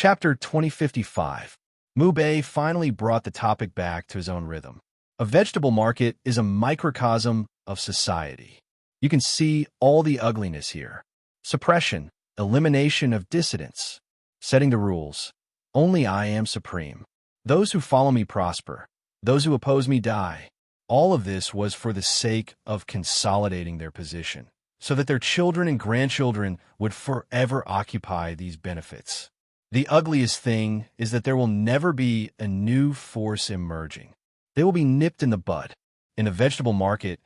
Chapter 2055. Mubei finally brought the topic back to his own rhythm. A vegetable market is a microcosm of society. You can see all the ugliness here. Suppression, elimination of dissidents, setting the rules. Only I am supreme. Those who follow me prosper. Those who oppose me die. All of this was for the sake of consolidating their position, so that their children and grandchildren would forever occupy these benefits. The ugliest thing is that there will never be a new force emerging. They will be nipped in the bud. In a vegetable market,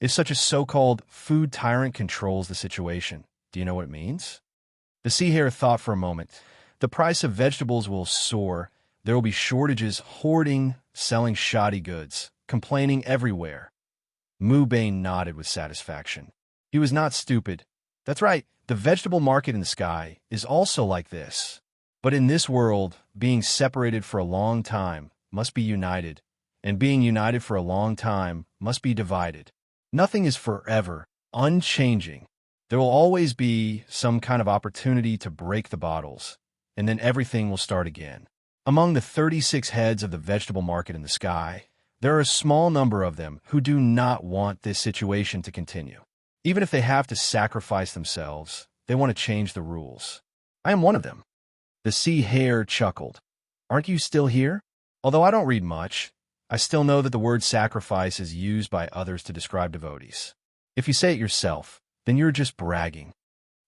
if such a so-called food tyrant controls the situation, do you know what it means? The sea hare thought for a moment. The price of vegetables will soar. There will be shortages, hoarding, selling shoddy goods, complaining everywhere. Mubei nodded with satisfaction. He was not stupid. That's right, the vegetable market in the sky is also like this. But in this world, being separated for a long time must be united, and being united for a long time must be divided. Nothing is forever, unchanging. There will always be some kind of opportunity to break the bottles, and then everything will start again. Among the 36 heads of the vegetable market in the sky, there are a small number of them who do not want this situation to continue. Even if they have to sacrifice themselves, they want to change the rules. I am one of them. The sea hare chuckled. Aren't you still here? Although I don't read much, I still know that the word sacrifice is used by others to describe devotees. If you say it yourself, then you're just bragging.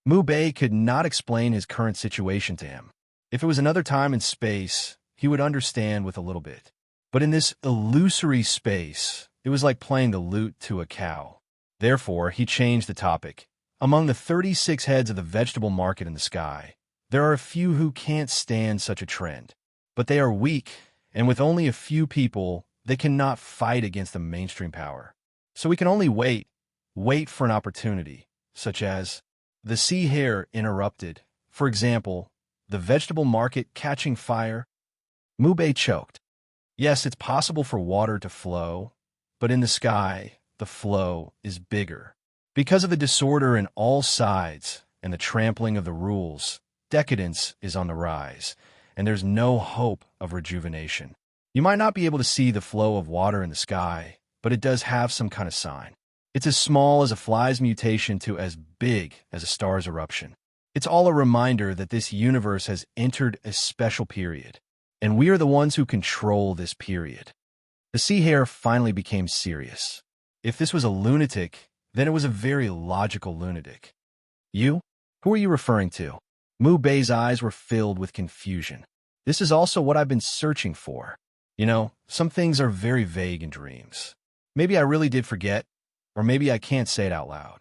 Mubei could not explain his current situation to him. If it was another time and space, he would understand with a little bit. But in this illusory space, it was like playing the lute to a cow. Therefore, he changed the topic. Among the 36 heads of the vegetable market in the sky, there are a few who can't stand such a trend. But they are weak, and with only a few people, they cannot fight against the mainstream power. So we can only wait for an opportunity, such as the sea hare interrupted. For example, the vegetable market catching fire. Mubei choked. Yes, it's possible for water to flow, but in the sky, the flow is bigger. Because of the disorder in all sides and the trampling of the rules, decadence is on the rise, and there's no hope of rejuvenation. You might not be able to see the flow of water in the sky, but it does have some kind of sign. It's as small as a fly's mutation to as big as a star's eruption. It's all a reminder that this universe has entered a special period, and we are the ones who control this period. The sea hare finally became serious. If this was a lunatic, then it was a very logical lunatic. You? Who are you referring to? Mubei's eyes were filled with confusion. This is also what I've been searching for. You know, some things are very vague in dreams. Maybe I really did forget, or maybe I can't say it out loud.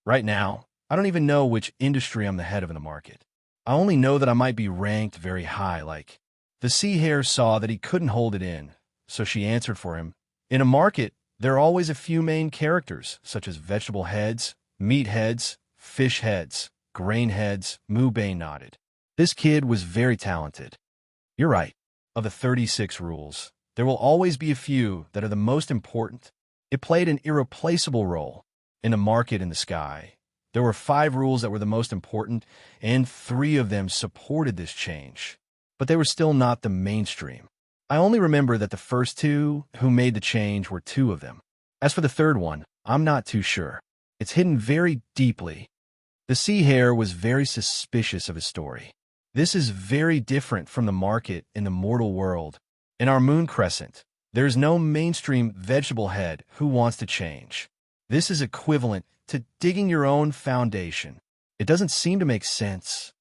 Right now, I don't even know which industry I'm the head of in the market. I only know that I might be ranked very high, like. The sea hare saw that he couldn't hold it in, so she answered for him. In a market, there are always a few main characters, such as vegetable heads, meat heads, fish heads, grain heads. Mubei nodded. This kid was very talented. You're right. Of the 36 rules, there will always be a few that are the most important. It played an irreplaceable role. In the market in the sky, there were 5 rules that were the most important, and 3 of them supported this change. But they were still not the mainstream. I only remember that the first 2 who made the change were 2 of them. As for the third one, I'm not too sure. It's hidden very deeply. The sea hare was very suspicious of his story. This is very different from the market in the mortal world. In our moon crescent, there's no mainstream vegetable head who wants to change. This is equivalent to digging your own foundation. It doesn't seem to make sense.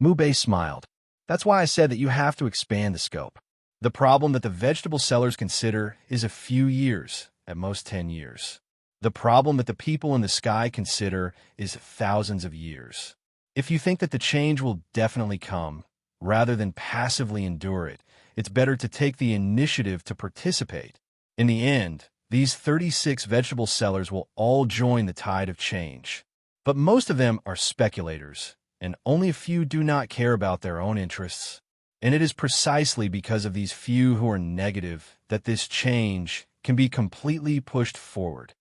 Mubei smiled. That's why I said that you have to expand the scope. The problem that the vegetable sellers consider is a few years, at most 10 years. The problem that the people in the sky consider is thousands of years. If you think that the change will definitely come, rather than passively endure it, it's better to take the initiative to participate. In the end, these 36 vegetable sellers will all join the tide of change. But most of them are speculators, and only a few do not care about their own interests. And it is precisely because of these few who are negative that this change can be completely pushed forward.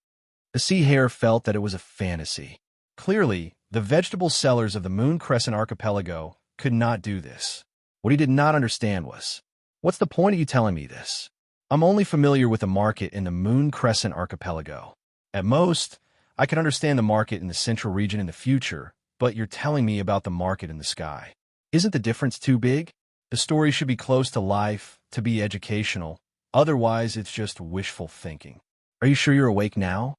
The sea hare felt that it was a fantasy. Clearly, the vegetable sellers of the Moon Crescent Archipelago could not do this. What he did not understand was, what's the point of you telling me this? I'm only familiar with the market in the Moon Crescent Archipelago. At most, I can understand the market in the central region in the future, but you're telling me about the market in the sky. Isn't the difference too big? The story should be close to life, to be educational. Otherwise, it's just wishful thinking. Are you sure you're awake now?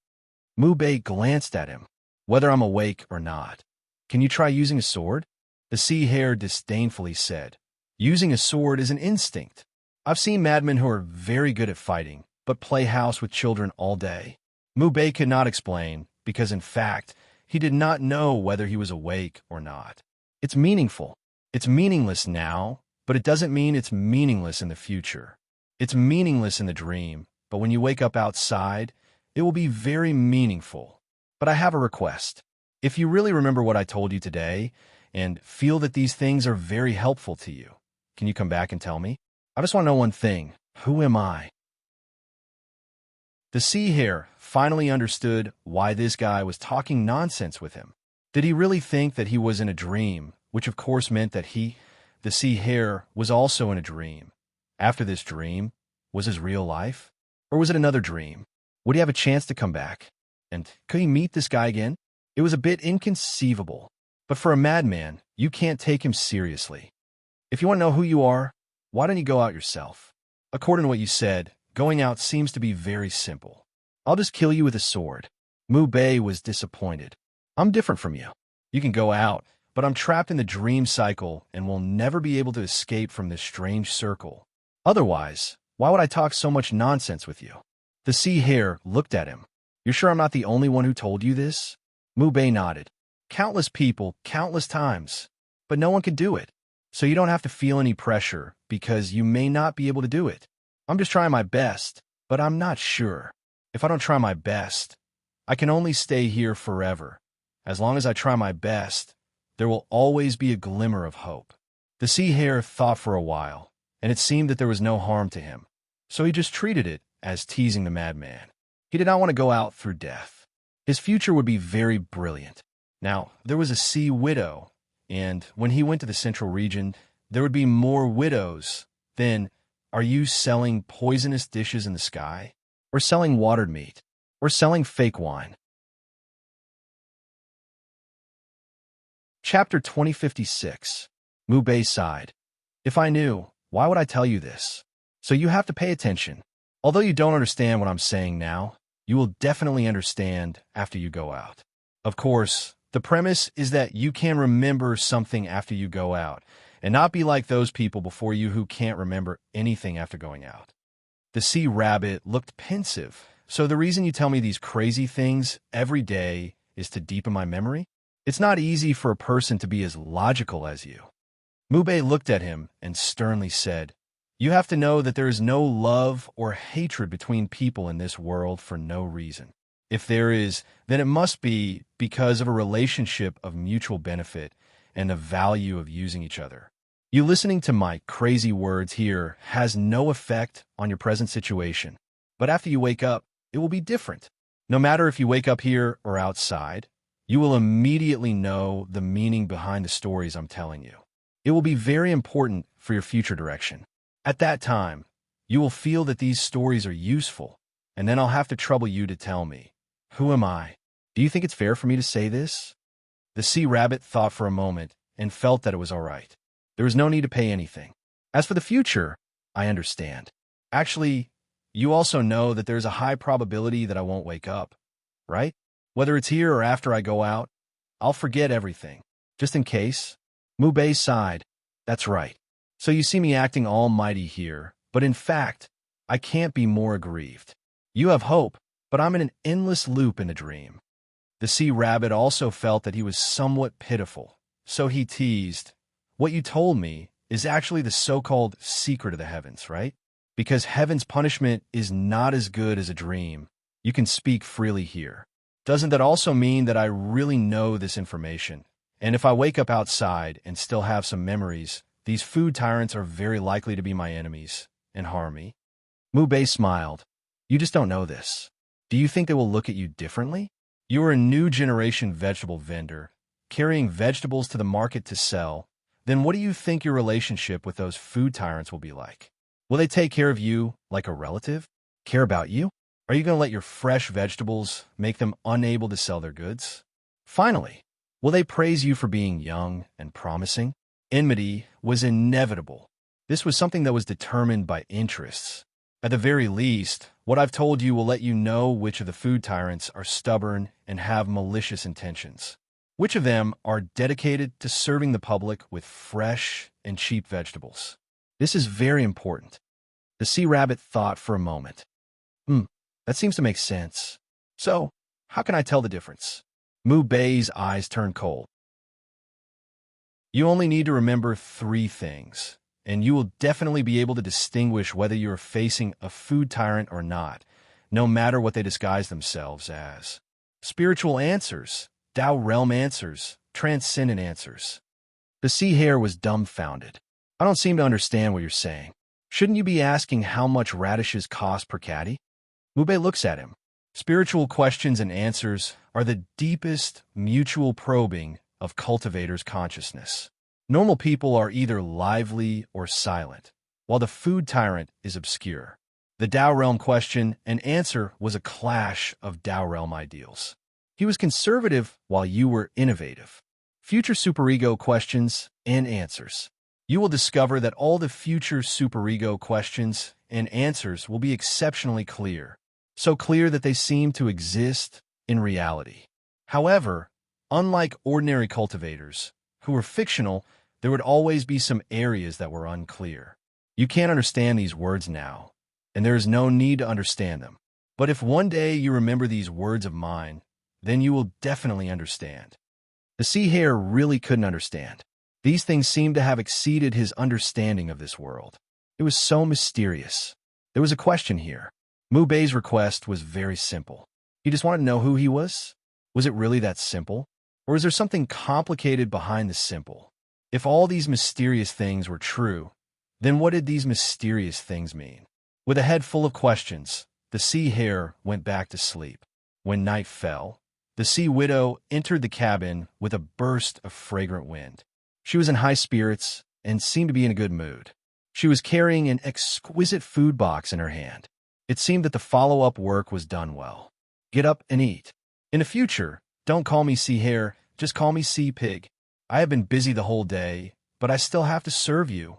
Mubei glanced at him. Whether I'm awake or not. Can you try using a sword? The sea hare disdainfully said. Using a sword is an instinct. I've seen madmen who are very good at fighting, but play house with children all day. Mubei could not explain, because in fact, he did not know whether he was awake or not. It's meaningful. It's meaningless now, but it doesn't mean it's meaningless in the future. It's meaningless in the dream, but when you wake up outside, it will be very meaningful. But I have a request. If you really remember what I told you today, and feel that these things are very helpful to you, can you come back and tell me? I just want to know one thing. Who am I? The sea hare finally understood why this guy was talking nonsense with him. Did he really think that he was in a dream, which of course meant that he, the sea hare, was also in a dream? After this dream, was his real life? Or was it another dream? Would he have a chance to come back? And could he meet this guy again? It was a bit inconceivable. But for a madman, you can't take him seriously. If you want to know who you are, why don't you go out yourself? According to what you said, going out seems to be very simple. I'll just kill you with a sword. Mubei was disappointed. I'm different from you. You can go out, but I'm trapped in the dream cycle and will never be able to escape from this strange circle. Otherwise, why would I talk so much nonsense with you? The sea hare looked at him. You're sure I'm not the only one who told you this? Mubei nodded. Countless people, countless times. But no one could do it. So you don't have to feel any pressure, because you may not be able to do it. I'm just trying my best, but I'm not sure. If I don't try my best, I can only stay here forever. As long as I try my best, there will always be a glimmer of hope. The sea hare thought for a while, and it seemed that there was no harm to him. So he just treated it as teasing the madman. He did not want to go out through death. His future would be very brilliant. Now, there was a sea widow, and when he went to the central region, there would be more widows. Then, are you selling poisonous dishes in the sky? Or selling watered meat? Or selling fake wine? Chapter 2056. Mubei sighed. If I knew, why would I tell you this? So you have to pay attention. Although you don't understand what I'm saying now, you will definitely understand after you go out. Of course, the premise is that you can remember something after you go out, and not be like those people before you who can't remember anything after going out. The sea rabbit looked pensive. So the reason you tell me these crazy things every day is to deepen my memory? It's not easy for a person to be as logical as you. Mubei looked at him and sternly said, You have to know that there is no love or hatred between people in this world for no reason. If there is, then it must be because of a relationship of mutual benefit and the value of using each other. You listening to my crazy words here has no effect on your present situation. But after you wake up, it will be different. No matter if you wake up here or outside, you will immediately know the meaning behind the stories I'm telling you. It will be very important for your future direction. At that time, you will feel that these stories are useful, and then I'll have to trouble you to tell me, who am I? Do you think it's fair for me to say this? The sea rabbit thought for a moment and felt that it was all right. There was no need to pay anything. As for the future, I understand. Actually, you also know that there's a high probability that I won't wake up, right? Whether it's here or after I go out, I'll forget everything. Just in case. Mubei sighed. That's right. So you see me acting almighty here, but in fact, I can't be more aggrieved. You have hope, but I'm in an endless loop in a dream. The sea rabbit also felt that he was somewhat pitiful, so he teased, What you told me is actually the so-called secret of the heavens, right? Because heaven's punishment is not as good as a dream. You can speak freely here. Doesn't that also mean that I really know this information? And if I wake up outside and still have some memories, these food tyrants are very likely to be my enemies and harm me. Mubei smiled. You just don't know this. Do you think they will look at you differently? You are a new generation vegetable vendor, carrying vegetables to the market to sell. then what do you think your relationship with those food tyrants will be like? Will they take care of you like a relative? Care about you? Are you going to let your fresh vegetables make them unable to sell their goods? Finally, will they praise you for being young and promising? Enmity was inevitable. This was something that was determined by interests. At the very least, what I've told you will let you know which of the food tyrants are stubborn and have malicious intentions. Which of them are dedicated to serving the public with fresh and cheap vegetables? This is very important. The sea rabbit thought for a moment. That seems to make sense. So, how can I tell the difference? Mu Bei's eyes turned cold. You only need to remember 3 things, and you will definitely be able to distinguish whether you are facing a food tyrant or not, no matter what they disguise themselves as. Spiritual answers, Tao realm answers, transcendent answers. The sea hare was dumbfounded. I don't seem to understand what you're saying. Shouldn't you be asking how much radishes cost per caddy? Mu Bei looks at him. Spiritual questions and answers are the deepest mutual probing of cultivators' consciousness. Normal people are either lively or silent, while the food tyrant is obscure. The Tao realm question and answer was a clash of Tao realm ideals. He was conservative while you were innovative. Future superego questions and answers. You will discover that all the future superego questions and answers will be exceptionally clear, so clear that they seem to exist in reality. However, unlike ordinary cultivators, who were fictional, there would always be some areas that were unclear. You can't understand these words now, and there is no need to understand them. But if one day you remember these words of mine, then you will definitely understand. The sea hare really couldn't understand. These things seemed to have exceeded his understanding of this world. It was so mysterious. There was a question here. Mu Bei's request was very simple. He just wanted to know who he was. Was it really that simple? Or is there something complicated behind the simple? If all these mysterious things were true, then what did these mysterious things mean? With a head full of questions, the sea hare went back to sleep. When night fell, the sea widow entered the cabin with a burst of fragrant wind. She was in high spirits and seemed to be in a good mood. She was carrying an exquisite food box in her hand. It seemed that the follow-up work was done well. Get up and eat. In the future, don't call me sea hare, just call me sea pig. I have been busy the whole day, but I still have to serve you.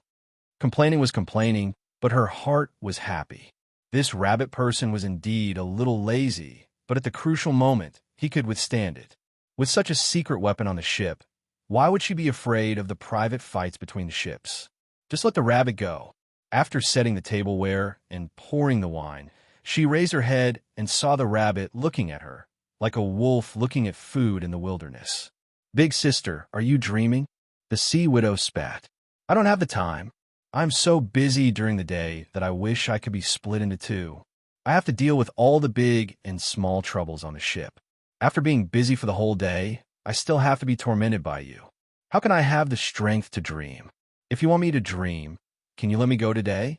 Complaining was complaining, but her heart was happy. This rabbit person was indeed a little lazy, but at the crucial moment, he could withstand it. With such a secret weapon on the ship, why would she be afraid of the private fights between the ships? Just let the rabbit go. After setting the tableware and pouring the wine, she raised her head and saw the rabbit looking at her, like a wolf looking at food in the wilderness. Big sister, are you dreaming? The sea widow spat. I don't have the time. I'm so busy during the day that I wish I could be split into 2. I have to deal with all the big and small troubles on the ship. After being busy for the whole day, I still have to be tormented by you. How can I have the strength to dream? If you want me to dream, can you let me go today?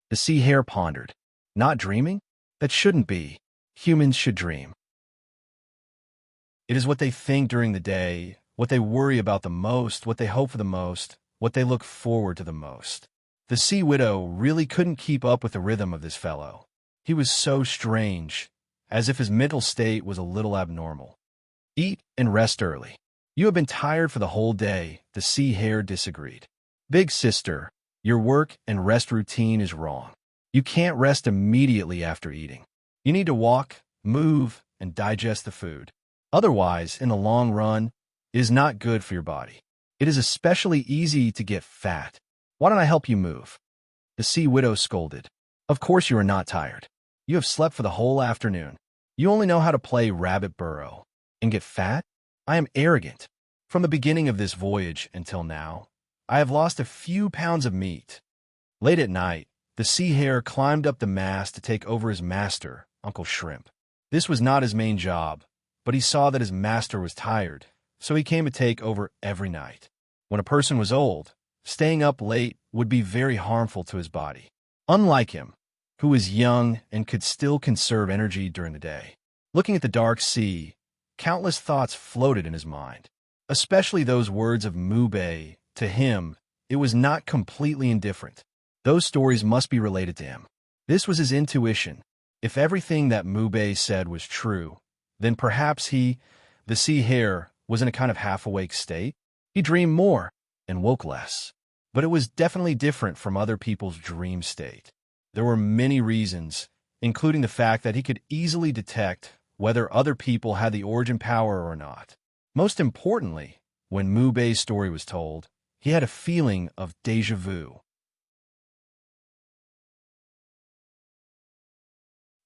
The sea hare pondered. Not dreaming? That shouldn't be. Humans should dream. It is what they think during the day, what they worry about the most, what they hope for the most, what they look forward to the most. The sea widow really couldn't keep up with the rhythm of this fellow. He was so strange, as if his mental state was a little abnormal. Eat and rest early. You have been tired for the whole day, the sea hare disagreed. Big sister, your work and rest routine is wrong. You can't rest immediately after eating. You need to walk, move, and digest the food. Otherwise, in the long run, it is not good for your body. It is especially easy to get fat. Why don't I help you move? The sea widow scolded. Of course you are not tired. You have slept for the whole afternoon. You only know how to play rabbit burrow. And get fat? I am arrogant. From the beginning of this voyage until now, I have lost a few pounds of meat. Late at night, the sea hare climbed up the mast to take over his master, Uncle Shrimp. This was not his main job, but he saw that his master was tired, so he came to take over every night. When a person was old, staying up late would be very harmful to his body. Unlike him, who was young and could still conserve energy during the day. Looking at the dark sea, countless thoughts floated in his mind, especially those words of Mu Bei to him, it was not completely indifferent. Those stories must be related to him. This was his intuition. If everything that Mubei said was true, then perhaps he, the sea hare, was in a kind of half-awake state. He dreamed more and woke less. But it was definitely different from other people's dream state. There were many reasons, including the fact that he could easily detect whether other people had the origin power or not. Most importantly, when Mubei's story was told, he had a feeling of déjà vu.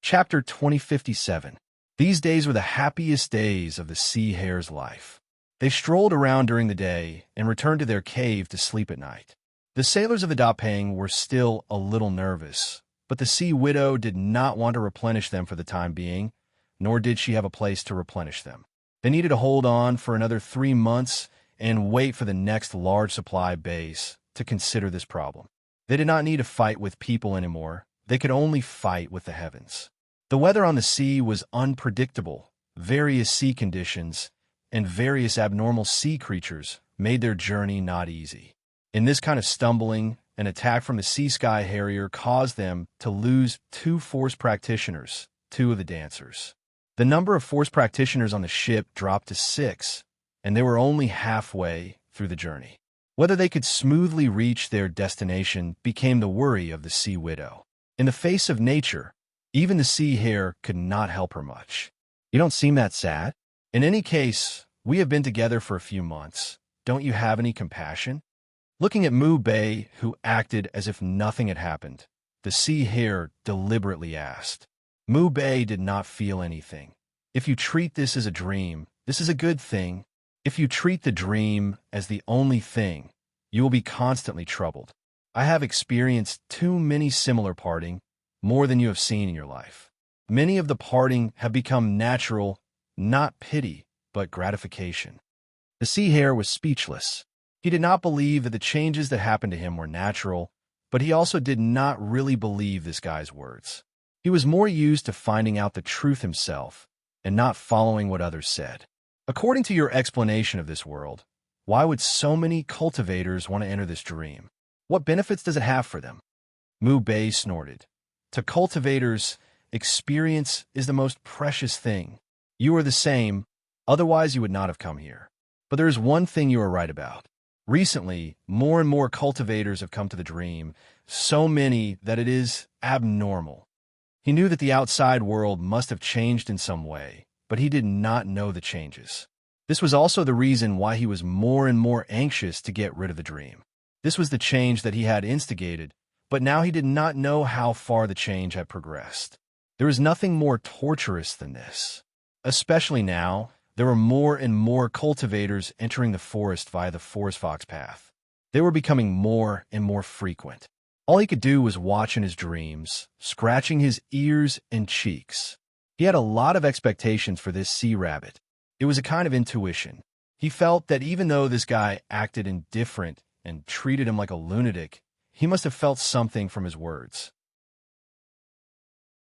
Chapter 2057. These days were the happiest days of the sea hare's life. They strolled around during the day and returned to their cave to sleep at night. The sailors of the Dapeng were still a little nervous, but the sea widow did not want to replenish them for the time being, nor did she have a place to replenish them. They needed to hold on for another 3 months and wait for the next large supply base to consider this problem. They did not need to fight with people anymore. They could only fight with the heavens. The weather on the sea was unpredictable. Various sea conditions and various abnormal sea creatures made their journey not easy. In this kind of stumbling, an attack from the sea sky harrier caused them to lose 2 force practitioners, 2 of the dancers. The number of force practitioners on the ship dropped to 6, and they were only halfway through the journey. Whether they could smoothly reach their destination became the worry of the sea widow. In the face of nature, even the sea hare could not help her much. You don't seem that sad. In any case, we have been together for a few months. Don't you have any compassion? Looking at Mubei, who acted as if nothing had happened, the sea hare deliberately asked. Mubei did not feel anything. If you treat this as a dream, this is a good thing. If you treat the dream as the only thing, you will be constantly troubled. I have experienced too many similar parting, more than you have seen in your life. Many of the parting have become natural, not pity, but gratification. The sea hare was speechless. He did not believe that the changes that happened to him were natural, but he also did not really believe this guy's words. He was more used to finding out the truth himself and not following what others said. According to your explanation of this world, why would so many cultivators want to enter this dream? What benefits does it have for them? Mubei snorted. To cultivators, experience is the most precious thing. You are the same, otherwise you would not have come here. But there is one thing you are right about. Recently, more and more cultivators have come to the dream, so many that it is abnormal. He knew that the outside world must have changed in some way, but he did not know the changes. This was also the reason why he was more and more anxious to get rid of the dream. This was the change that he had instigated, but now he did not know how far the change had progressed. There is nothing more torturous than this. Especially now, there were more and more cultivators entering the forest via the forest fox path. They were becoming more and more frequent. All he could do was watch in his dreams, scratching his ears and cheeks. He had a lot of expectations for this sea rabbit. It was a kind of intuition. He felt that even though this guy acted indifferent and treated him like a lunatic, he must have felt something from his words.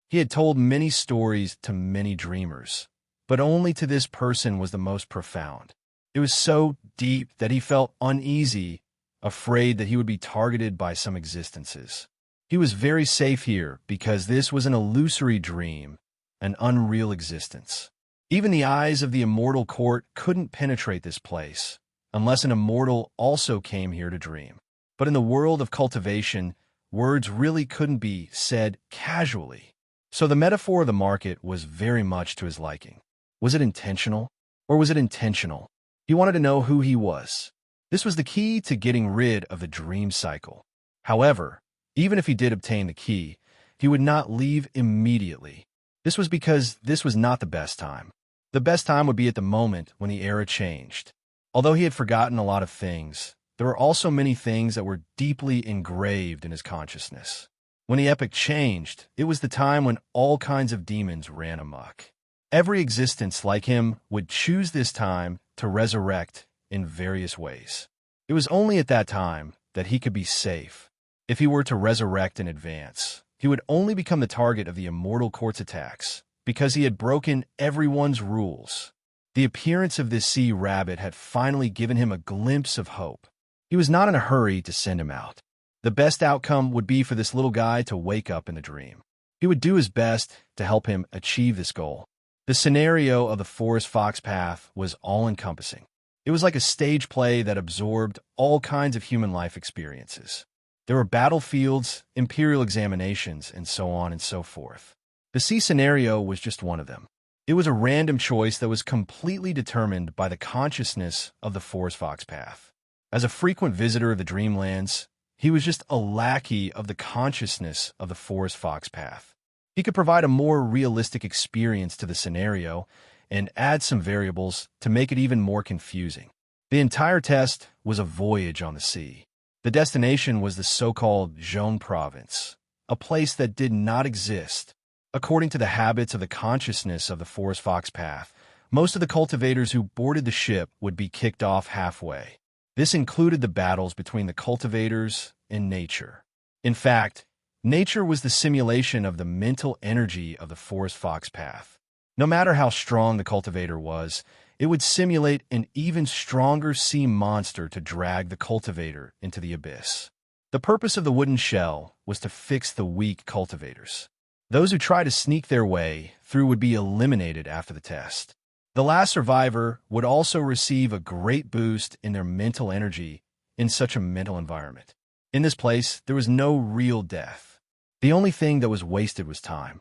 He had told many stories to many dreamers, but only to this person was the most profound. It was so deep that he felt uneasy, afraid that he would be targeted by some existences. He was very safe here because this was an illusory dream, an unreal existence. Even the eyes of the immortal court couldn't penetrate this place, unless an immortal also came here to dream. But in the world of cultivation, words really couldn't be said casually. So the metaphor of the market was very much to his liking. Was it intentional? Or was it intentional? He wanted to know who he was. This was the key to getting rid of the dream cycle. However, even if he did obtain the key, he would not leave immediately. This was because this was not the best time. The best time would be at the moment when the era changed. Although he had forgotten a lot of things, there were also many things that were deeply engraved in his consciousness. When the epoch changed, it was the time when all kinds of demons ran amok. Every existence like him would choose this time to resurrect in various ways. It was only at that time that he could be safe. If he were to resurrect in advance, he would only become the target of the immortal court's attacks because he had broken everyone's rules. The appearance of this sea rabbit had finally given him a glimpse of hope. He was not in a hurry to send him out. The best outcome would be for this little guy to wake up in the dream. He would do his best to help him achieve this goal. The scenario of the forest fox path was all-encompassing. It was like a stage play that absorbed all kinds of human life experiences. There were battlefields, imperial examinations, and so on and so forth. The sea scenario was just one of them. It was a random choice that was completely determined by the consciousness of the forest fox path. As a frequent visitor of the dreamlands, he was just a lackey of the consciousness of the forest fox path. He could provide a more realistic experience to the scenario and add some variables to make it even more confusing. The entire test was a voyage on the sea. The destination was the so-called Jaune province, a place that did not exist. According to the habits of the consciousness of the forest fox path, most of the cultivators who boarded the ship would be kicked off halfway. This included the battles between the cultivators and nature. In fact, nature was the simulation of the mental energy of the forest fox path. No matter how strong the cultivator was, it would simulate an even stronger sea monster to drag the cultivator into the abyss. The purpose of the wooden shell was to fix the weak cultivators. Those who tried to sneak their way through would be eliminated after the test. The last survivor would also receive a great boost in their mental energy in such a mental environment. In this place, there was no real death. The only thing that was wasted was time.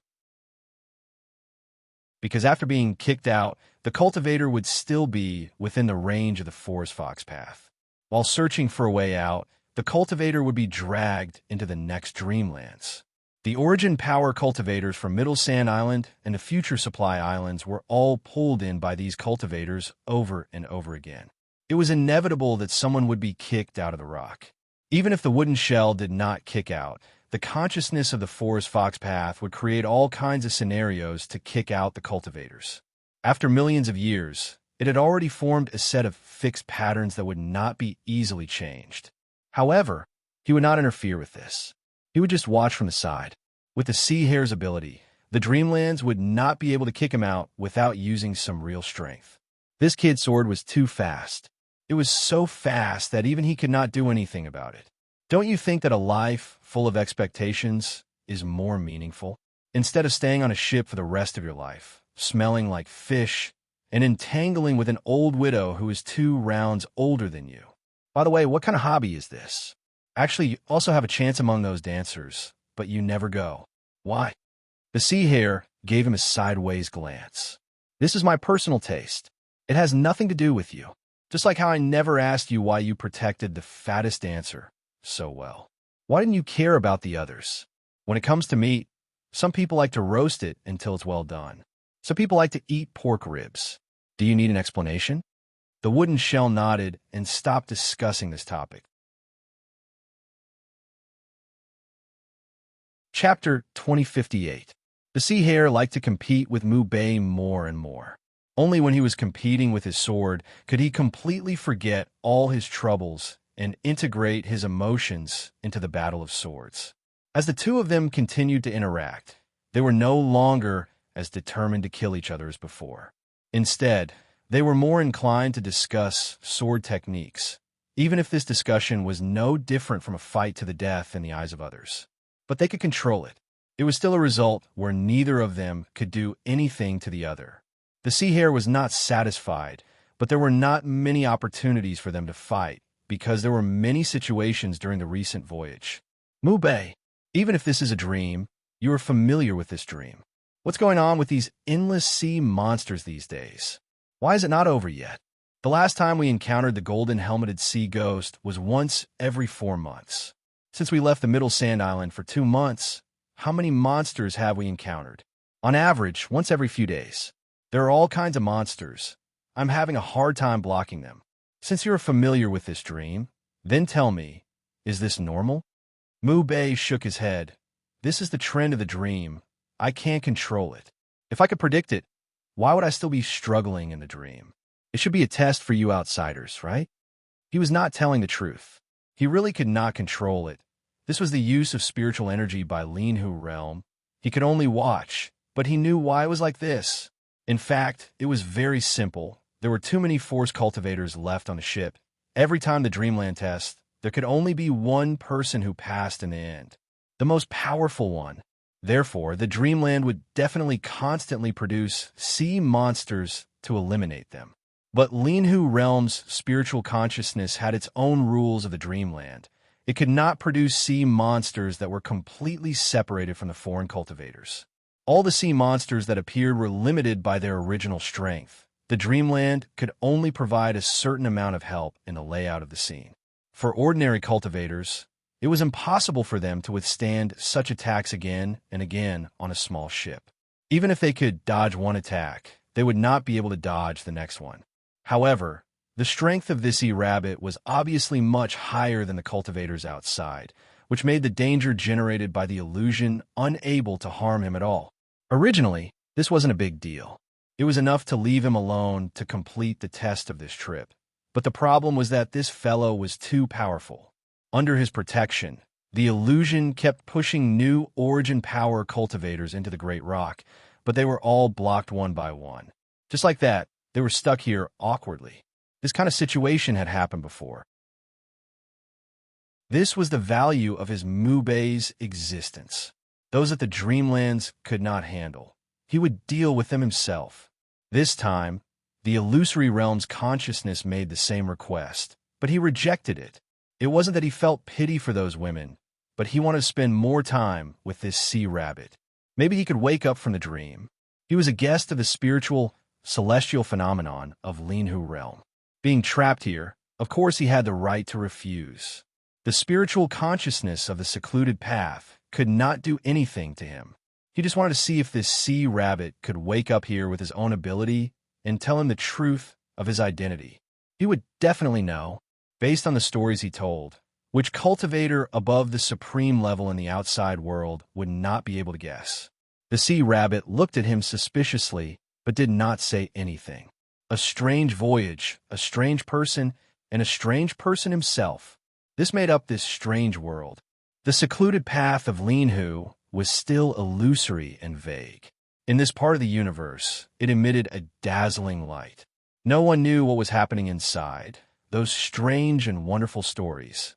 Because after being kicked out, the cultivator would still be within the range of the forest fox path. While searching for a way out, the cultivator would be dragged into the next dreamlands. The origin power cultivators from Middle Sand Island and the future supply islands were all pulled in by these cultivators over and over again. It was inevitable that someone would be kicked out of the rock. Even if the wooden shell did not kick out, the consciousness of the forest fox path would create all kinds of scenarios to kick out the cultivators. After millions of years, it had already formed a set of fixed patterns that would not be easily changed. However, he would not interfere with this. He would just watch from the side. With the sea hare's ability, the dreamlands would not be able to kick him out without using some real strength. This kid's sword was too fast. It was so fast that even he could not do anything about it. Don't you think that a life full of expectations is more meaningful? Instead of staying on a ship for the rest of your life, smelling like fish, and entangling with an old widow who is 2 rounds older than you. By the way, what kind of hobby is this? Actually, you also have a chance among those dancers, but you never go. Why? The sea hare gave him a sideways glance. This is my personal taste. It has nothing to do with you. Just like how I never asked you why you protected the fattest dancer so well. Why didn't you care about the others? When it comes to meat, some people like to roast it until it's well done. Some people like to eat pork ribs. Do you need an explanation? The wooden shell nodded and stopped discussing this topic. Chapter 2058. The sea hare liked to compete with Mu Bei more and more. Only when he was competing with his sword could he completely forget all his troubles and integrate his emotions into the battle of swords. As the two of them continued to interact, they were no longer as determined to kill each other as before. Instead, they were more inclined to discuss sword techniques, even if this discussion was no different from a fight to the death in the eyes of others. But they could control it. It was still a result where neither of them could do anything to the other. The sea hare was not satisfied, but there were not many opportunities for them to fight, because there were many situations during the recent voyage. Mu Bei, even if this is a dream, you are familiar with this dream. What's going on with these endless sea monsters these days? Why is it not over yet? The last time we encountered the golden-helmeted sea ghost was once every 4 months. Since we left the Middle Sand Island for 2 months, how many monsters have we encountered? On average, once every few days. There are all kinds of monsters. I'm having a hard time blocking them. Since you're familiar with this dream, then tell me, is this normal? Mu Bei shook his head. This is the trend of the dream. I can't control it. If I could predict it, why would I still be struggling in the dream? It should be a test for you outsiders, right? He was not telling the truth. He really could not control it. This was the use of spiritual energy by Lin Hu realm. He could only watch, but he knew why it was like this. In fact, it was very simple. There were too many force cultivators left on the ship, Every time the Dreamland test, there could only be one person who passed in the end, the most powerful one. Therefore, the Dreamland would definitely constantly produce sea monsters to eliminate them. But Linhu Realm's spiritual consciousness had its own rules of the Dreamland. It could not produce sea monsters that were completely separated from the foreign cultivators. All the sea monsters that appeared were limited by their original strength. The Dreamland could only provide a certain amount of help in the layout of the scene. For ordinary cultivators, it was impossible for them to withstand such attacks again and again on a small ship. Even if they could dodge one attack, they would not be able to dodge the next one. However, the strength of this E-Rabbit was obviously much higher than the cultivators outside, which made the danger generated by the illusion unable to harm him at all. Originally, this wasn't a big deal. It was enough to leave him alone to complete the test of this trip. But the problem was that this fellow was too powerful. Under his protection, the illusion kept pushing new origin power cultivators into the Great Rock, but they were all blocked one by one. Just like that, they were stuck here awkwardly. This kind of situation had happened before. This was the value of his Mubei's existence. Those that the Dreamlands could not handle. He would deal with them himself. This time, the illusory realm's consciousness made the same request, but he rejected it. It wasn't that he felt pity for those women, but he wanted to spend more time with this sea rabbit. Maybe he could wake up from the dream. He was a guest of the spiritual, celestial phenomenon of Linhu Realm. Being trapped here, of course he had the right to refuse. The spiritual consciousness of the secluded path could not do anything to him. He just wanted to see if this sea rabbit could wake up here with his own ability and tell him the truth of his identity. He would definitely know, based on the stories he told, which cultivator above the supreme level in the outside world would not be able to guess. The sea rabbit looked at him suspiciously, but did not say anything. A strange voyage, a strange person, and a strange person himself. This made up this strange world. The secluded path of Linhu was still illusory and vague. In this part of the universe, it emitted a dazzling light. No one knew what was happening inside. Those strange and wonderful stories.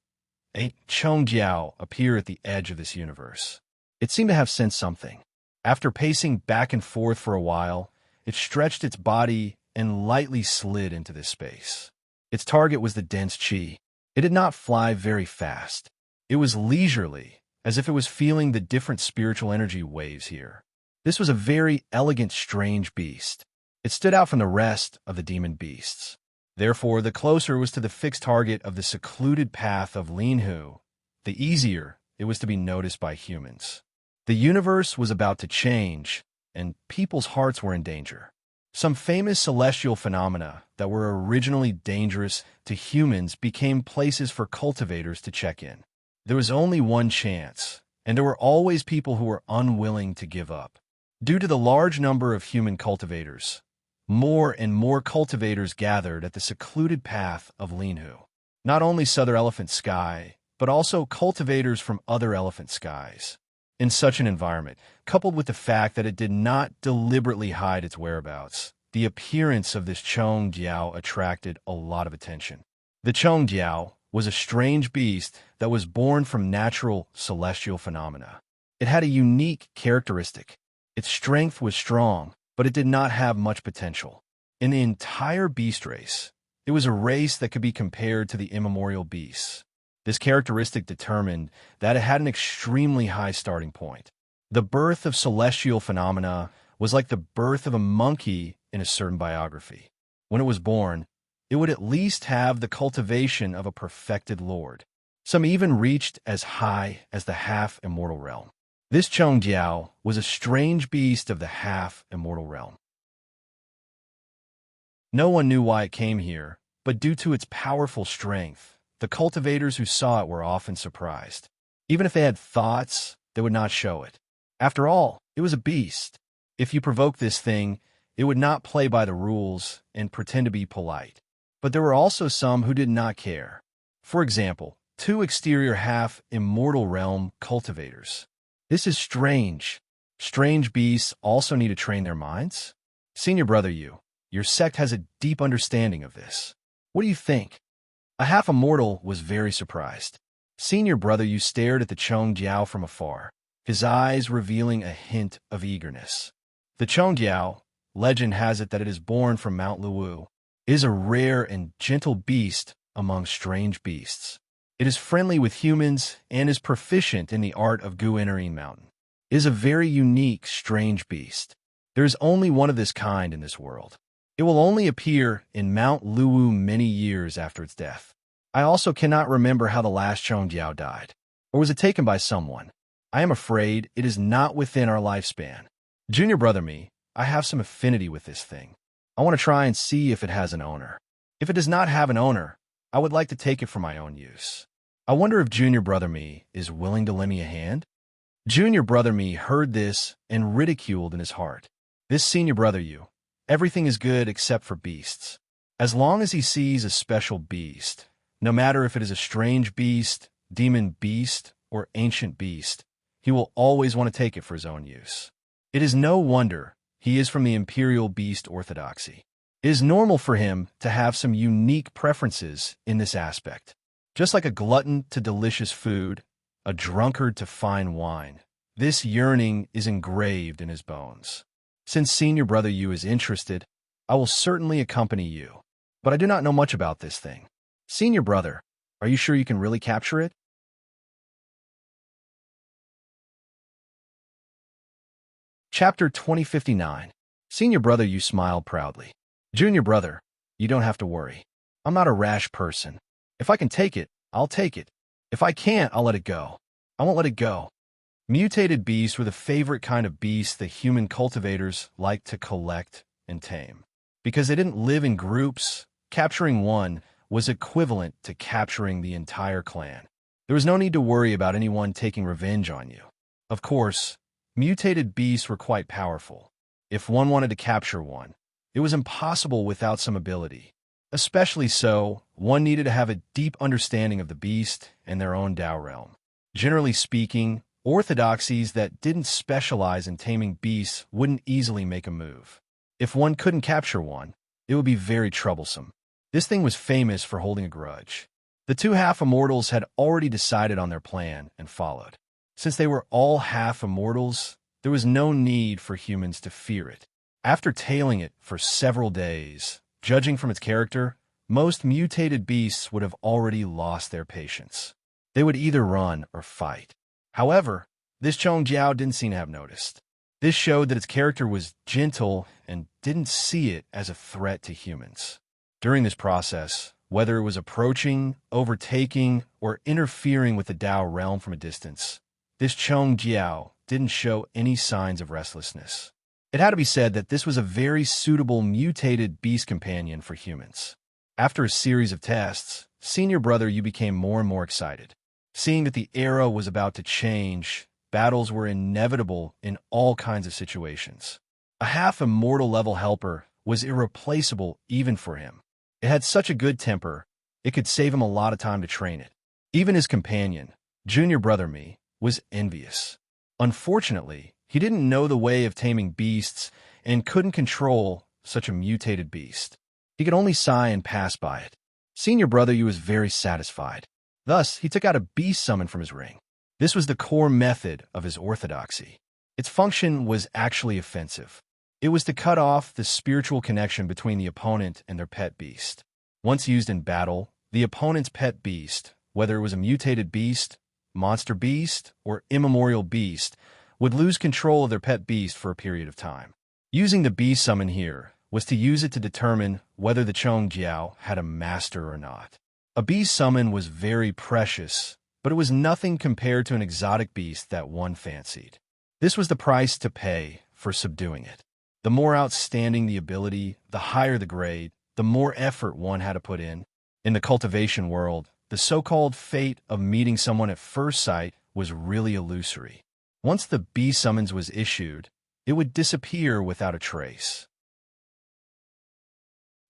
A Chongjiao appeared at the edge of this universe. It seemed to have sensed something. After pacing back and forth for a while, it stretched its body and lightly slid into this space. Its target was the dense qi. It did not fly very fast. It was leisurely, as if it was feeling the different spiritual energy waves here. This was a very elegant, strange beast. It stood out from the rest of the demon beasts. Therefore, the closer it was to the fixed target of the secluded path of Linhu, the easier it was to be noticed by humans. The universe was about to change, and people's hearts were in danger. Some famous celestial phenomena that were originally dangerous to humans became places for cultivators to check in. There was only one chance, and there were always people who were unwilling to give up. Due to the large number of human cultivators, more and more cultivators gathered at the secluded path of Linhu. Not only Southern Elephant Sky, but also cultivators from other elephant skies. In such an environment, coupled with the fact that it did not deliberately hide its whereabouts, the appearance of this Chongjiao attracted a lot of attention. The Chongjiao was a strange beast that was born from natural celestial phenomena. It had a unique characteristic. Its strength was strong, but it did not have much potential. In the entire beast race, it was a race that could be compared to the immemorial beasts. This characteristic determined that it had an extremely high starting point. The birth of celestial phenomena was like the birth of a monkey in a certain biography. When it was born, it would at least have the cultivation of a perfected lord. Some even reached as high as the half-immortal realm. This Chongjiao was a strange beast of the half-immortal realm. No one knew why it came here, but due to its powerful strength, the cultivators who saw it were often surprised. Even if they had thoughts, they would not show it. After all, it was a beast. If you provoked this thing, it would not play by the rules and pretend to be polite. But there were also some who did not care. For example, 2 exterior half-immortal realm cultivators. This is strange. Strange beasts also need to train their minds? Senior brother, your sect has a deep understanding of this. What do you think? A half-immortal was very surprised. Senior brother Yu stared at the Chongjiao from afar, his eyes revealing a hint of eagerness. The Chongjiao, legend has it that it is born from Mount Luwu, is a rare and gentle beast among strange beasts. It is friendly with humans and is proficient in the art of gu entering mountain. It is a very unique, strange beast. There is only one of this kind in this world. It will only appear in Mount Luwu many years after its death. I also cannot remember how the last Chongjiao died. Or was it taken by someone? I am afraid it is not within our lifespan. Junior brother me, I have some affinity with this thing. I want to try and see if it has an owner. If it does not have an owner, I would like to take it for my own use. I wonder if Junior brother me is willing to lend me a hand? Junior brother me heard this and ridiculed in his heart. This senior brother you, everything is good except for beasts. As long as he sees a special beast, no matter if it is a strange beast, demon beast, or ancient beast, he will always want to take it for his own use. It is no wonder he is from the imperial beast orthodoxy. It is normal for him to have some unique preferences in this aspect. Just like a glutton to delicious food, a drunkard to fine wine, this yearning is engraved in his bones. Since senior brother Yu is interested, I will certainly accompany you. But I do not know much about this thing. Senior brother, are you sure you can really capture it? Chapter 2059. Senior brother Yu smiled proudly. Junior brother, you don't have to worry. I'm not a rash person. If I can take it, I'll take it. If I can't, I'll let it go. I won't let it go. Mutated beasts were the favorite kind of beasts that human cultivators liked to collect and tame. Because they didn't live in groups, capturing one was equivalent to capturing the entire clan. There was no need to worry about anyone taking revenge on you. Of course, mutated beasts were quite powerful. If one wanted to capture one, it was impossible without some ability. Especially so, one needed to have a deep understanding of the beast and their own Tao realm. Generally speaking, orthodoxies that didn't specialize in taming beasts wouldn't easily make a move. If one couldn't capture one, it would be very troublesome. This thing was famous for holding a grudge. The two half-immortals had already decided on their plan and followed. Since they were all half-immortals, there was no need for humans to fear it. After tailing it for several days, judging from its character, most mutated beasts would have already lost their patience. They would either run or fight. However, this Chongjiao didn't seem to have noticed. This showed that its character was gentle and didn't see it as a threat to humans. During this process, whether it was approaching, overtaking, or interfering with the Tao realm from a distance, this Chongjiao didn't show any signs of restlessness. It had to be said that this was a very suitable mutated beast companion for humans. After a series of tests, senior brother Yu became more and more excited. Seeing that the era was about to change, battles were inevitable in all kinds of situations. A half-immortal level helper was irreplaceable even for him. It had such a good temper, it could save him a lot of time to train it. Even his companion, junior brother me, was envious. Unfortunately, he didn't know the way of taming beasts and couldn't control such a mutated beast. He could only sigh and pass by it. Senior brother Yu was very satisfied. Thus, he took out a beast summon from his ring. This was the core method of his orthodoxy. Its function was actually offensive. It was to cut off the spiritual connection between the opponent and their pet beast. Once used in battle, the opponent's pet beast, whether it was a mutated beast, monster beast, or immemorial beast, would lose control of their pet beast for a period of time. Using the beast summon here was to use it to determine whether the Chongjiao had a master or not. A beast summon was very precious, but it was nothing compared to an exotic beast that one fancied. This was the price to pay for subduing it. The more outstanding the ability, the higher the grade, the more effort one had to put in. In the cultivation world, the so-called fate of meeting someone at first sight was really illusory. Once the beast summons was issued, it would disappear without a trace.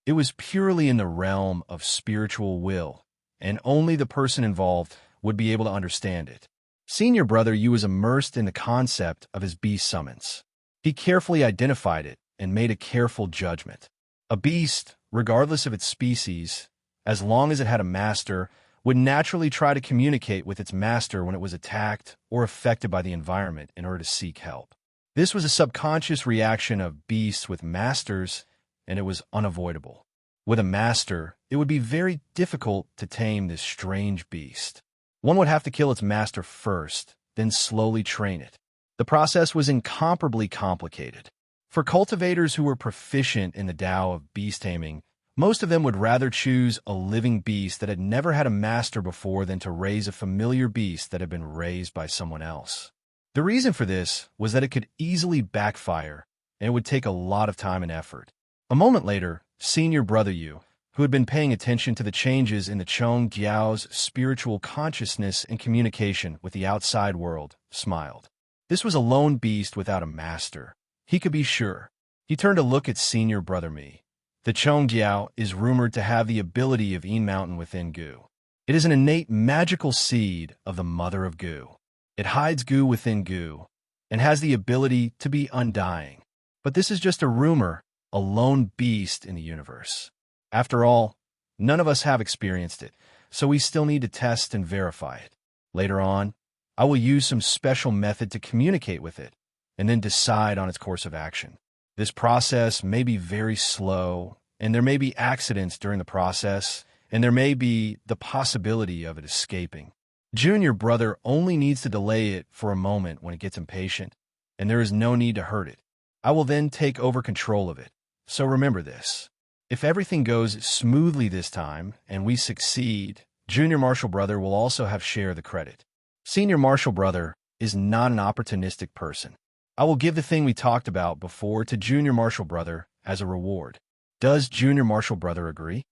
It was purely in the realm of spiritual will, and only the person involved would be able to understand it. Senior brother Yu was immersed in the concept of his beast summons. He carefully identified it and made a careful judgment. A beast, regardless of its species, as long as it had a master, would naturally try to communicate with its master when it was attacked or affected by the environment in order to seek help. This was a subconscious reaction of beasts with masters, and it was unavoidable. With a master, it would be very difficult to tame this strange beast. One would have to kill its master first, then slowly train it. The process was incomparably complicated. For cultivators who were proficient in the Tao of beast taming, most of them would rather choose a living beast that had never had a master before than to raise a familiar beast that had been raised by someone else. The reason for this was that it could easily backfire, and it would take a lot of time and effort. A moment later, Senior Brother Yu, who had been paying attention to the changes in the Chong Giao's spiritual consciousness and communication with the outside world, smiled. This was a lone beast without a master. He could be sure. He turned to look at Senior Brother Mi. The Chong Jiao is rumored to have the ability of Yin Mountain within Gu. It is an innate magical seed of the Mother of Gu. It hides Gu within Gu and has the ability to be undying. But this is just a rumor, a lone beast in the universe. After all, none of us have experienced it, so we still need to test and verify it. Later on, I will use some special method to communicate with it, and then decide on its course of action. This process may be very slow, and there may be accidents during the process, and there may be the possibility of it escaping. Junior Brother only needs to delay it for a moment when it gets impatient, and there is no need to hurt it. I will then take over control of it. So remember this. If everything goes smoothly this time, and we succeed, Junior Marshall Brother will also have share of the credit. Senior Marshall Brother is not an opportunistic person. I will give the thing we talked about before to Junior Marshall Brother as a reward. Does Junior Marshall Brother agree?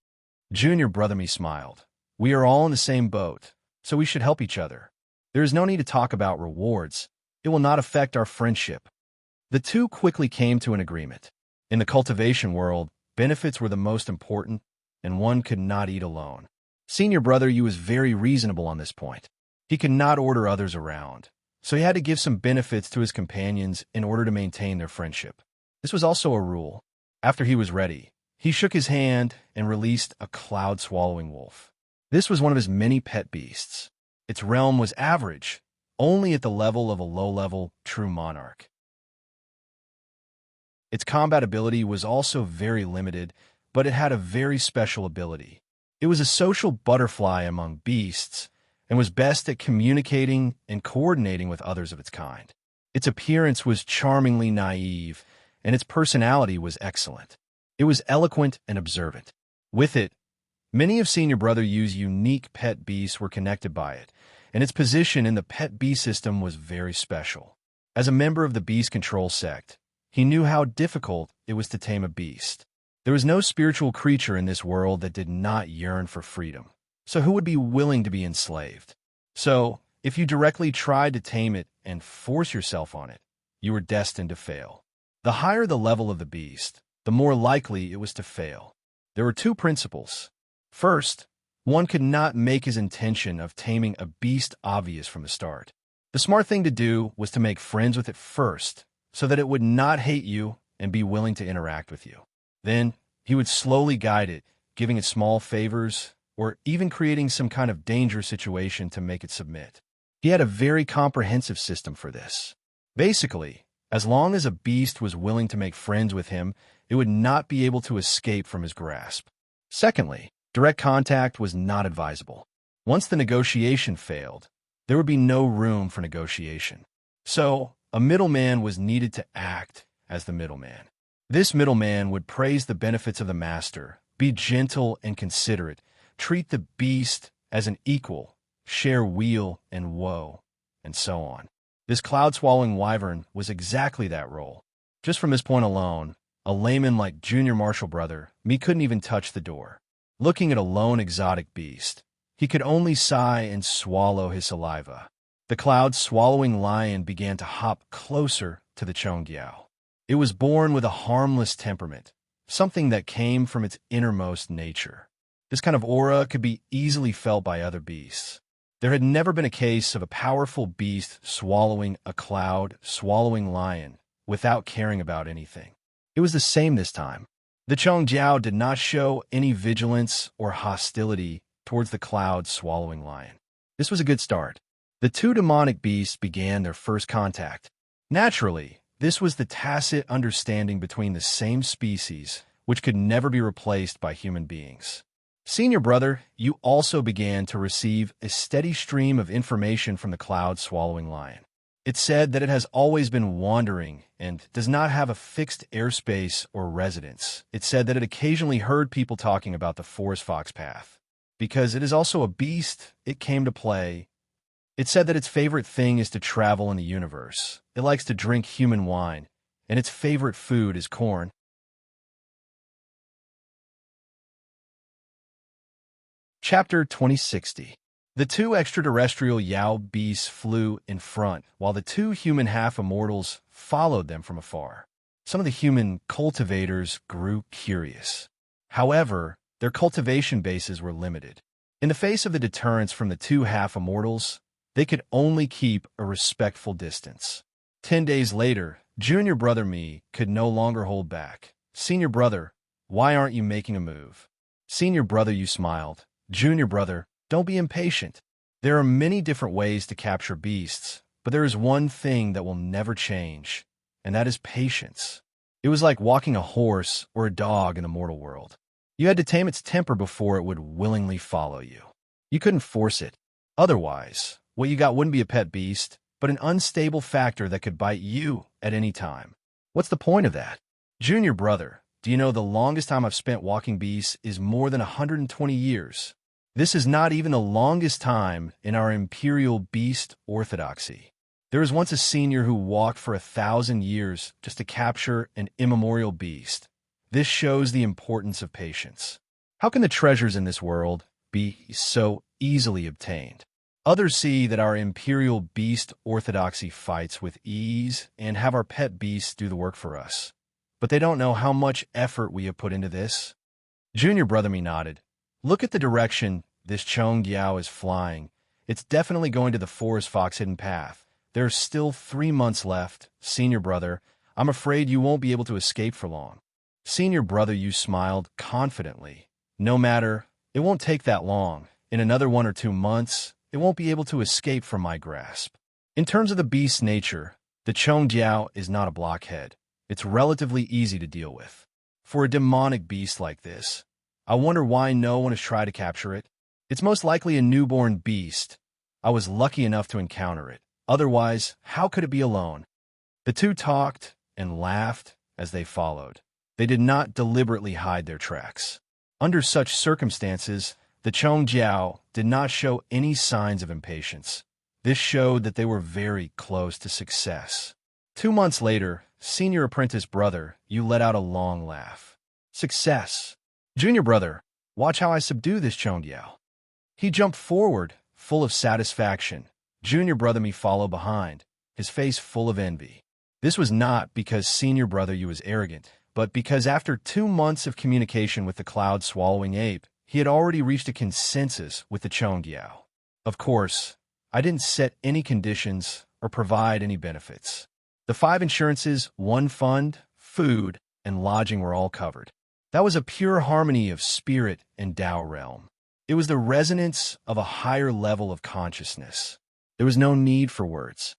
Junior Brother Me smiled. We are all in the same boat, so we should help each other. There is no need to talk about rewards. It will not affect our friendship. The two quickly came to an agreement. In the cultivation world, benefits were the most important, and one could not eat alone. Senior Brother Yu was very reasonable on this point. He could not order others around, so he had to give some benefits to his companions in order to maintain their friendship. This was also a rule. After he was ready, he shook his hand and released a cloud-swallowing wolf. This was one of his many pet beasts. Its realm was average, only at the level of a low-level true monarch. Its combat ability was also very limited, but it had a very special ability. It was a social butterfly among beasts, and was best at communicating and coordinating with others of its kind. Its appearance was charmingly naive, and its personality was excellent. It was eloquent and observant. With it, many of Senior Brother Yu's unique pet beasts were connected by it, and its position in the pet bee system was very special. As a member of the beast control sect, he knew how difficult it was to tame a beast. There was no spiritual creature in this world that did not yearn for freedom. So who would be willing to be enslaved? So, if you directly tried to tame it and force yourself on it, you were destined to fail. The higher the level of the beast, the more likely it was to fail. There were two principles. First, one could not make his intention of taming a beast obvious from the start. The smart thing to do was to make friends with it first, so that it would not hate you and be willing to interact with you. Then, he would slowly guide it, giving it small favors, or even creating some kind of danger situation to make it submit. He had a very comprehensive system for this. Basically, as long as a beast was willing to make friends with him, it would not be able to escape from his grasp. Secondly, direct contact was not advisable. Once the negotiation failed, there would be no room for negotiation. So, a middleman was needed to act as the middleman. This middleman would praise the benefits of the master, be gentle and considerate, treat the beast as an equal, share weal and woe, and so on. This cloud-swallowing wyvern was exactly that role. Just from this point alone, a layman like Junior Marshall Brother Me couldn't even touch the door. Looking at a lone exotic beast, he could only sigh and swallow his saliva. The cloud-swallowing lion began to hop closer to the Chongqiao. It was born with a harmless temperament, something that came from its innermost nature. This kind of aura could be easily felt by other beasts. There had never been a case of a powerful beast swallowing a cloud-swallowing lion without caring about anything. It was the same this time. The Chongjiao did not show any vigilance or hostility towards the cloud-swallowing lion. This was a good start. The two demonic beasts began their first contact. Naturally, this was the tacit understanding between the same species, which could never be replaced by human beings. Senior brother, you also began to receive a steady stream of information from the cloud-swallowing lion. It said that it has always been wandering and does not have a fixed airspace or residence. It said that it occasionally heard people talking about the forest fox path. Because it is also a beast, it came to play. It said that its favorite thing is to travel in the universe. It likes to drink human wine, and its favorite food is corn. Chapter 2060. The two extraterrestrial Yao beasts flew in front, while the two human half-immortals followed them from afar. Some of the human cultivators grew curious. However, their cultivation bases were limited. In the face of the deterrence from the two half-immortals, they could only keep a respectful distance. 10 days later, junior brother me could no longer hold back. Senior brother, why aren't you making a move? Senior brother, you smiled. Junior brother, don't be impatient. There are many different ways to capture beasts, but there is one thing that will never change, and that is patience. It was like walking a horse or a dog in the mortal world. You had to tame its temper before it would willingly follow you. You couldn't force it. Otherwise, what you got wouldn't be a pet beast, but an unstable factor that could bite you at any time. What's the point of that? Junior brother, do you know the longest time I've spent walking beasts is more than 120 years? This is not even the longest time in our imperial beast orthodoxy. There was once a senior who walked for 1,000 years just to capture an immemorial beast. This shows the importance of patience. How can the treasures in this world be so easily obtained? Others see that our imperial beast orthodoxy fights with ease and have our pet beasts do the work for us. But they don't know how much effort we have put into this. Junior brother me nodded. Look at the direction this Chongjiao is flying. It's definitely going to the forest fox hidden path. There's still 3 months left. Senior brother, I'm afraid you won't be able to escape for long. Senior brother, you smiled confidently. No matter, it won't take that long. In another 1 or 2 months, it won't be able to escape from my grasp. In terms of the beast's nature, the Chongjiao is not a blockhead. It's relatively easy to deal with. For a demonic beast like this, I wonder why no one has tried to capture it. It's most likely a newborn beast. I was lucky enough to encounter it. Otherwise, how could it be alone? The two talked and laughed as they followed. They did not deliberately hide their tracks. Under such circumstances, the Chongjiao did not show any signs of impatience. This showed that they were very close to success. 2 months later, senior apprentice brother, you let out a long laugh. Success. Junior brother, watch how I subdue this Chongjiao. He jumped forward, full of satisfaction. Junior brother me followed behind, his face full of envy. This was not because senior brother you was arrogant, but because after 2 months of communication with the cloud-swallowing ape, he had already reached a consensus with the Chongjiao. Of course, I didn't set any conditions or provide any benefits. The 5 insurances, 1 fund, food, and lodging were all covered. That was a pure harmony of spirit and Tao realm. It was the resonance of a higher level of consciousness. There was no need for words.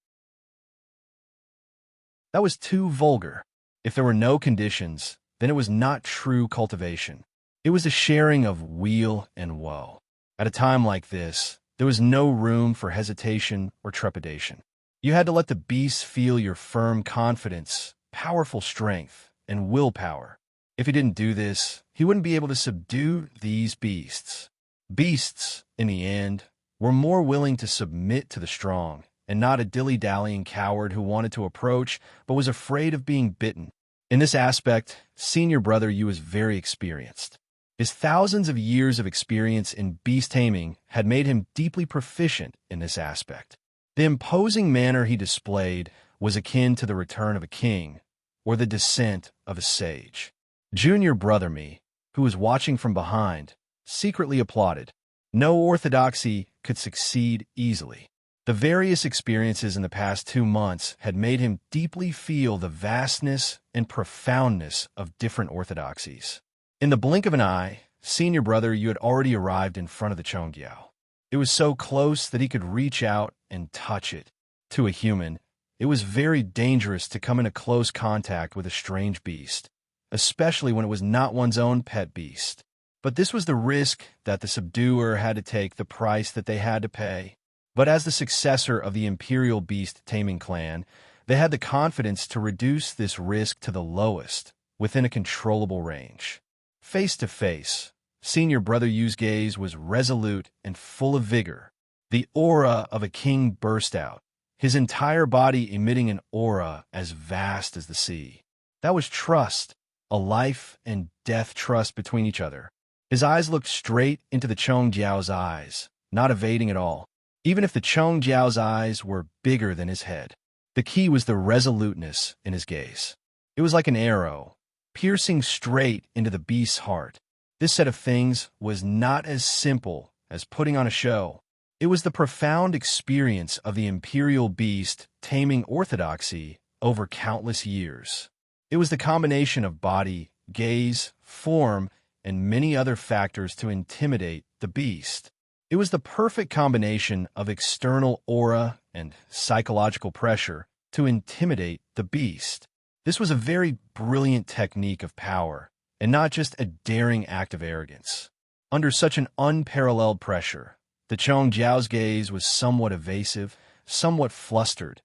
That was too vulgar. If there were no conditions, then it was not true cultivation. It was a sharing of weal and woe. At a time like this, there was no room for hesitation or trepidation. You had to let the beasts feel your firm confidence, powerful strength, and willpower. If he didn't do this, he wouldn't be able to subdue these beasts. Beasts, in the end, were more willing to submit to the strong, and not a dilly-dallying coward who wanted to approach but was afraid of being bitten. In this aspect, senior brother you was very experienced. His thousands of years of experience in beast taming had made him deeply proficient in this aspect. The imposing manner he displayed was akin to the return of a king or the descent of a sage. Junior brother me, who was watching from behind, secretly applauded. No orthodoxy could succeed easily. The various experiences in the past 2 months had made him deeply feel the vastness and profoundness of different orthodoxies. In the blink of an eye, senior brother, you had already arrived in front of the Chongjiao. It was so close that he could reach out and touch it. To a human, it was very dangerous to come into close contact with a strange beast, especially when it was not one's own pet beast. But this was the risk that the subduer had to take, the price that they had to pay. But as the successor of the imperial beast taming clan, they had the confidence to reduce this risk to the lowest, within a controllable range. Face to face, senior brother Yu's gaze was resolute and full of vigor. The aura of a king burst out, his entire body emitting an aura as vast as the sea. That was trust, a life and death trust between each other. His eyes looked straight into the Chongjiao's eyes, not evading at all, even if the Chongjiao's eyes were bigger than his head. The key was the resoluteness in his gaze. It was like an arrow, piercing straight into the beast's heart. This set of things was not as simple as putting on a show. It was the profound experience of the imperial beast taming orthodoxy over countless years. It was the combination of body, gaze, form, and many other factors to intimidate the beast. It was the perfect combination of external aura and psychological pressure to intimidate the beast. This was a very brilliant technique of power, and not just a daring act of arrogance. Under such an unparalleled pressure, the Chongjiao's gaze was somewhat evasive, somewhat flustered,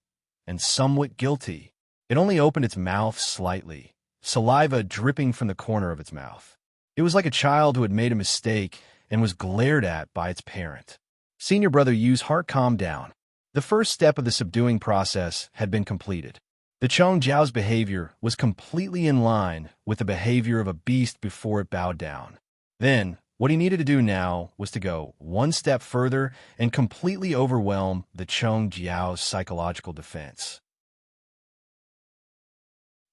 and somewhat guilty. It only opened its mouth slightly, saliva dripping from the corner of its mouth. It was like a child who had made a mistake and was glared at by its parent. Senior brother Yu's heart calmed down. The first step of the subduing process had been completed. The Chongjiao's behavior was completely in line with the behavior of a beast before it bowed down. Then, what he needed to do now was to go one step further and completely overwhelm the Chongjiao's psychological defense.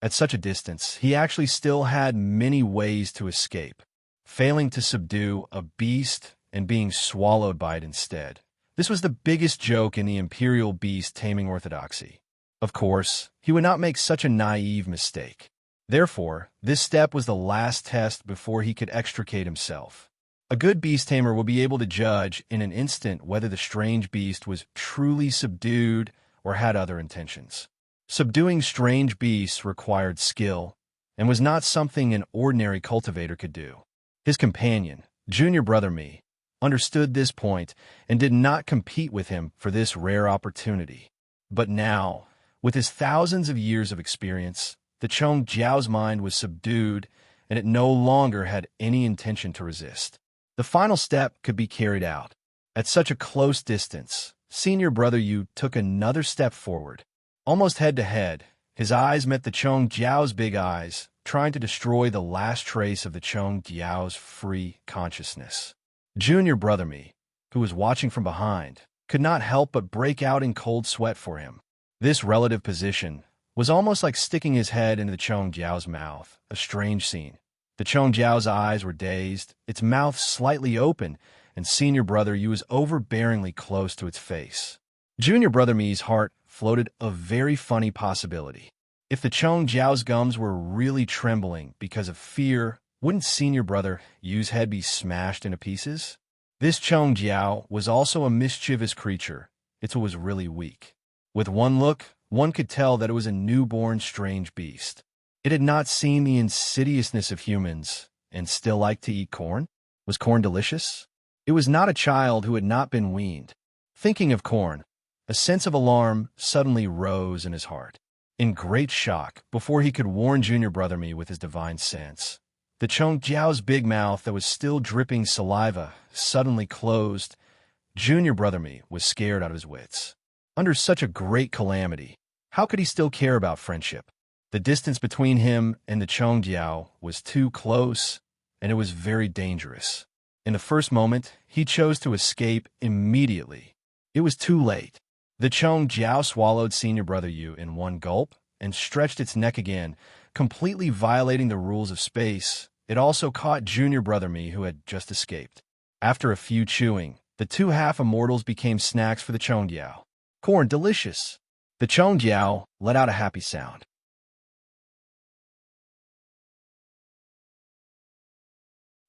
At such a distance, he actually still had many ways to escape, failing to subdue a beast and being swallowed by it instead. This was the biggest joke in the imperial beast taming orthodoxy. Of course, he would not make such a naive mistake. Therefore, this step was the last test before he could extricate himself. A good beast tamer will be able to judge in an instant whether the strange beast was truly subdued or had other intentions. Subduing strange beasts required skill and was not something an ordinary cultivator could do. His companion, junior brother Mi, understood this point and did not compete with him for this rare opportunity. But now, with his thousands of years of experience, the Chongjiao's mind was subdued and it no longer had any intention to resist. The final step could be carried out. At such a close distance, senior brother Yu took another step forward. Almost head to head, his eyes met the Chongjiao's big eyes, trying to destroy the last trace of the Chongjiao's free consciousness. Junior brother Mi, who was watching from behind, could not help but break out in cold sweat for him. This relative position was almost like sticking his head into the Chongjiao's mouth, a strange scene. The Chongjiao's eyes were dazed, its mouth slightly open, and senior brother Yu was overbearingly close to its face. Junior brother Mi's heart floated a very funny possibility. If the Chongjiao's gums were really trembling because of fear, wouldn't senior brother Yu's head be smashed into pieces? This Chongjiao was also a mischievous creature. It was really weak. With one look, one could tell that it was a newborn strange beast. It had not seen the insidiousness of humans and still liked to eat corn. Was corn delicious? It was not a child who had not been weaned. Thinking of corn, a sense of alarm suddenly rose in his heart. In great shock, before he could warn junior brother Mi with his divine sense, the Chongjiao's big mouth that was still dripping saliva suddenly closed. Junior brother Mi was scared out of his wits. Under such a great calamity, how could he still care about friendship? The distance between him and the Chongjiao was too close, and it was very dangerous. In the first moment, he chose to escape immediately. It was too late. The Chongjiao swallowed senior brother Yu in one gulp and stretched its neck again, completely violating the rules of space. It also caught junior brother Mi, who had just escaped. After a few chewing, the two half-immortals became snacks for the Chongjiao. Corn, delicious. The Chongjiao let out a happy sound.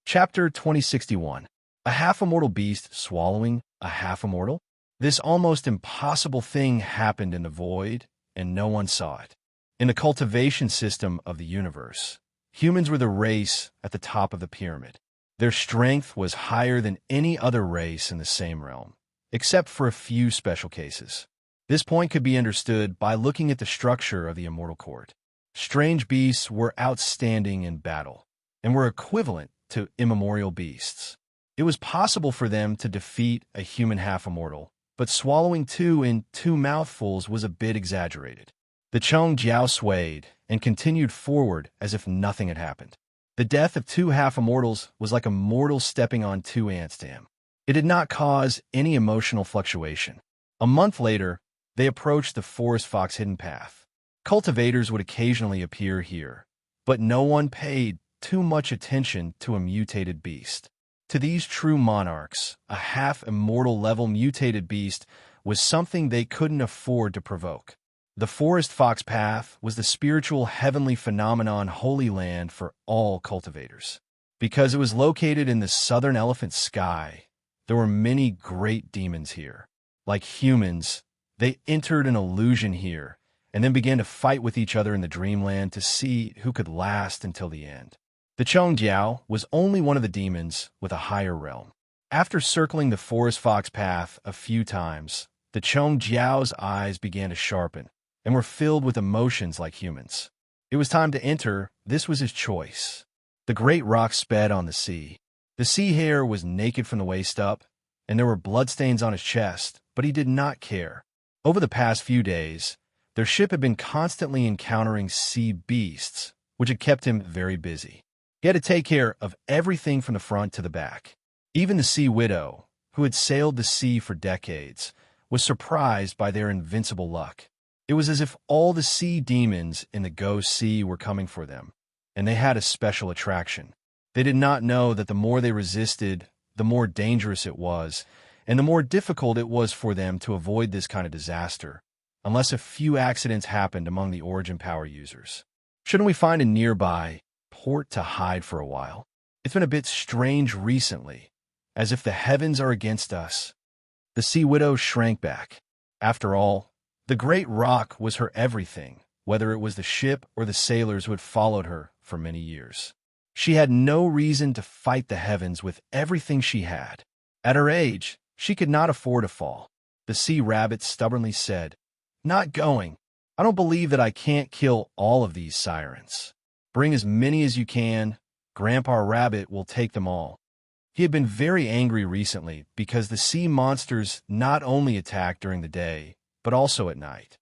Chapter 2061. A half-immortal beast swallowing a half-immortal? This almost impossible thing happened in the void, and no one saw it. In the cultivation system of the universe, humans were the race at the top of the pyramid. Their strength was higher than any other race in the same realm, except for a few special cases. This point could be understood by looking at the structure of the immortal court. Strange beasts were outstanding in battle, and were equivalent to immemorial beasts. It was possible for them to defeat a human half-immortal, but swallowing two in 2 mouthfuls was a bit exaggerated. The Chongjiao swayed and continued forward as if nothing had happened. The death of 2 half-immortals was like a mortal stepping on 2 ants to him. It did not cause any emotional fluctuation. A month later, they approached the forest fox hidden path. Cultivators would occasionally appear here, but no one paid too much attention to a mutated beast. To these true monarchs, a half-immortal level mutated beast was something they couldn't afford to provoke. The forest fox path was the spiritual heavenly phenomenon holy land for all cultivators. Because it was located in the southern elephant sky, there were many great demons here. Like humans, they entered an illusion here, and then began to fight with each other in the dreamland to see who could last until the end. The Chongjiao was only one of the demons with a higher realm. After circling the forest fox path a few times, the Chongjiao's eyes began to sharpen and were filled with emotions like humans. It was time to enter. This was his choice. The great rock sped on the sea. The sea hare was naked from the waist up, and there were bloodstains on his chest, but he did not care. Over the past few days, their ship had been constantly encountering sea beasts, which had kept him very busy. He had to take care of everything from the front to the back. Even the sea widow, who had sailed the sea for decades, was surprised by their invincible luck. It was as if all the sea demons in the ghost sea were coming for them, and they had a special attraction. They did not know that the more they resisted, the more dangerous it was, and the more difficult it was for them to avoid this kind of disaster, unless a few accidents happened among the origin power users. Shouldn't we find a nearby port to hide for a while? It's been a bit strange recently, as if the heavens are against us. The sea widow shrank back. After all, the great rock was her everything, whether it was the ship or the sailors who had followed her for many years. She had no reason to fight the heavens with everything she had. At her age, she could not afford to fall. The sea rabbit stubbornly said, "Not going. I don't believe that I can't kill all of these sirens. Bring as many as you can. Grandpa Rabbit will take them all." He had been very angry recently because the sea monsters not only attacked during the day, but also at night.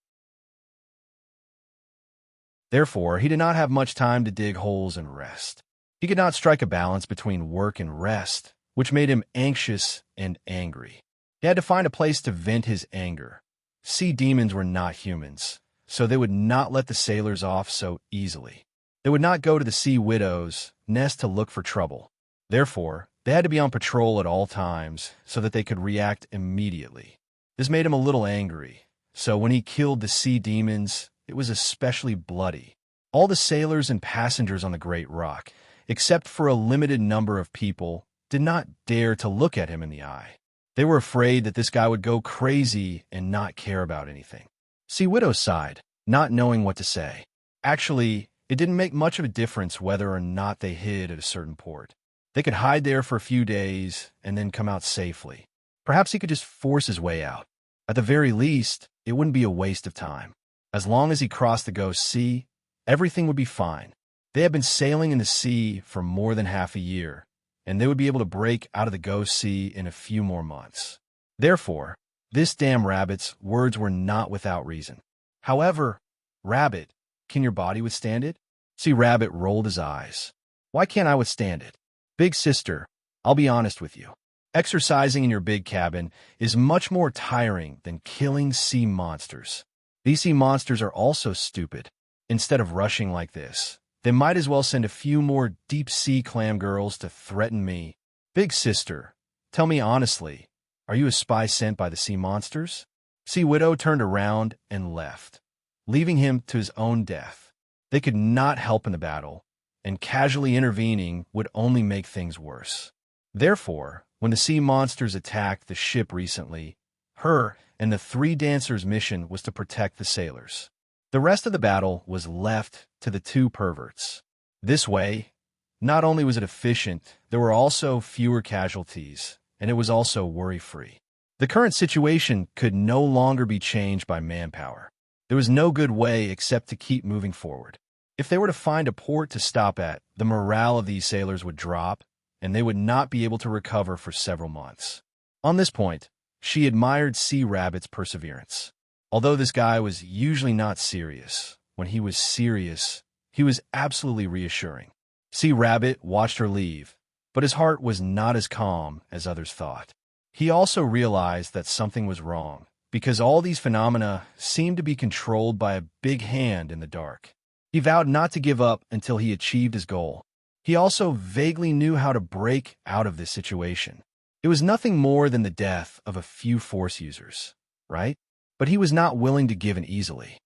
Therefore, he did not have much time to dig holes and rest. He could not strike a balance between work and rest, which made him anxious and angry. He had to find a place to vent his anger. Sea demons were not humans, so they would not let the sailors off so easily. They would not go to the sea widow's nest to look for trouble. Therefore, they had to be on patrol at all times so that they could react immediately. This made him a little angry, so when he killed the sea demons, it was especially bloody. All the sailors and passengers on the Great Rock, except for a limited number of people, did not dare to look at him in the eye. They were afraid that this guy would go crazy and not care about anything. Sea Widow sighed, not knowing what to say. Actually, it didn't make much of a difference whether or not they hid at a certain port. They could hide there for a few days and then come out safely. Perhaps he could just force his way out. At the very least, it wouldn't be a waste of time. As long as he crossed the Ghost Sea, everything would be fine. They had been sailing in the sea for more than half a year, and they would be able to break out of the Ghost Sea in a few more months. Therefore, this damn rabbit's words were not without reason. However, Rabbit, can your body withstand it? Sea Rabbit rolled his eyes. Why can't I withstand it? Big sister, I'll be honest with you. Exercising in your big cabin is much more tiring than killing sea monsters. These sea monsters are also stupid. Instead of rushing like this, they might as well send a few more deep-sea clam girls to threaten me. Big sister, tell me honestly, are you a spy sent by the sea monsters? Sea Widow turned around and left, leaving him to his own death. They could not help in the battle, and casually intervening would only make things worse. Therefore, when the sea monsters attacked the ship recently, her and the three dancers' mission was to protect the sailors. The rest of the battle was left to the two perverts. This way, not only was it efficient, there were also fewer casualties, and it was also worry-free. The current situation could no longer be changed by manpower. There was no good way except to keep moving forward. If they were to find a port to stop at, the morale of these sailors would drop, and they would not be able to recover for several months. On this point, she admired Sea Rabbit's perseverance. Although this guy was usually not serious, when he was serious, he was absolutely reassuring. Sea Rabbit watched her leave, but his heart was not as calm as others thought. He also realized that something was wrong, because all these phenomena seemed to be controlled by a big hand in the dark. He vowed not to give up until he achieved his goal. He also vaguely knew how to break out of this situation. It was nothing more than the death of a few Force users, right? But he was not willing to give in easily.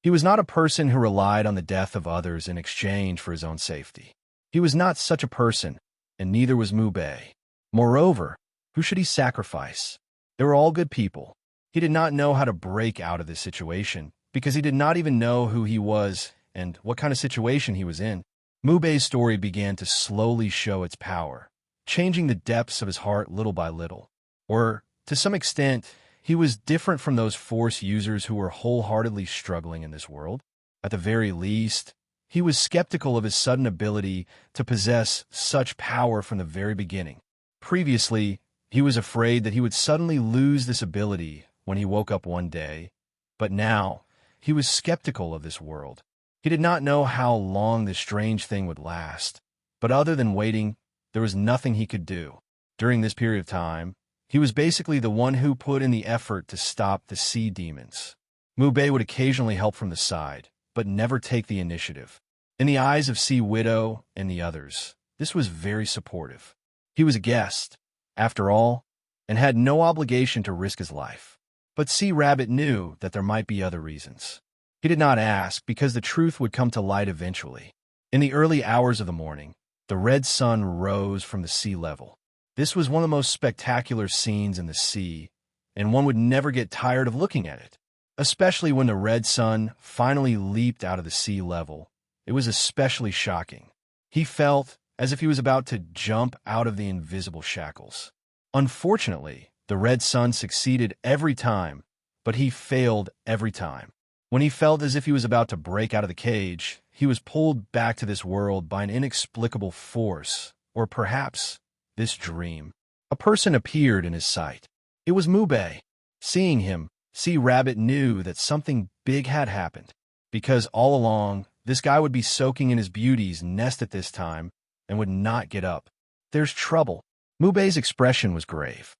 He was not a person who relied on the death of others in exchange for his own safety. He was not such a person, and neither was Mubei. Moreover, who should he sacrifice? They were all good people. He did not know how to break out of this situation, because he did not even know who he was and what kind of situation he was in. Mubei's story began to slowly show its power, changing the depths of his heart little by little. Or, to some extent, he was different from those Force users who were wholeheartedly struggling in this world. At the very least, he was skeptical of his sudden ability to possess such power from the very beginning. Previously, he was afraid that he would suddenly lose this ability when he woke up one day, but now he was skeptical of this world. He did not know how long this strange thing would last, but other than waiting, there was nothing he could do. During this period of time, he was basically the one who put in the effort to stop the sea demons. Mubei would occasionally help from the side, but never take the initiative. In the eyes of Sea Widow and the others, this was very supportive. He was a guest, after all, and had no obligation to risk his life. But Sea Rabbit knew that there might be other reasons. He did not ask because the truth would come to light eventually. In the early hours of the morning, the red sun rose from the sea level. This was one of the most spectacular scenes in the sea, and one would never get tired of looking at it. Especially when the red sun finally leaped out of the sea level. It was especially shocking. He felt as if he was about to jump out of the invisible shackles. Unfortunately, the red sun succeeded every time, but he failed every time. When he felt as if he was about to break out of the cage, he was pulled back to this world by an inexplicable force, or perhaps this dream. A person appeared in his sight. It was Mubei. Seeing him, Sea Rabbit knew that something big had happened, because all along, this guy would be soaking in his beauty's nest at this time and would not get up. There's trouble. Mubei's expression was grave.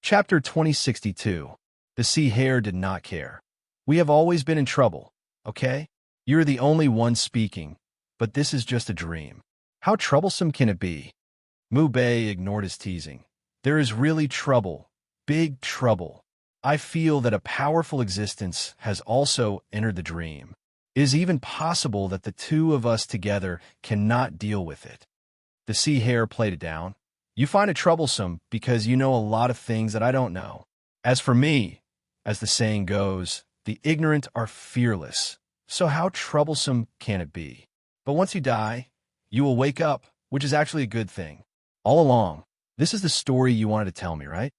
Chapter 2062. The Sea Hare did not care. We have always been in trouble, okay? You're the only one speaking, but this is just a dream. How troublesome can it be? Mubei ignored his teasing. There is really trouble, big trouble. I feel that a powerful existence has also entered the dream. It is even possible that the two of us together cannot deal with it. The Sea Hare played it down. You find it troublesome because you know a lot of things that I don't know. As for me, as the saying goes, the ignorant are fearless. So how troublesome can it be? But once you die, you will wake up, which is actually a good thing. All along, this is the story you wanted to tell me, right?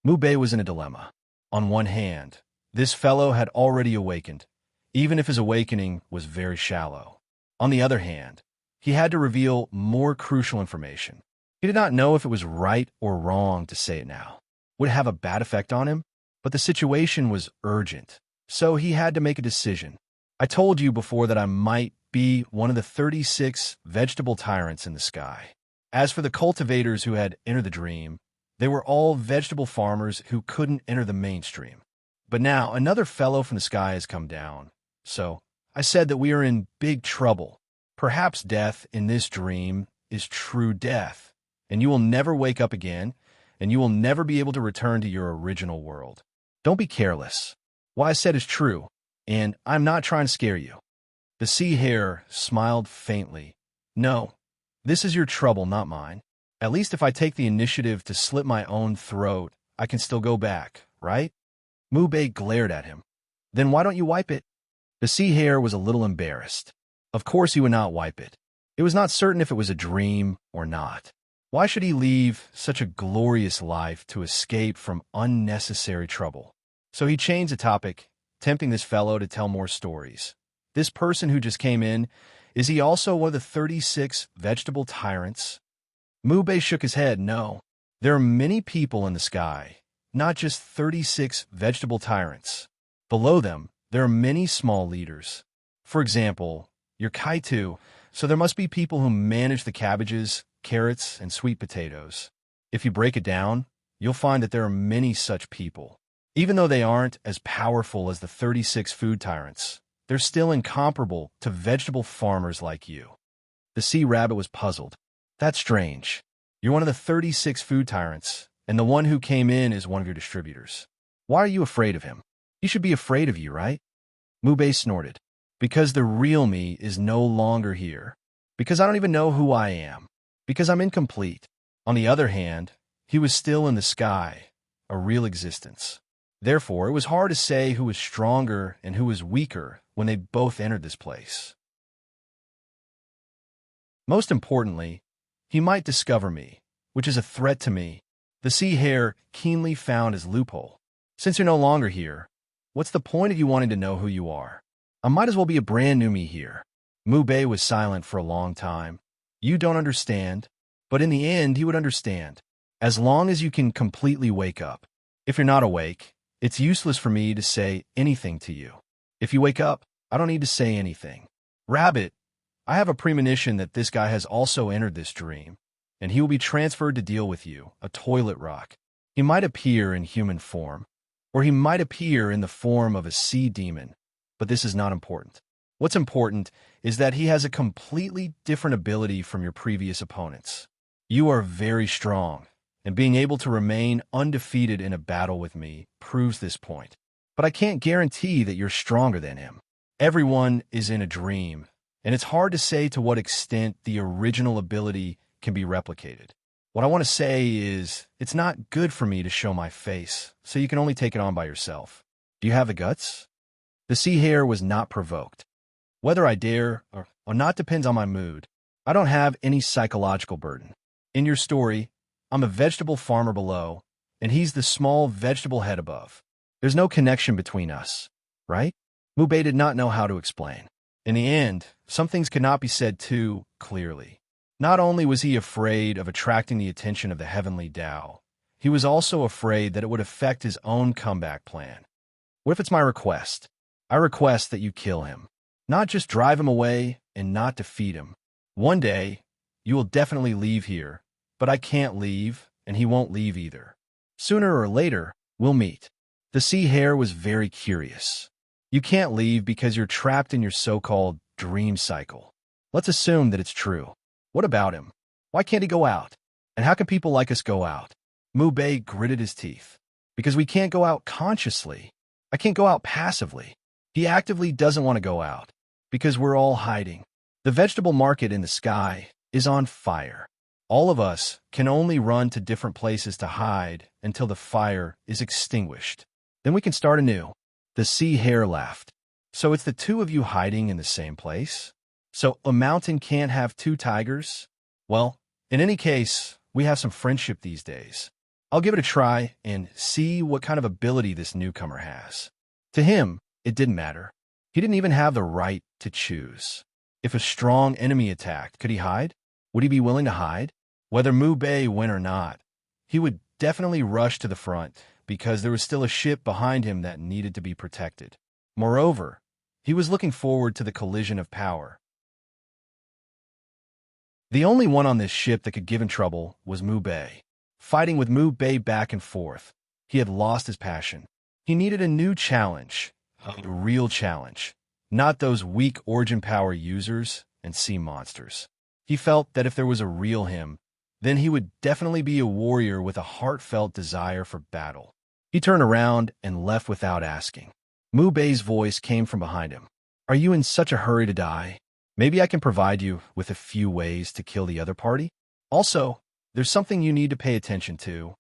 Mubei was in a dilemma. On one hand, this fellow had already awakened, even if his awakening was very shallow. On the other hand, he had to reveal more crucial information. He did not know if it was right or wrong to say it now. Would it have a bad effect on him? But the situation was urgent, so he had to make a decision. I told you before that I might be one of the 36 vegetable tyrants in the sky. As for the cultivators who had entered the dream, they were all vegetable farmers who couldn't enter the mainstream. But now another fellow from the sky has come down. So I said that we are in big trouble. Perhaps death in this dream is true death, and you will never wake up again, and you will never be able to return to your original world. Don't be careless. What I said is true, and I'm not trying to scare you. The sea hare smiled faintly. No, this is your trouble, not mine. At least if I take the initiative to slit my own throat, I can still go back, right? Mubei glared at him. Then why don't you wipe it? The sea hare was a little embarrassed. Of course he would not wipe it. It was not certain if it was a dream or not. Why should he leave such a glorious life to escape from unnecessary trouble? So he changed the topic, tempting this fellow to tell more stories. This person who just came in, is he also one of the 36 vegetable tyrants? Mubei shook his head. No. There are many people in the sky, not just 36 vegetable tyrants. Below them, there are many small leaders. For example, your Kaitu, so there must be people who manage the cabbages, carrots, and sweet potatoes. If you break it down, you'll find that there are many such people. Even though they aren't as powerful as the 36 food tyrants, they're still incomparable to vegetable farmers like you. The sea rabbit was puzzled. That's strange. You're one of the 36 food tyrants, and the one who came in is one of your distributors. Why are you afraid of him? He should be afraid of you, right? Mubei snorted. Because the real me is no longer here. Because I don't even know who I am. Because I'm incomplete. On the other hand, he was still in the sky, a real existence. Therefore, it was hard to say who was stronger and who was weaker when they both entered this place. Most importantly, he might discover me, which is a threat to me. The sea hare keenly found his loophole. Since you're no longer here, what's the point of you wanting to know who you are? I might as well be a brand new me here. Mubei was silent for a long time. You don't understand, but in the end he would understand. As long as you can completely wake up. If you're not awake, it's useless for me to say anything to you. If you wake up, I don't need to say anything. Rabbit, I have a premonition that this guy has also entered this dream, and he will be transferred to deal with you, a toilet rock. He might appear in human form, or he might appear in the form of a sea demon, but this is not important. What's important is that he has a completely different ability from your previous opponents. You are very strong, and being able to remain undefeated in a battle with me proves this point. But I can't guarantee that you're stronger than him. Everyone is in a dream, and it's hard to say to what extent the original ability can be replicated. What I want to say is, it's not good for me to show my face, so you can only take it on by yourself. Do you have the guts? The sea hare was not provoked. Whether I dare or not depends on my mood. I don't have any psychological burden. In your story, I'm a vegetable farmer below, and he's the small vegetable head above. There's no connection between us, right? Mubei did not know how to explain. In the end, some things could not be said too clearly. Not only was he afraid of attracting the attention of the heavenly Tao, he was also afraid that it would affect his own comeback plan. What if it's my request? I request that you kill him. Not just drive him away and not defeat him. One day, you will definitely leave here, but I can't leave, and he won't leave either. Sooner or later, we'll meet. The sea hare was very curious. You can't leave because you're trapped in your so-called dream cycle. Let's assume that it's true. What about him? Why can't he go out? And how can people like us go out? Mubei gritted his teeth. Because we can't go out consciously. I can't go out passively. He actively doesn't want to go out. Because we're all hiding. The vegetable market in the sky is on fire. All of us can only run to different places to hide until the fire is extinguished. Then we can start anew. The sea hare laughed. So it's the two of you hiding in the same place? So a mountain can't have two tigers? Well, in any case, we have some friendship these days. I'll give it a try and see what kind of ability this newcomer has. To him, it didn't matter. He didn't even have the right to choose. If a strong enemy attacked, could he hide? Would he be willing to hide? Whether Mubei win or not, he would definitely rush to the front because there was still a ship behind him that needed to be protected. Moreover, he was looking forward to the collision of power. The only one on this ship that could give him trouble was Mubei. Fighting with Mubei back and forth, he had lost his passion. He needed a new challenge, a real challenge, not those weak origin power users and sea monsters. He felt that if there was a real him, then he would definitely be a warrior with a heartfelt desire for battle. He turned around and left without asking. Mu Bei's voice came from behind him. Are you in such a hurry to die? Maybe I can provide you with a few ways to kill the other party? Also, there's something you need to pay attention to.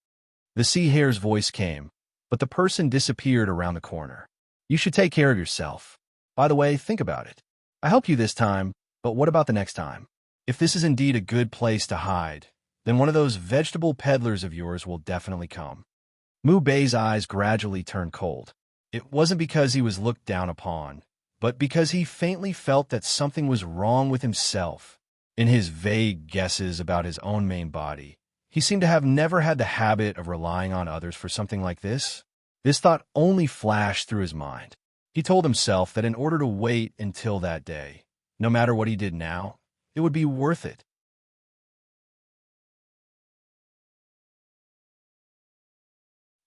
The sea hare's voice came, but the person disappeared around the corner. You should take care of yourself. By the way, think about it. I helped you this time, but what about the next time? If this is indeed a good place to hide, then one of those vegetable peddlers of yours will definitely come. Mu Bei's eyes gradually turned cold. It wasn't because he was looked down upon, but because he faintly felt that something was wrong with himself. In his vague guesses about his own main body, he seemed to have never had the habit of relying on others for something like this. This thought only flashed through his mind. He told himself that in order to wait until that day, no matter what he did now, it would be worth it.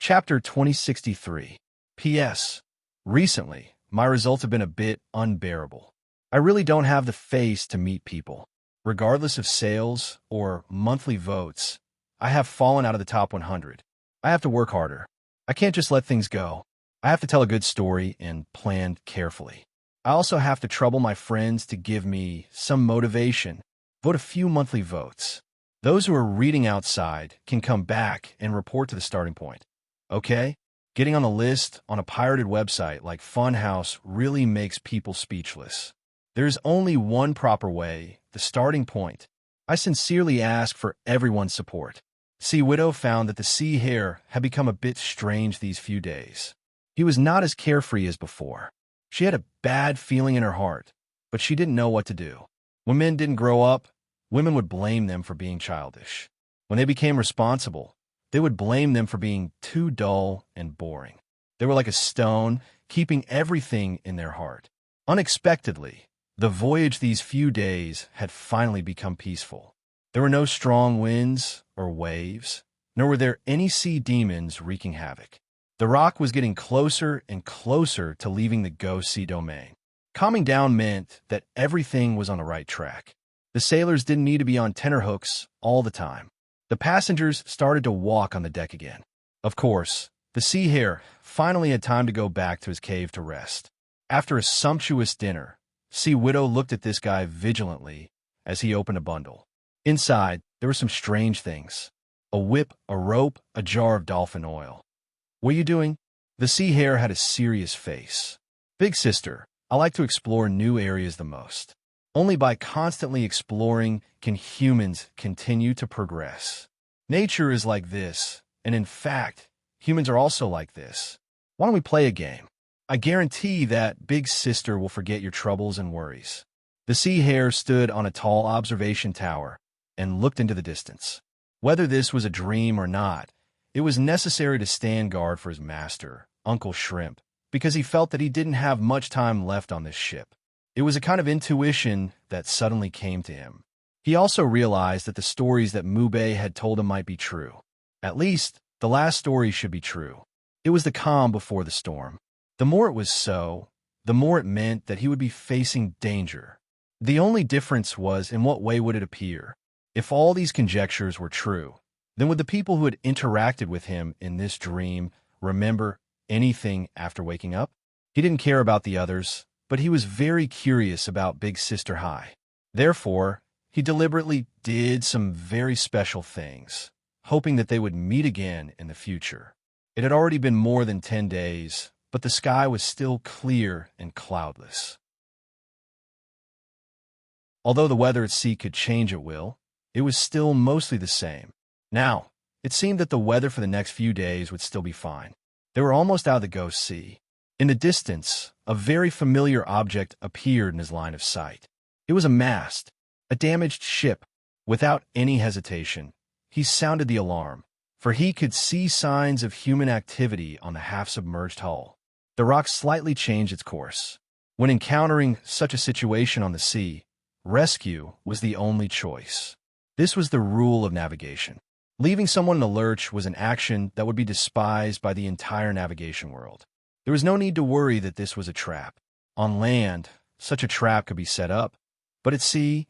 Chapter 2063. P.S. Recently, my results have been a bit unbearable. I really don't have the face to meet people. Regardless of sales or monthly votes, I have fallen out of the top 100. I have to work harder. I can't just let things go. I have to tell a good story and plan carefully. I also have to trouble my friends to give me some motivation. Vote a few monthly votes. Those who are reading outside can come back and report to the starting point. Okay? Getting on the list on a pirated website like Funhouse really makes people speechless. There's only one proper way, the starting point. I sincerely ask for everyone's support. Sea Widow found that the sea hare had become a bit strange these few days. He was not as carefree as before. She had a bad feeling in her heart, but she didn't know what to do. When men didn't grow up, women would blame them for being childish. When they became responsible, they would blame them for being too dull and boring. They were like a stone, keeping everything in their heart. Unexpectedly, the voyage these few days had finally become peaceful. There were no strong winds or waves, nor were there any sea demons wreaking havoc. The rock was getting closer and closer to leaving the ghost sea domain. Calming down meant that everything was on the right track. The sailors didn't need to be on tenterhooks all the time. The passengers started to walk on the deck again. Of course, the sea hare finally had time to go back to his cave to rest. After a sumptuous dinner, Sea Widow looked at this guy vigilantly as he opened a bundle. Inside, there were some strange things. A whip, a rope, a jar of dolphin oil. What are you doing? The sea hare had a serious face. Big sister, I like to explore new areas the most. Only by constantly exploring can humans continue to progress. Nature is like this, and in fact, humans are also like this. Why don't we play a game? I guarantee that Big Sister will forget your troubles and worries. The sea hare stood on a tall observation tower and looked into the distance. Whether this was a dream or not, it was necessary to stand guard for his master, Uncle Shrimp, because he felt that he didn't have much time left on this ship. It was a kind of intuition that suddenly came to him. He also realized that the stories that Mu Bei had told him might be true. At least, the last story should be true. It was the calm before the storm. The more it was so, the more it meant that he would be facing danger. The only difference was in what way would it appear. If all these conjectures were true, then would the people who had interacted with him in this dream remember anything after waking up? He didn't care about the others, but he was very curious about Big Sister Hai. Therefore, he deliberately did some very special things, hoping that they would meet again in the future. It had already been more than 10 days, but the sky was still clear and cloudless. Although the weather at sea could change at will, it was still mostly the same. Now, it seemed that the weather for the next few days would still be fine. They were almost out of the ghost sea. In the distance, a very familiar object appeared in his line of sight. It was a mast, a damaged ship. Without any hesitation, he sounded the alarm, for he could see signs of human activity on the half-submerged hull. The rock slightly changed its course. When encountering such a situation on the sea, rescue was the only choice. This was the rule of navigation. Leaving someone in the lurch was an action that would be despised by the entire navigation world. There was no need to worry that this was a trap. On land, such a trap could be set up, but at sea,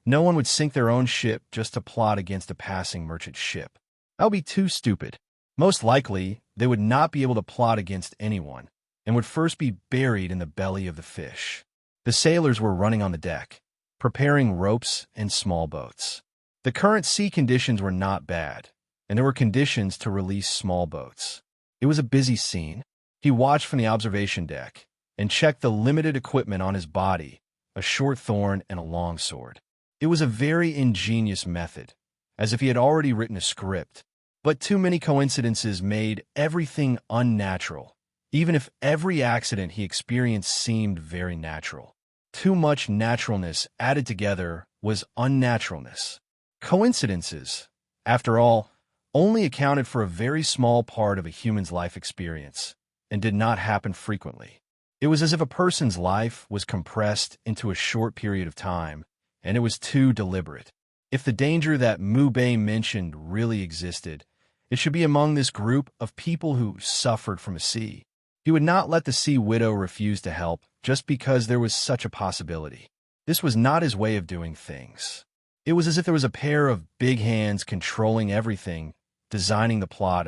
No one would sink their own ship just to plot against a passing merchant ship. That would be too stupid. Most likely, they would not be able to plot against anyone, and would first be buried in the belly of the fish. The sailors were running on the deck, preparing ropes and small boats. The current sea conditions were not bad, and there were conditions to release small boats. It was a busy scene. He watched from the observation deck and checked the limited equipment on his body, a short thorn and a long sword. It was a very ingenious method, as if he had already written a script. But too many coincidences made everything unnatural, even if every accident he experienced seemed very natural. Too much naturalness added together was unnaturalness. Coincidences, after all, only accounted for a very small part of a human's life experience, and did not happen frequently. It was as if a person's life was compressed into a short period of time, and it was too deliberate. If the danger that Mubei mentioned really existed, it should be among this group of people who suffered from a sea. He would not let the sea widow refuse to help just because there was such a possibility. This was not his way of doing things. It was as if there was a pair of big hands controlling everything, designing the plot,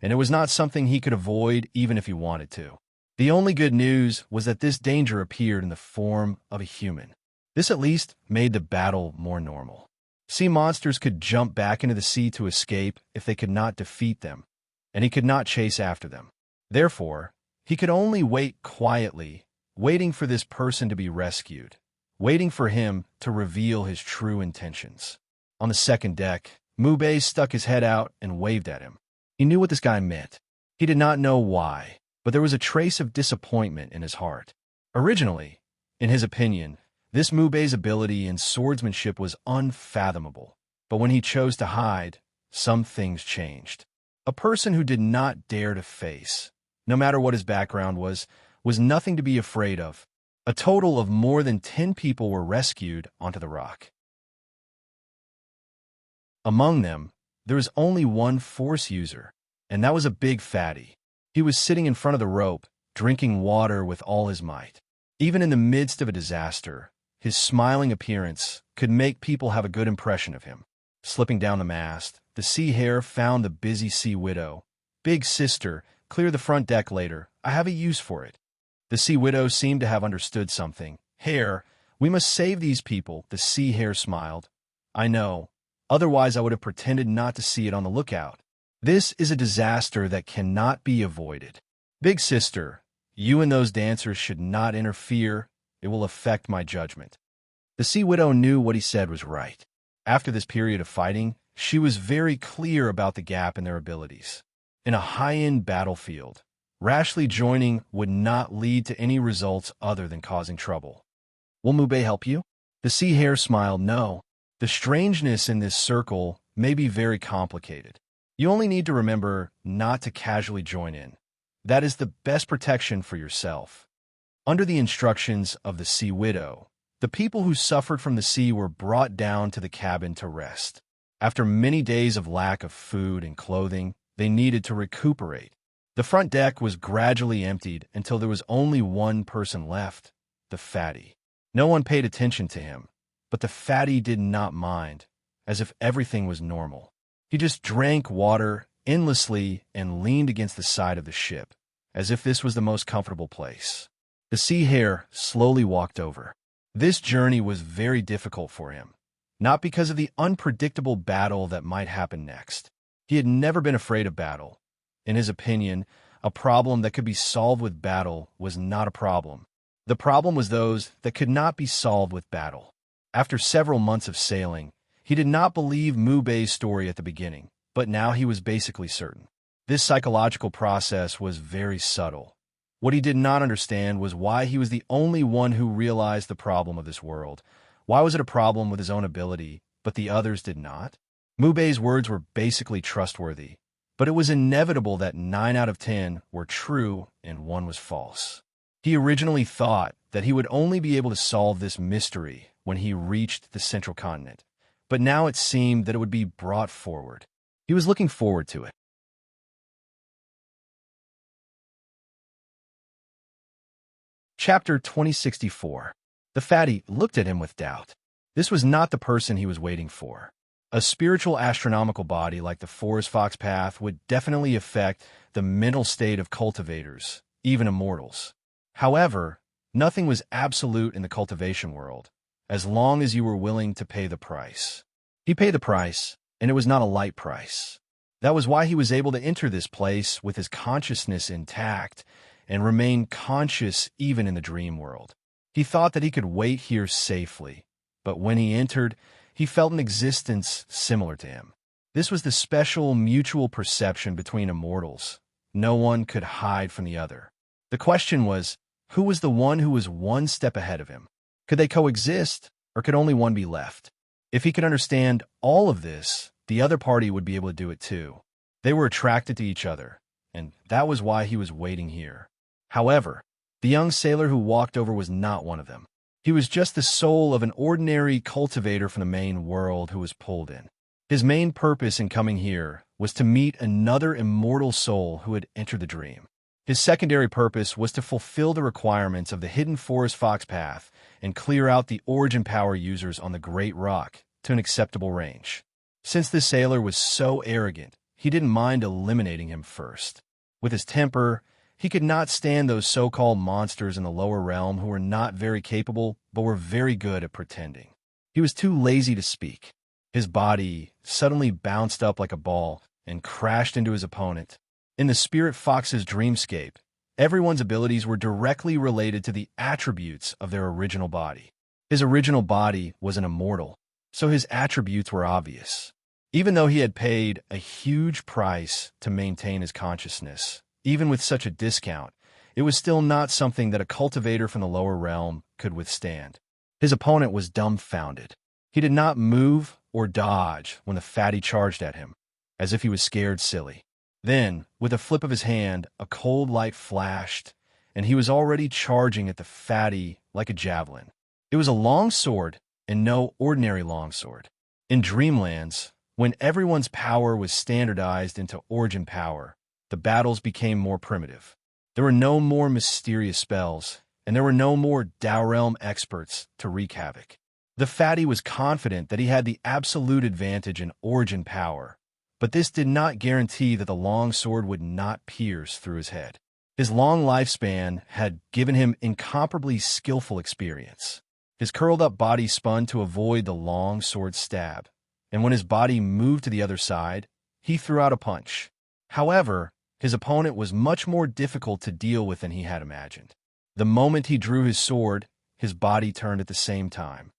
and it was not something he could avoid even if he wanted to. The only good news was that this danger appeared in the form of a human. This at least made the battle more normal. Sea monsters could jump back into the sea to escape if they could not defeat them, and he could not chase after them. Therefore, he could only wait quietly, waiting for this person to be rescued, waiting for him to reveal his true intentions. On the second deck, Mubei stuck his head out and waved at him. He knew what this guy meant. He did not know why, but there was a trace of disappointment in his heart. Originally, in his opinion, this Mubei's ability in swordsmanship was unfathomable, but when he chose to hide, some things changed. A person who did not dare to face, no matter what his background was nothing to be afraid of. A total of more than 10 people were rescued onto the rock. Among them, there was only one force user, and that was a big fatty. He was sitting in front of the rope, drinking water with all his might. Even in the midst of a disaster, his smiling appearance could make people have a good impression of him. Slipping down the mast, the sea hare found the busy sea widow. "Big sister, clear the front deck later. I have a use for it." The sea widow seemed to have understood something. "Hare, we must save these people," the sea hare smiled. "I know. Otherwise I would have pretended not to see it on the lookout. This is a disaster that cannot be avoided. Big sister, you and those dancers should not interfere. It will affect my judgment." The sea widow knew what he said was right. After this period of fighting, she was very clear about the gap in their abilities. In a high-end battlefield, rashly joining would not lead to any results other than causing trouble. "Will Mubei help you?" The sea hare smiled. "No. The strangeness in this circle may be very complicated. You only need to remember not to casually join in. That is the best protection for yourself." Under the instructions of the sea widow, the people who suffered from the sea were brought down to the cabin to rest. After many days of lack of food and clothing, they needed to recuperate. The front deck was gradually emptied until there was only one person left, the fatty. No one paid attention to him, but the fatty did not mind, as if everything was normal. He just drank water endlessly and leaned against the side of the ship, as if this was the most comfortable place. The sea hare slowly walked over. This journey was very difficult for him, not because of the unpredictable battle that might happen next. He had never been afraid of battle. In his opinion, a problem that could be solved with battle was not a problem. The problem was those that could not be solved with battle. After several months of sailing, he did not believe Mubei's story at the beginning, but now he was basically certain. This psychological process was very subtle. What he did not understand was why he was the only one who realized the problem of this world. Why was it a problem with his own ability, but the others did not? Mubei's words were basically trustworthy, but it was inevitable that 9 out of 10 were true and 1 was false. He originally thought that he would only be able to solve this mystery when he reached the central continent, but now it seemed that it would be brought forward. He was looking forward to it. Chapter 2064. The fatty looked at him with doubt. This was not the person he was waiting for. A spiritual astronomical body like the forest fox path would definitely affect the mental state of cultivators, even immortals. However, nothing was absolute in the cultivation world, as long as you were willing to pay the price. He paid the price, and it was not a light price. That was why he was able to enter this place with his consciousness intact and remain conscious even in the dream world. He thought that he could wait here safely, but when he entered, he felt an existence similar to him. This was the special mutual perception between immortals. No one could hide from the other. The question was, who was the one who was one step ahead of him? Could they coexist, or could only one be left? If he could understand all of this, the other party would be able to do it too. They were attracted to each other, and that was why he was waiting here. However, the young sailor who walked over was not one of them. He was just the soul of an ordinary cultivator from the main world who was pulled in. His main purpose in coming here was to meet another immortal soul who had entered the dream. His secondary purpose was to fulfill the requirements of the hidden forest fox path and clear out the origin power users on the Great Rock to an acceptable range. Since the sailor was so arrogant, he didn't mind eliminating him first. With his temper, he could not stand those so-called monsters in the lower realm who were not very capable but were very good at pretending. He was too lazy to speak. His body suddenly bounced up like a ball and crashed into his opponent. In the Spirit Fox's dreamscape, everyone's abilities were directly related to the attributes of their original body. His original body was an immortal, so his attributes were obvious. Even though he had paid a huge price to maintain his consciousness, even with such a discount, it was still not something that a cultivator from the lower realm could withstand. His opponent was dumbfounded. He did not move or dodge when the fatty charged at him, as if he was scared silly. Then, with a flip of his hand, a cold light flashed, and he was already charging at the fatty like a javelin. It was a long sword, and no ordinary longsword. In Dreamlands, when everyone's power was standardized into origin power, the battles became more primitive. There were no more mysterious spells, and there were no more Tao Realm experts to wreak havoc. The fatty was confident that he had the absolute advantage in origin power, but this did not guarantee that the long sword would not pierce through his head. His long lifespan had given him incomparably skillful experience. His curled-up body spun to avoid the long sword stab, and when his body moved to the other side, he threw out a punch. However, his opponent was much more difficult to deal with than he had imagined. The moment he drew his sword, his body turned at the same time.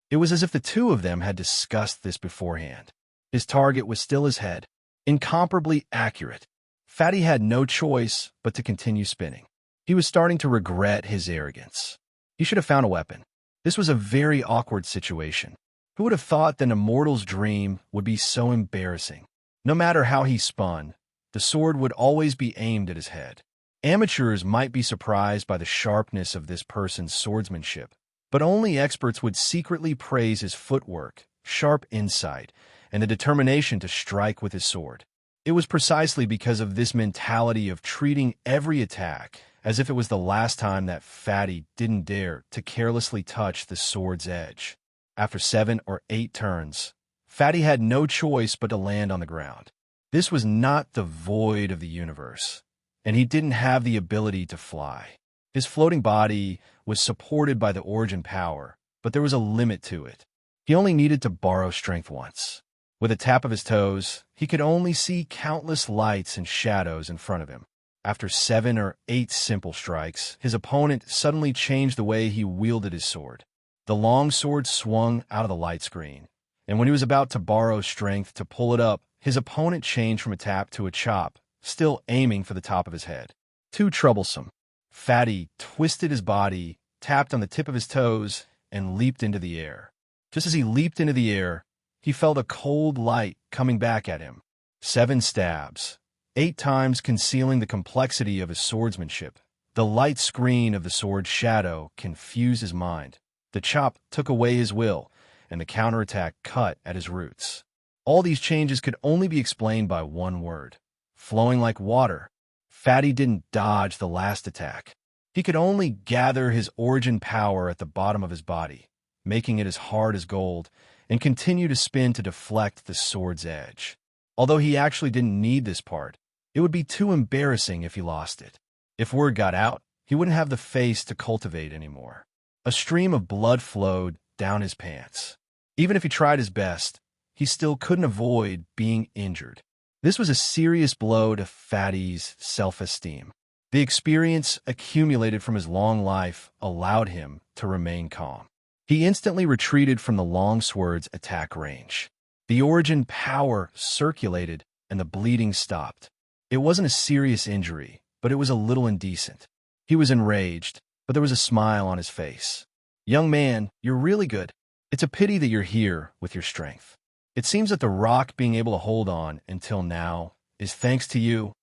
It was as if the two of them had discussed this beforehand. His target was still his head, incomparably accurate. Fatty had no choice but to continue spinning. He was starting to regret his arrogance. He should have found a weapon. This was a very awkward situation. Who would have thought that an immortal's dream would be so embarrassing? No matter how he spun, the sword would always be aimed at his head. Amateurs might be surprised by the sharpness of this person's swordsmanship, but only experts would secretly praise his footwork, sharp insight, and the determination to strike with his sword. It was precisely because of this mentality of treating every attack as if it was the last time that Fatty didn't dare to carelessly touch the sword's edge. After 7 or 8 turns, Fatty had no choice but to land on the ground. This was not the void of the universe, and he didn't have the ability to fly. His floating body was supported by the origin power, but there was a limit to it. He only needed to borrow strength once. With a tap of his toes, he could only see countless lights and shadows in front of him. After 7 or 8 simple strikes, his opponent suddenly changed the way he wielded his sword. The long sword swung out of the light screen, and when he was about to borrow strength to pull it up, his opponent changed from a tap to a chop, still aiming for the top of his head. Too troublesome. Fatty twisted his body, tapped on the tip of his toes, and leaped into the air. Just as he leaped into the air, he felt a cold light coming back at him. 7 stabs, 8 times concealing the complexity of his swordsmanship. The light screen of the sword's shadow confused his mind. The chop took away his will, and the counterattack cut at his roots. All these changes could only be explained by one word: flowing like water. Fatty didn't dodge the last attack. He could only gather his origin power at the bottom of his body, making it as hard as gold, and continue to spin to deflect the sword's edge. Although he actually didn't need this part, it would be too embarrassing if he lost it. If word got out, he wouldn't have the face to cultivate anymore. A stream of blood flowed down his pants. Even if he tried his best, he still couldn't avoid being injured. This was a serious blow to Fatty's self-esteem. The experience accumulated from his long life allowed him to remain calm. He instantly retreated from the longsword's attack range. The origin power circulated and the bleeding stopped. It wasn't a serious injury, but it was a little indecent. He was enraged, but there was a smile on his face. "Young man, you're really good. It's a pity that you're here with your strength. It seems that the rock being able to hold on until now is thanks to you."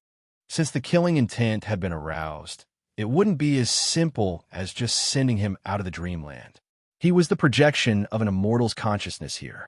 Since the killing intent had been aroused, it wouldn't be as simple as just sending him out of the dreamland. He was the projection of an immortal's consciousness here.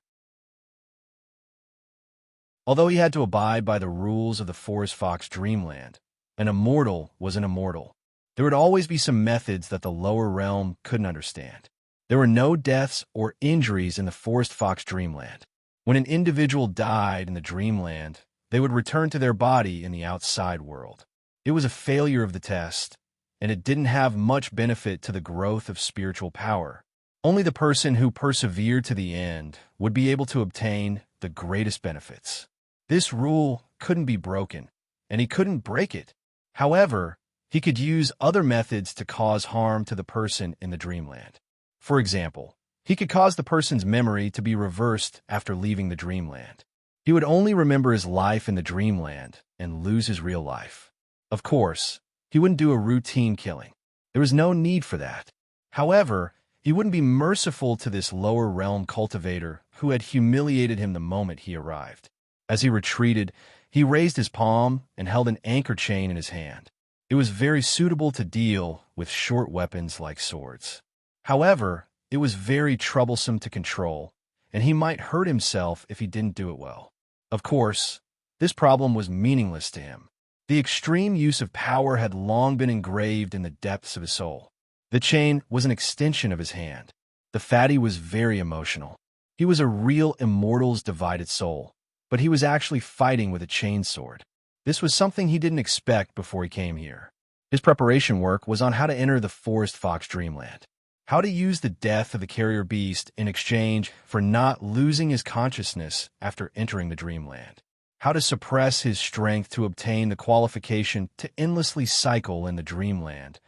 Although he had to abide by the rules of the Forest Fox dreamland, an immortal was an immortal. There would always be some methods that the lower realm couldn't understand. There were no deaths or injuries in the Forest Fox dreamland. When an individual died in the dreamland, they would return to their body in the outside world. It was a failure of the test, and it didn't have much benefit to the growth of spiritual power. Only the person who persevered to the end would be able to obtain the greatest benefits. This rule couldn't be broken, and he couldn't break it. However, he could use other methods to cause harm to the person in the dreamland. For example, he could cause the person's memory to be reversed after leaving the dreamland. He would only remember his life in the dreamland and lose his real life. Of course, he wouldn't do a routine killing. There was no need for that. However, he wouldn't be merciful to this lower realm cultivator who had humiliated him the moment he arrived. As he retreated, he raised his palm and held an anchor chain in his hand. It was very suitable to deal with short weapons like swords. However, it was very troublesome to control, and he might hurt himself if he didn't do it well. Of course, this problem was meaningless to him. The extreme use of power had long been engraved in the depths of his soul. The chain was an extension of his hand. The fatty was very emotional. He was a real immortal's divided soul, but he was actually fighting with a chainsword. This was something he didn't expect before he came here. His preparation work was on how to enter the Forest Fox dreamland, how to use the death of the carrier beast in exchange for not losing his consciousness after entering the dreamland, how to suppress his strength to obtain the qualification to endlessly cycle in the dreamland.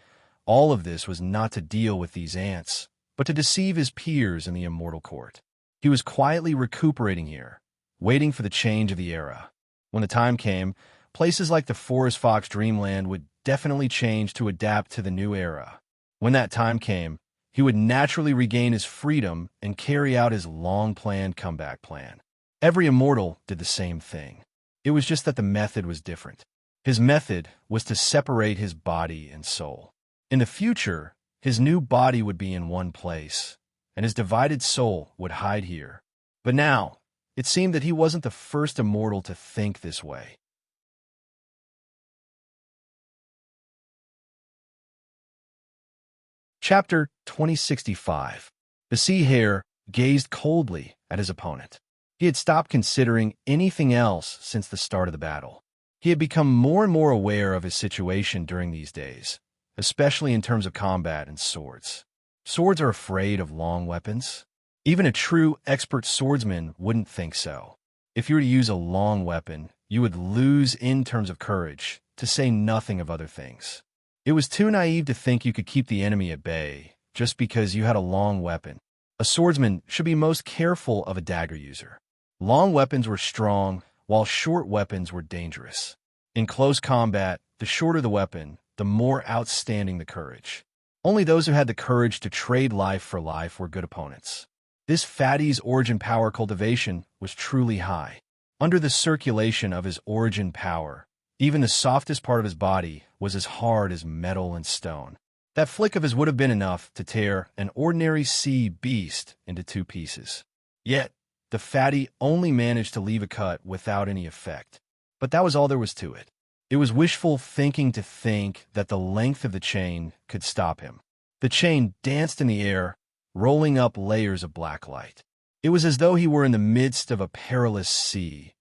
All of this was not to deal with these ants, but to deceive his peers in the immortal court. He was quietly recuperating here, waiting for the change of the era. When the time came, places like the Forest Fox dreamland would definitely change to adapt to the new era. When that time came, he would naturally regain his freedom and carry out his long-planned comeback plan. Every immortal did the same thing. It was just that the method was different. His method was to separate his body and soul. In the future, his new body would be in one place, and his divided soul would hide here. But now, it seemed that he wasn't the first immortal to think this way. Chapter 2065. The sea hare gazed coldly at his opponent. He had stopped considering anything else since the start of the battle. He had become more and more aware of his situation during these days, especially in terms of combat and swords. Swords are afraid of long weapons. Even a true expert swordsman wouldn't think so. If you were to use a long weapon, you would lose in terms of courage, to say nothing of other things. It was too naive to think you could keep the enemy at bay just because you had a long weapon. A swordsman should be most careful of a dagger user. Long weapons were strong, while short weapons were dangerous. In close combat, the shorter the weapon, the more outstanding the courage. Only those who had the courage to trade life for life were good opponents. This fatty's origin power cultivation was truly high. Under the circulation of his origin power, even the softest part of his body was as hard as metal and stone. That flick of his would have been enough to tear an ordinary sea beast into two pieces. Yet, the fatty only managed to leave a cut without any effect. But that was all there was to it. It was wishful thinking to think that the length of the chain could stop him. The chain danced in the air, rolling up layers of black light. It was as though he were in the midst of a perilous sea,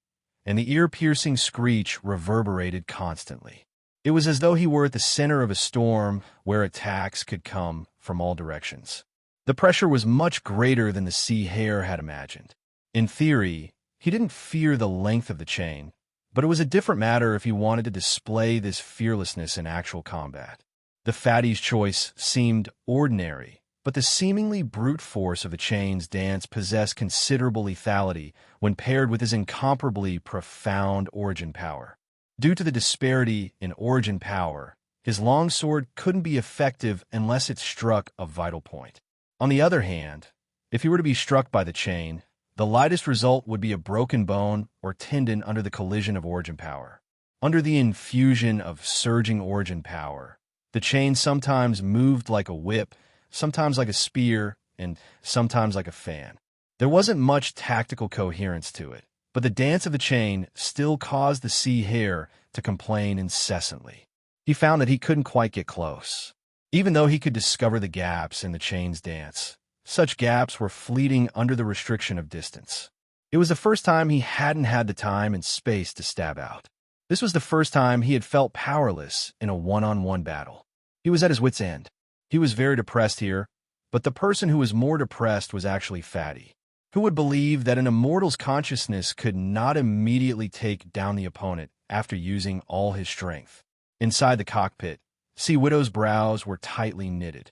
and the ear-piercing screech reverberated constantly. It was as though he were at the center of a storm where attacks could come from all directions. The pressure was much greater than the sea hare had imagined. In theory, he didn't fear the length of the chain, but it was a different matter if he wanted to display this fearlessness in actual combat. The fatty's choice seemed ordinary, but the seemingly brute force of the chain's dance possessed considerable lethality when paired with his incomparably profound origin power. Due to the disparity in origin power, his longsword couldn't be effective unless it struck a vital point. On the other hand, if he were to be struck by the chain, the lightest result would be a broken bone or tendon under the collision of origin power. Under the infusion of surging origin power, the chain sometimes moved like a whip, sometimes like a spear, and sometimes like a fan. There wasn't much tactical coherence to it, but the dance of the chain still caused the sea hare to complain incessantly. He found that he couldn't quite get close. Even though he could discover the gaps in the chain's dance, such gaps were fleeting under the restriction of distance. It was the first time he hadn't had the time and space to stab out. This was the first time he had felt powerless in a one-on-one battle. He was at his wit's end. He was very depressed here, but the person who was more depressed was actually Fatty. Who would believe that an immortal's consciousness could not immediately take down the opponent after using all his strength? Inside the cockpit, Sea Widow's brows were tightly knitted.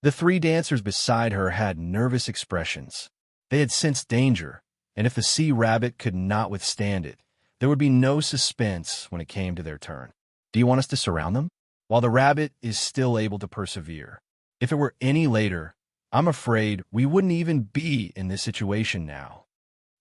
The three dancers beside her had nervous expressions. They had sensed danger, and if the sea rabbit could not withstand it, there would be no suspense when it came to their turn. Do you want us to surround them? While the rabbit is still able to persevere. If it were any later, I'm afraid we wouldn't even be in this situation now.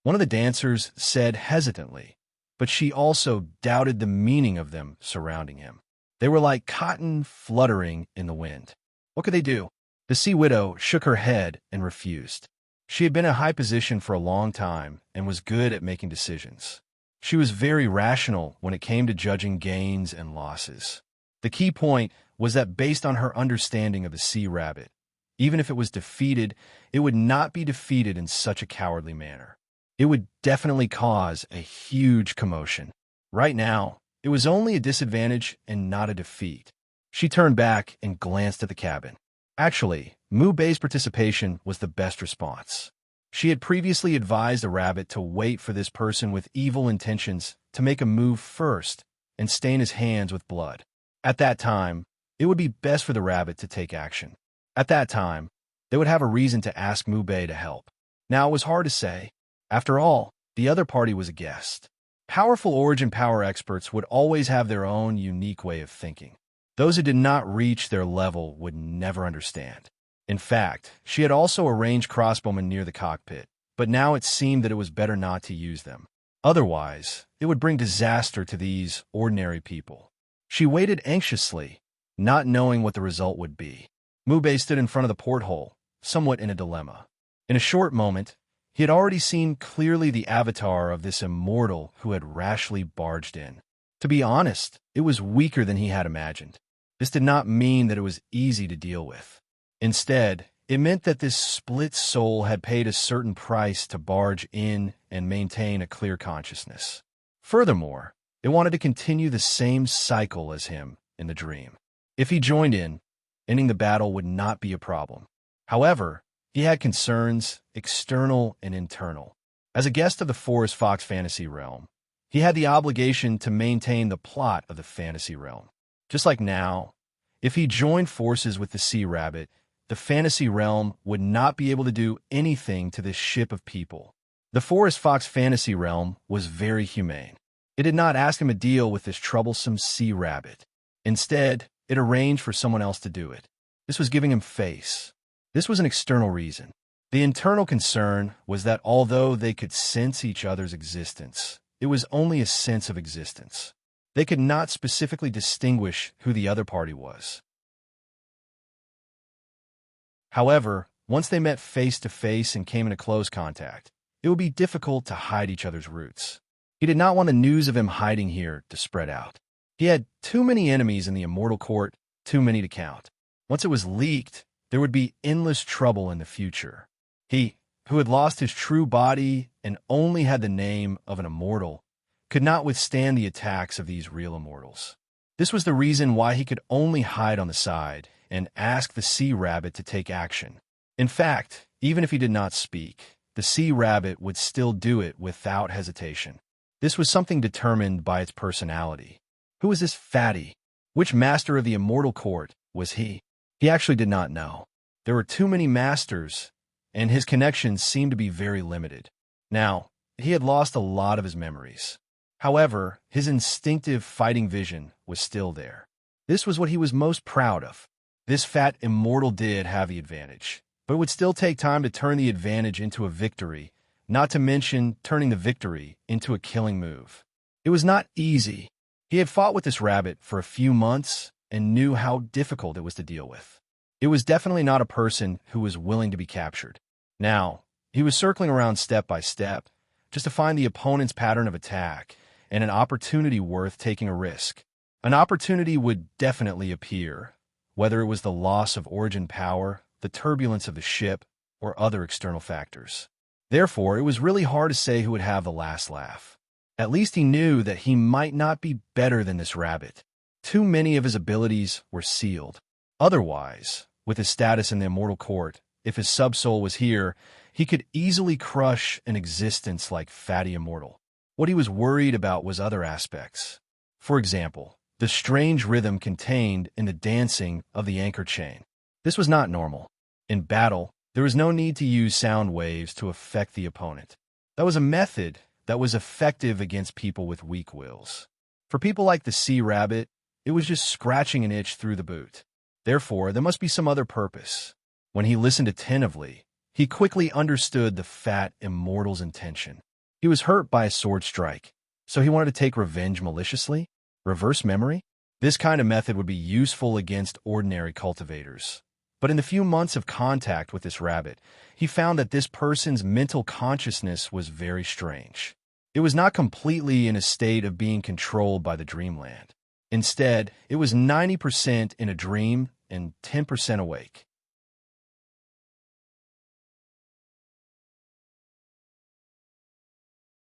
One of the dancers said hesitantly, but she also doubted the meaning of them surrounding him. They were like cotton fluttering in the wind. What could they do? The Sea Widow shook her head and refused. She had been in a high position for a long time and was good at making decisions. She was very rational when it came to judging gains and losses. The key point was that based on her understanding of the sea rabbit, even if it was defeated, it would not be defeated in such a cowardly manner. It would definitely cause a huge commotion. Right now, it was only a disadvantage and not a defeat. She turned back and glanced at the cabin. Actually, Mu Bei's participation was the best response. She had previously advised the rabbit to wait for this person with evil intentions to make a move first and stain his hands with blood. At that time, it would be best for the rabbit to take action. At that time, they would have a reason to ask Mu Bei to help. Now, it was hard to say. After all, the other party was a guest. Powerful origin power experts would always have their own unique way of thinking. Those who did not reach their level would never understand. In fact, she had also arranged crossbowmen near the cockpit, but now it seemed that it was better not to use them. Otherwise, it would bring disaster to these ordinary people. She waited anxiously, not knowing what the result would be. Mu Bei stood in front of the porthole, somewhat in a dilemma. In a short moment, he had already seen clearly the avatar of this immortal who had rashly barged in. To be honest, it was weaker than he had imagined. This did not mean that it was easy to deal with. Instead, it meant that this split soul had paid a certain price to barge in and maintain a clear consciousness. Furthermore, it wanted to continue the same cycle as him in the dream. If he joined in, ending the battle would not be a problem. However, he had concerns, external and internal. As a guest of the Forest Fox fantasy realm, he had the obligation to maintain the plot of the fantasy realm. Just like now, if he joined forces with the Sea Rabbit, the fantasy realm would not be able to do anything to this ship of people. The Forest Fox fantasy realm was very humane. It did not ask him to deal with this troublesome Sea Rabbit. Instead, it arranged for someone else to do it. This was giving him face. This was an external reason. The internal concern was that although they could sense each other's existence, it was only a sense of existence. They could not specifically distinguish who the other party was. However, once they met face to face and came into close contact, it would be difficult to hide each other's roots. He did not want the news of him hiding here to spread out. He had too many enemies in the immortal court, too many to count. Once it was leaked, there would be endless trouble in the future. He, who had lost his true body and only had the name of an immortal, could not withstand the attacks of these real immortals. This was the reason why he could only hide on the side and ask the sea rabbit to take action. In fact, even if he did not speak, the sea rabbit would still do it without hesitation. This was something determined by its personality. Who was this fatty? Which master of the immortal court was he? He actually did not know. There were too many masters, and his connections seemed to be very limited. Now, he had lost a lot of his memories. However, his instinctive fighting vision was still there. This was what he was most proud of. This fat immortal did have the advantage, but it would still take time to turn the advantage into a victory, not to mention turning the victory into a killing move. It was not easy. He had fought with this rabbit for a few months and knew how difficult it was to deal with. It was definitely not a person who was willing to be captured. Now, he was circling around step by step, just to find the opponent's pattern of attack and an opportunity worth taking a risk. An opportunity would definitely appear, whether it was the loss of origin power, the turbulence of the ship, or other external factors. Therefore, it was really hard to say who would have the last laugh. At least he knew that he might not be better than this rabbit. Too many of his abilities were sealed. Otherwise, with his status in the immortal court, if his subsoul was here, he could easily crush an existence like Fatty Immortal. What he was worried about was other aspects. For example, the strange rhythm contained in the dancing of the anchor chain. This was not normal. In battle, there was no need to use sound waves to affect the opponent. That was a method that was effective against people with weak wills. For people like the sea rabbit, it was just scratching an itch through the boot. Therefore, there must be some other purpose. When he listened attentively, he quickly understood the fat immortal's intention. He was hurt by a sword strike, so he wanted to take revenge maliciously? Reverse memory? This kind of method would be useful against ordinary cultivators. But in the few months of contact with this rabbit, he found that this person's mental consciousness was very strange. It was not completely in a state of being controlled by the dreamland. Instead, it was 90% in a dream and 10% awake.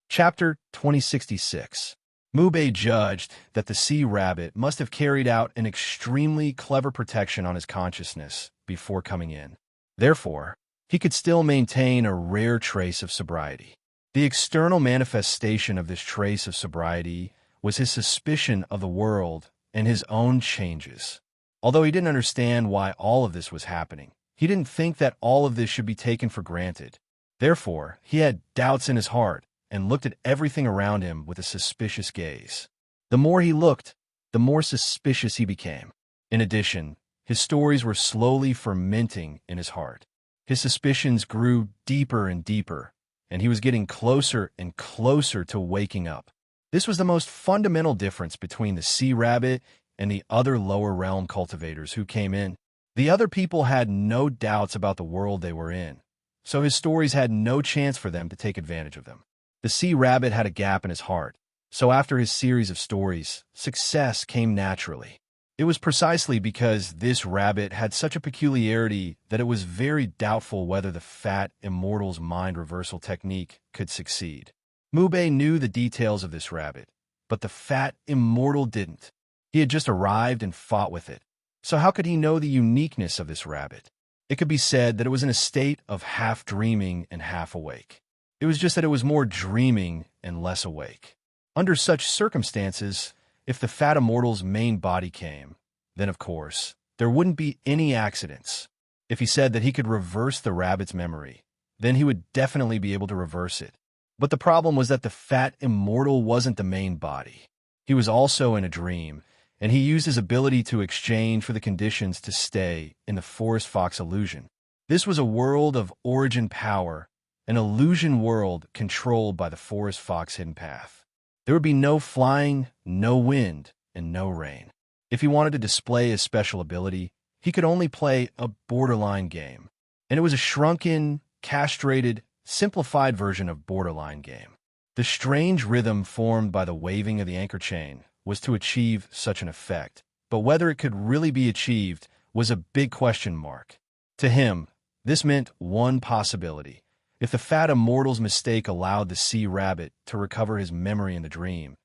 Chapter 2066. Mubei judged that the sea rabbit must have carried out an extremely clever protection on his consciousness before coming in. Therefore, he could still maintain a rare trace of sobriety. The external manifestation of this trace of sobriety was his suspicion of the world and his own changes. Although he didn't understand why all of this was happening, he didn't think that all of this should be taken for granted. Therefore, he had doubts in his heart and looked at everything around him with a suspicious gaze. The more he looked, the more suspicious he became. In addition, his stories were slowly fermenting in his heart. His suspicions grew deeper and deeper, and he was getting closer and closer to waking up. This was the most fundamental difference between the sea rabbit and the other lower realm cultivators who came in. The other people had no doubts about the world they were in, so his stories had no chance for them to take advantage of them. The sea rabbit had a gap in his heart, so after his series of stories, success came naturally. It was precisely because this rabbit had such a peculiarity that it was very doubtful whether the fat immortal's mind reversal technique could succeed. Mubei knew the details of this rabbit, but the fat immortal didn't. He had just arrived and fought with it. So how could he know the uniqueness of this rabbit? It could be said that it was in a state of half dreaming and half awake. It was just that it was more dreaming and less awake. Under such circumstances, if the fat immortal's main body came, then of course, there wouldn't be any accidents. If he said that he could reverse the rabbit's memory, then he would definitely be able to reverse it. But the problem was that the fat immortal wasn't the main body. He was also in a dream, and he used his ability to exchange for the conditions to stay in the forest fox illusion. This was a world of origin power, an illusion world controlled by the forest fox hidden path. There would be no flying, no wind, and no rain. If he wanted to display his special ability, he could only play a borderline game. And it was a shrunken, castrated, simplified version of borderline game. The strange rhythm formed by the waving of the anchor chain was to achieve such an effect, but whether it could really be achieved was a big question mark. To him, this meant one possibility. If the fat immortal's mistake allowed the sea rabbit to recover his memory in the dream,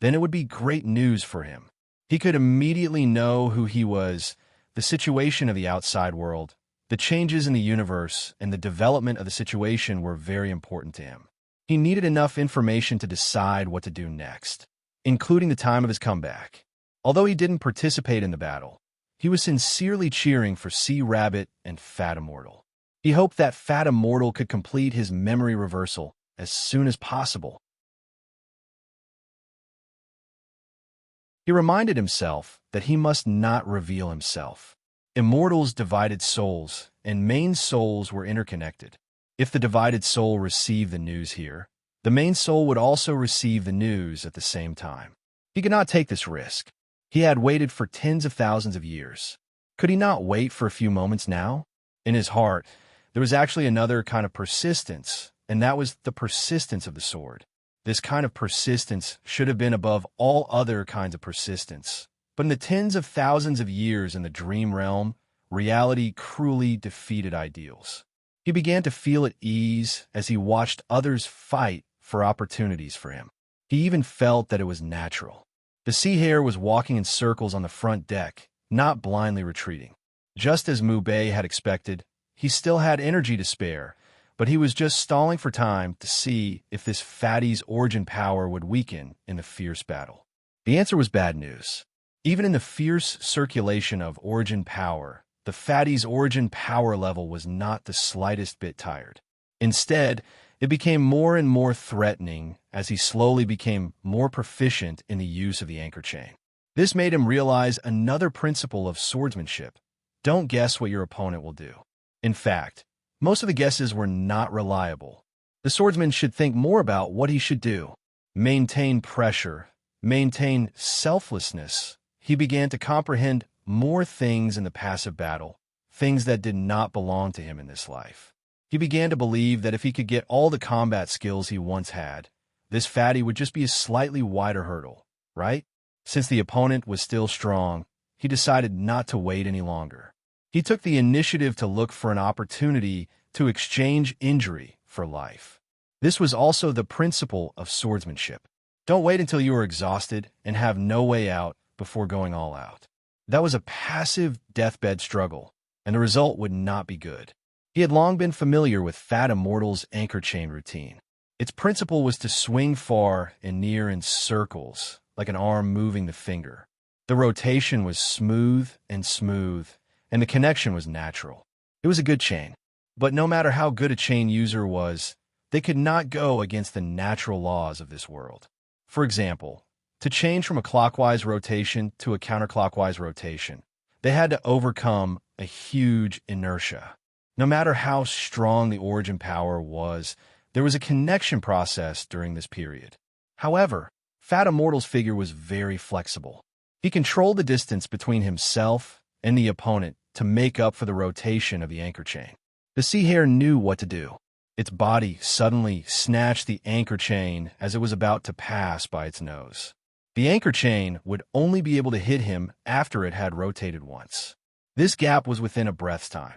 then it would be great news for him. He could immediately know who he was, the situation of the outside world, the changes in the universe, and the development of the situation were very important to him. He needed enough information to decide what to do next, including the time of his comeback. Although he didn't participate in the battle, he was sincerely cheering for Sea Rabbit and Fat Immortal. He hoped that Fat Immortal could complete his memory reversal as soon as possible. He reminded himself that he must not reveal himself. Immortals divided souls, and main souls were interconnected. If the divided soul received the news here, the main soul would also receive the news at the same time. He could not take this risk. He had waited for tens of thousands of years. Could he not wait for a few moments now? In his heart, there was actually another kind of persistence, and that was the persistence of the sword. This kind of persistence should have been above all other kinds of persistence. But in the tens of thousands of years in the dream realm, reality cruelly defeated ideals. He began to feel at ease as he watched others fight for opportunities for him. He even felt that it was natural. The sea hare was walking in circles on the front deck, not blindly retreating. Just as Mubei had expected, he still had energy to spare, but he was just stalling for time to see if this fatty's origin power would weaken in the fierce battle. The answer was bad news. Even in the fierce circulation of origin power, the fatty's origin power level was not the slightest bit tired. Instead, it became more and more threatening as he slowly became more proficient in the use of the anchor chain. This made him realize another principle of swordsmanship. Don't guess what your opponent will do. In fact, most of the guesses were not reliable. The swordsman should think more about what he should do. Maintain pressure, maintain selflessness. He began to comprehend more things in the passive battle, things that did not belong to him in this life. He began to believe that if he could get all the combat skills he once had, this fatty would just be a slightly wider hurdle, right? Since the opponent was still strong, he decided not to wait any longer. He took the initiative to look for an opportunity to exchange injury for life. This was also the principle of swordsmanship. Don't wait until you are exhausted and have no way out before going all out. That was a passive deathbed struggle, and the result would not be good. He had long been familiar with Fat Immortal's anchor chain routine. Its principle was to swing far and near in circles, like an arm moving the finger. The rotation was smooth, and the connection was natural. It was a good chain. But no matter how good a chain user was, they could not go against the natural laws of this world. For example, to change from a clockwise rotation to a counterclockwise rotation, they had to overcome a huge inertia. No matter how strong the origin power was, there was a connection process during this period. However, Fat Immortal's figure was very flexible. He controlled the distance between himself and the opponent to make up for the rotation of the anchor chain. The sea hare knew what to do. Its body suddenly snatched the anchor chain as it was about to pass by its nose. The anchor chain would only be able to hit him after it had rotated once. This gap was within a breath's time.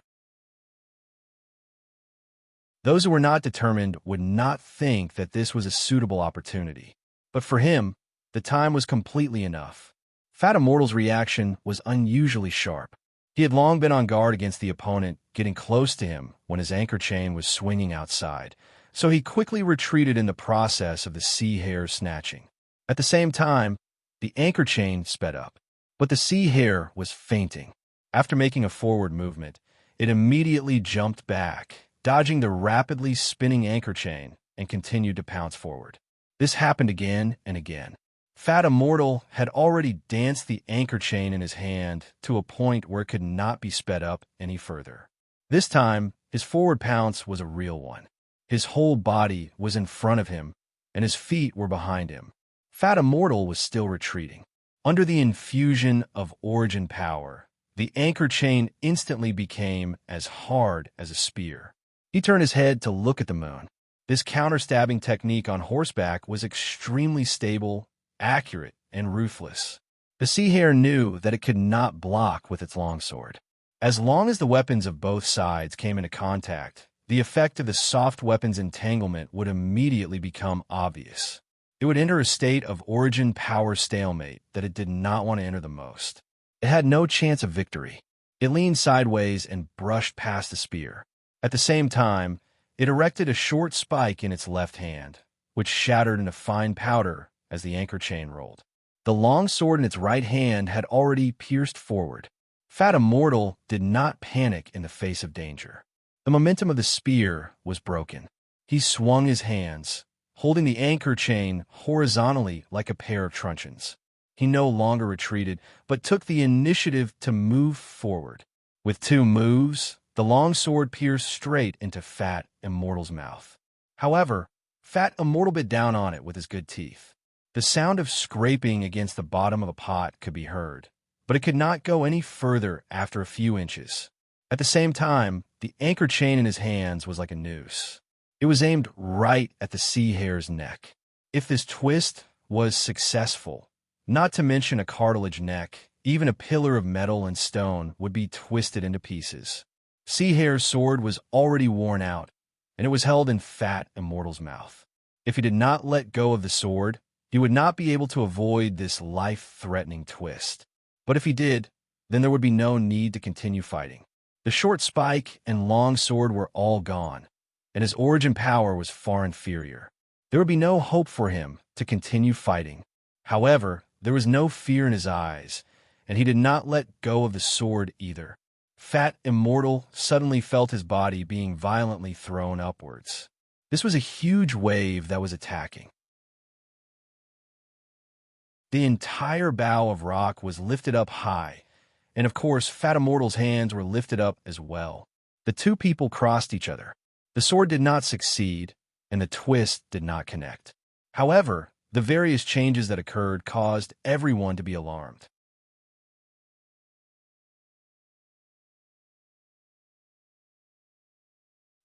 Those who were not determined would not think that this was a suitable opportunity. But for him, the time was completely enough. Fat Immortal's reaction was unusually sharp. He had long been on guard against the opponent getting close to him when his anchor chain was swinging outside, so he quickly retreated in the process of the sea hare snatching. At the same time, the anchor chain sped up, but the sea hare was fainting. After making a forward movement, it immediately jumped back, dodging the rapidly spinning anchor chain, and continued to pounce forward. This happened again and again. Fat Immortal had already danced the anchor chain in his hand to a point where it could not be sped up any further. This time, his forward pounce was a real one. His whole body was in front of him, and his feet were behind him. Fat Immortal was still retreating. Under the infusion of origin power, the anchor chain instantly became as hard as a spear. He turned his head to look at the moon. This counter-stabbing technique on horseback was extremely stable, accurate, and ruthless. The sea hare knew that it could not block with its longsword. As long as the weapons of both sides came into contact, the effect of the soft weapon's entanglement would immediately become obvious. It would enter a state of origin power stalemate that it did not want to enter the most. It had no chance of victory. It leaned sideways and brushed past the spear. At the same time, it erected a short spike in its left hand, which shattered into fine powder as the anchor chain rolled. The long sword in its right hand had already pierced forward. Fat Immortal did not panic in the face of danger. The momentum of the spear was broken. He swung his hands, holding the anchor chain horizontally like a pair of truncheons. He no longer retreated, but took the initiative to move forward. With 2 moves, the long sword pierced straight into Fat Immortal's mouth. However, Fat Immortal bit down on it with his good teeth. The sound of scraping against the bottom of a pot could be heard, but it could not go any further after a few inches. At the same time, the anchor chain in his hands was like a noose. It was aimed right at the sea hare's neck. If this twist was successful, not to mention a cartilage neck, even a pillar of metal and stone would be twisted into pieces. Sea hare's sword was already worn out, and it was held in Fat Immortal's mouth. If he did not let go of the sword, he would not be able to avoid this life-threatening twist. But if he did, then there would be no need to continue fighting. The short spike and long sword were all gone, and his origin power was far inferior. There would be no hope for him to continue fighting. However, there was no fear in his eyes, and he did not let go of the sword either. Fat Immortal suddenly felt his body being violently thrown upwards. This was a huge wave that was attacking. The entire bow of rock was lifted up high, and of course, Fat Immortal's hands were lifted up as well. The 2 people crossed each other. The sword did not succeed, and the twist did not connect. However, the various changes that occurred caused everyone to be alarmed.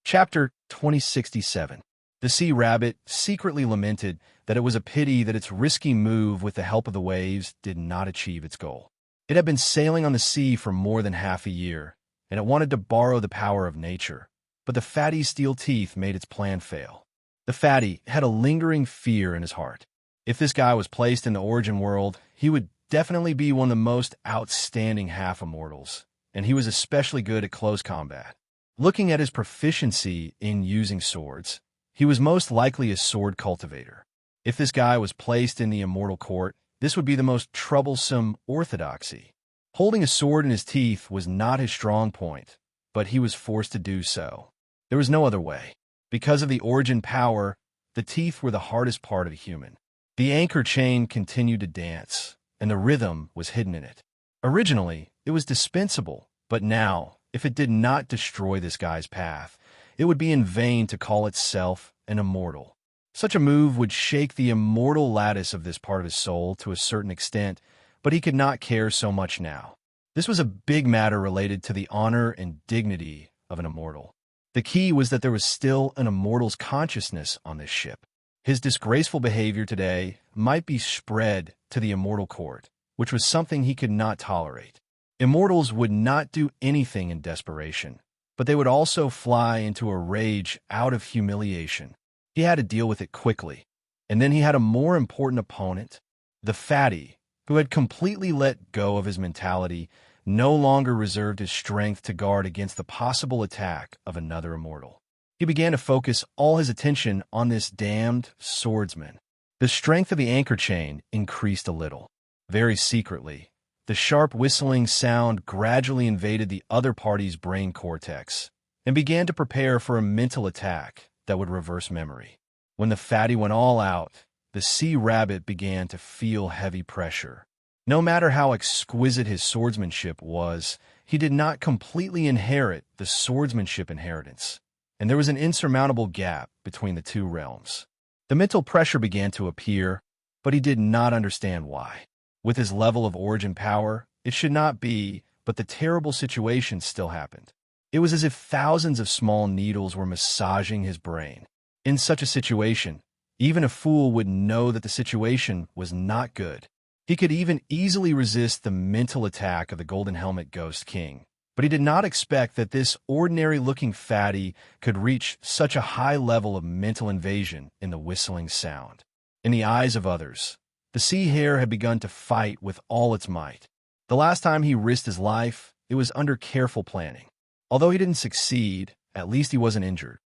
Chapter 2067. The sea rabbit secretly lamented that it was a pity that its risky move with the help of the waves did not achieve its goal. It had been sailing on the sea for more than half a year, and it wanted to borrow the power of nature, but the fatty's steel teeth made its plan fail. The fatty had a lingering fear in his heart. If this guy was placed in the origin world, he would definitely be one of the most outstanding half-immortals, and he was especially good at close combat. Looking at his proficiency in using swords, he was most likely a sword cultivator. If this guy was placed in the immortal court, this would be the most troublesome orthodoxy. Holding a sword in his teeth was not his strong point, but he was forced to do so. There was no other way. Because of the origin power, the teeth were the hardest part of a human. The anchor chain continued to dance, and the rhythm was hidden in it. Originally, it was dispensable, but now, if it did not destroy this guy's path, it would be in vain to call itself an immortal. Such a move would shake the immortal lattice of this part of his soul to a certain extent, but he could not care so much now. This was a big matter related to the honor and dignity of an immortal. The key was that there was still an immortal's consciousness on this ship. His disgraceful behavior today might be spread to the immortal court, which was something he could not tolerate. Immortals would not do anything in desperation, but they would also fly into a rage out of humiliation. He had to deal with it quickly. And then he had a more important opponent. The fatty, who had completely let go of his mentality, no longer reserved his strength to guard against the possible attack of another immortal. He began to focus all his attention on this damned swordsman. The strength of the anchor chain increased a little. Very secretly, the sharp whistling sound gradually invaded the other party's brain cortex and began to prepare for a mental attack that would reverse memory. When the fatty went all out, the sea rabbit began to feel heavy pressure. No matter how exquisite his swordsmanship was, he did not completely inherit the swordsmanship inheritance, and there was an insurmountable gap between the 2 realms. The mental pressure began to appear, but he did not understand why. With his level of origin power, it should not be, but the terrible situation still happened. It was as if thousands of small needles were massaging his brain. In such a situation, even a fool would know that the situation was not good. He could even easily resist the mental attack of the Golden Helmet Ghost King, but he did not expect that this ordinary-looking fatty could reach such a high level of mental invasion in the whistling sound. In the eyes of others, the sea hare had begun to fight with all its might. The last time he risked his life, it was under careful planning. Although he didn't succeed, at least he wasn't injured.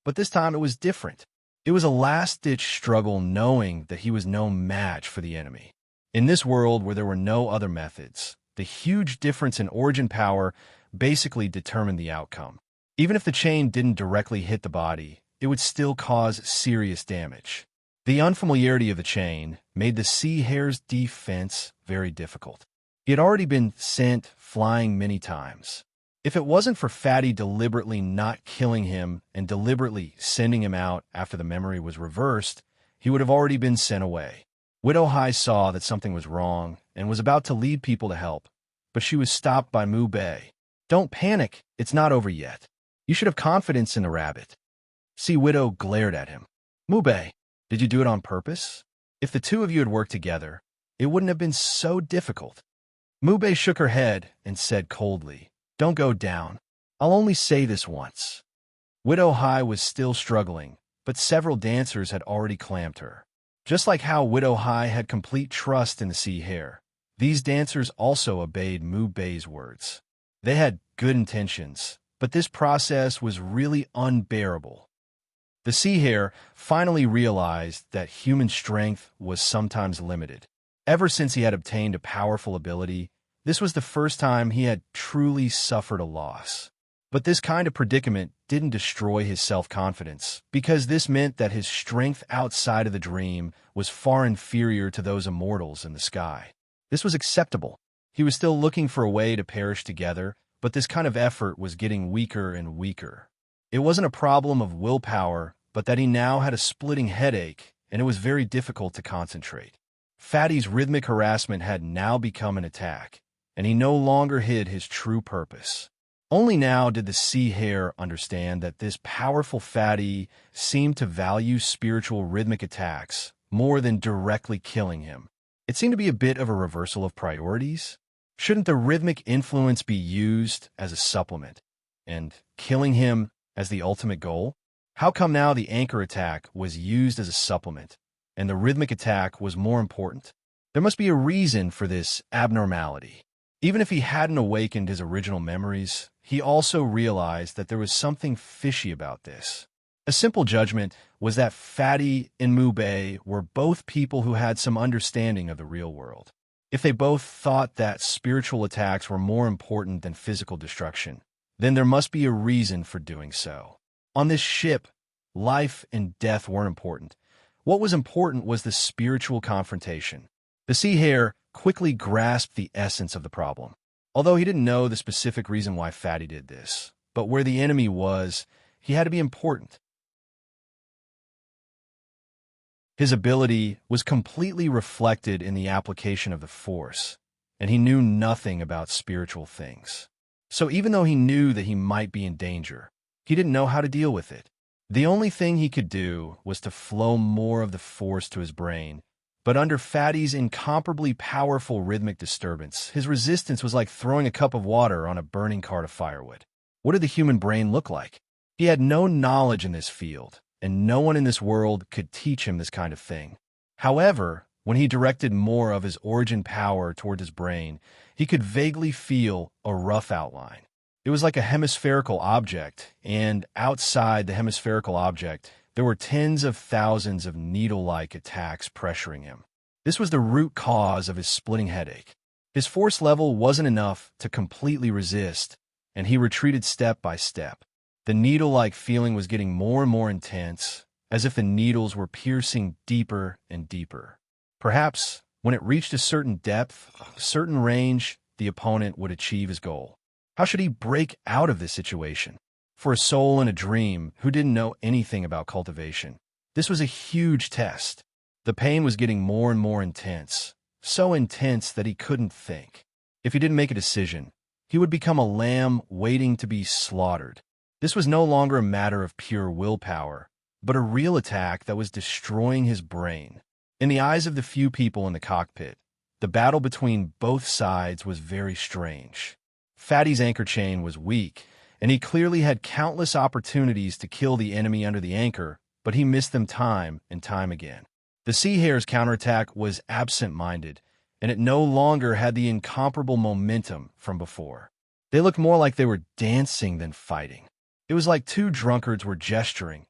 But this time it was different. It was a last-ditch struggle knowing that he was no match for the enemy. In this world where there were no other methods, the huge difference in origin power basically determined the outcome. Even if the chain didn't directly hit the body, it would still cause serious damage. The unfamiliarity of the chain made the sea hare's defense very difficult. He had already been sent flying many times. If it wasn't for Fatty deliberately not killing him and deliberately sending him out after the memory was reversed, he would have already been sent away. Widow Hai saw that something was wrong and was about to lead people to help, but she was stopped by Mu Bei. "Don't panic, it's not over yet. You should have confidence in the rabbit." Sea Widow glared at him. "Mu Bei, did you do it on purpose? If the two of you had worked together, it wouldn't have been so difficult." Mu Bei shook her head and said coldly, "Don't go down. I'll only say this once." Widow Hai was still struggling, but several dancers had already clamped her. Just like how Widow Hai had complete trust in the sea hare, these dancers also obeyed Mu Bei's words. They had good intentions, but this process was really unbearable. The sea hare finally realized that human strength was sometimes limited. Ever since he had obtained a powerful ability, this was the first time he had truly suffered a loss. But this kind of predicament didn't destroy his self-confidence, because this meant that his strength outside of the dream was far inferior to those immortals in the sky. This was acceptable. He was still looking for a way to perish together, but this kind of effort was getting weaker and weaker. It wasn't a problem of willpower, but that he now had a splitting headache, and it was very difficult to concentrate. Fatty's rhythmic harassment had now become an attack, and he no longer hid his true purpose. Only now did the sea hare understand that this powerful Fatty seemed to value spiritual rhythmic attacks more than directly killing him. It seemed to be a bit of a reversal of priorities. Shouldn't the rhythmic influence be used as a supplement, and killing him as the ultimate goal? How come now the anchor attack was used as a supplement, and the rhythmic attack was more important? There must be a reason for this abnormality. Even if he hadn't awakened his original memories, he also realized that there was something fishy about this. A simple judgment was that Fatty and Mu Bei were both people who had some understanding of the real world. If they both thought that spiritual attacks were more important than physical destruction, then there must be a reason for doing so. On this ship, life and death weren't important. What was important was the spiritual confrontation. The sea hare quickly grasped the essence of the problem. Although he didn't know the specific reason why Fatty did this, but where the enemy was, he had to be important. His ability was completely reflected in the application of the Force, and he knew nothing about spiritual things. So even though he knew that he might be in danger, he didn't know how to deal with it. The only thing he could do was to flow more of the Force to his brain. But under Fatty's incomparably powerful rhythmic disturbance, his resistance was like throwing a cup of water on a burning cart of firewood. What did the human brain look like? He had no knowledge in this field, and no one in this world could teach him this kind of thing. However, when he directed more of his origin power toward his brain, he could vaguely feel a rough outline. It was like a hemispherical object, and outside the hemispherical object, there were tens of thousands of needle-like attacks pressuring him. This was the root cause of his splitting headache. His force level wasn't enough to completely resist, and he retreated step by step. The needle-like feeling was getting more and more intense, as if the needles were piercing deeper and deeper. Perhaps, when it reached a certain depth, a certain range, the opponent would achieve his goal. How should he break out of this situation? For a soul in a dream who didn't know anything about cultivation, this was a huge test. The pain was getting more and more intense, so intense that he couldn't think. If he didn't make a decision, he would become a lamb waiting to be slaughtered. This was no longer a matter of pure willpower, but a real attack that was destroying his brain. In the eyes of the few people in the cockpit, the battle between both sides was very strange. Fatty's anchor chain was weak, and he clearly had countless opportunities to kill the enemy under the anchor, but he missed them time and time again. The Sea Hare's counterattack was absent-minded, and it no longer had the incomparable momentum from before. They looked more like they were dancing than fighting. It was like two drunkards were gesturing.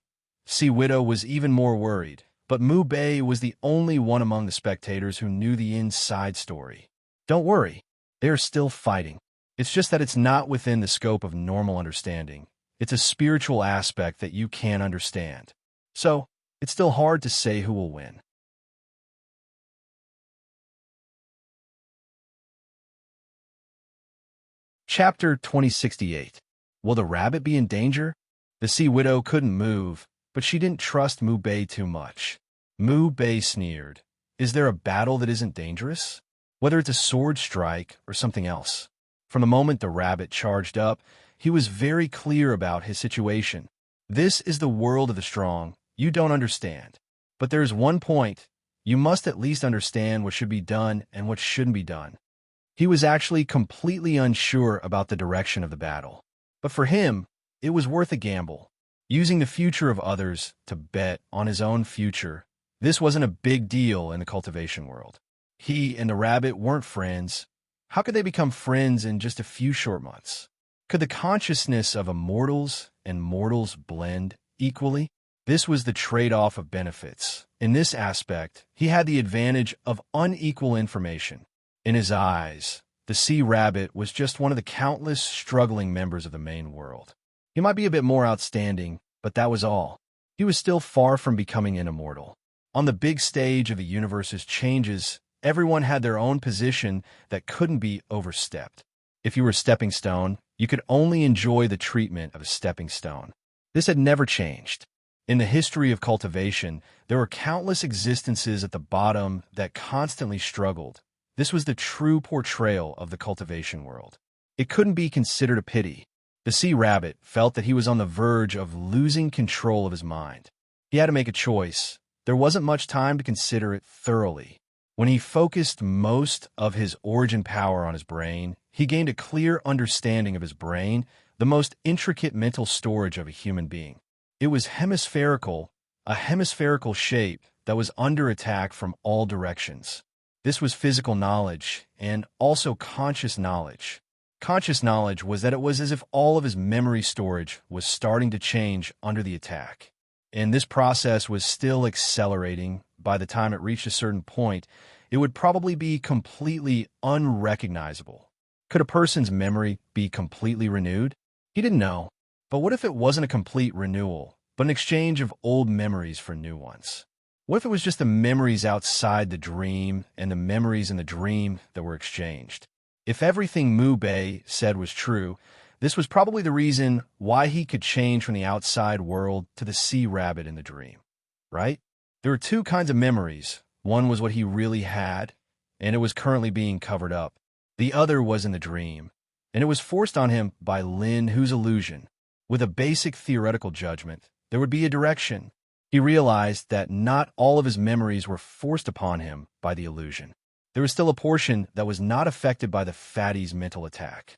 Sea Widow was even more worried, but Mu Bei was the only one among the spectators who knew the inside story. Don't worry, they are still fighting. It's just that it's not within the scope of normal understanding. It's a spiritual aspect that you can't understand. So, it's still hard to say who will win. Chapter 2068. Will the rabbit be in danger? The Sea Widow couldn't move, but she didn't trust Mu Bei too much. Mu Bei sneered. Is there a battle that isn't dangerous? Whether it's a sword strike or something else. From the moment the rabbit charged up, he was very clear about his situation. This is the world of the strong. You don't understand. But there's one point. You must at least understand what should be done and what shouldn't be done. He was actually completely unsure about the direction of the battle. But for him, it was worth a gamble. Using the future of others to bet on his own future, this wasn't a big deal in the cultivation world. He and the rabbit weren't friends. How could they become friends in just a few short months? Could the consciousness of immortals and mortals blend equally? This was the trade-off of benefits. In this aspect, he had the advantage of unequal information. In his eyes, the sea rabbit was just one of the countless struggling members of the main world. He might be a bit more outstanding, but that was all. He was still far from becoming an immortal. On the big stage of the universe's changes, everyone had their own position that couldn't be overstepped. If you were a stepping stone, you could only enjoy the treatment of a stepping stone. This had never changed. In the history of cultivation, there were countless existences at the bottom that constantly struggled. This was the true portrayal of the cultivation world. It couldn't be considered a pity. The sea rabbit felt that he was on the verge of losing control of his mind. He had to make a choice. There wasn't much time to consider it thoroughly. When he focused most of his origin power on his brain, he gained a clear understanding of his brain, the most intricate mental storage of a human being. It was hemispherical, a hemispherical shape that was under attack from all directions. This was physical knowledge and also conscious knowledge. Conscious knowledge was that it was as if all of his memory storage was starting to change under the attack. And this process was still accelerating. By the time it reached a certain point, it would probably be completely unrecognizable. Could a person's memory be completely renewed? He didn't know. But what if it wasn't a complete renewal, but an exchange of old memories for new ones? What if it was just the memories outside the dream and the memories in the dream that were exchanged? If everything Mu Bei said was true, this was probably the reason why he could change from the outside world to the sea rabbit in the dream, right? There were two kinds of memories. One was what he really had, and it was currently being covered up. The other was in the dream, and it was forced on him by Lin Hu's illusion. With a basic theoretical judgment, there would be a direction. He realized that not all of his memories were forced upon him by the illusion. There was still a portion that was not affected by the fatty's mental attack.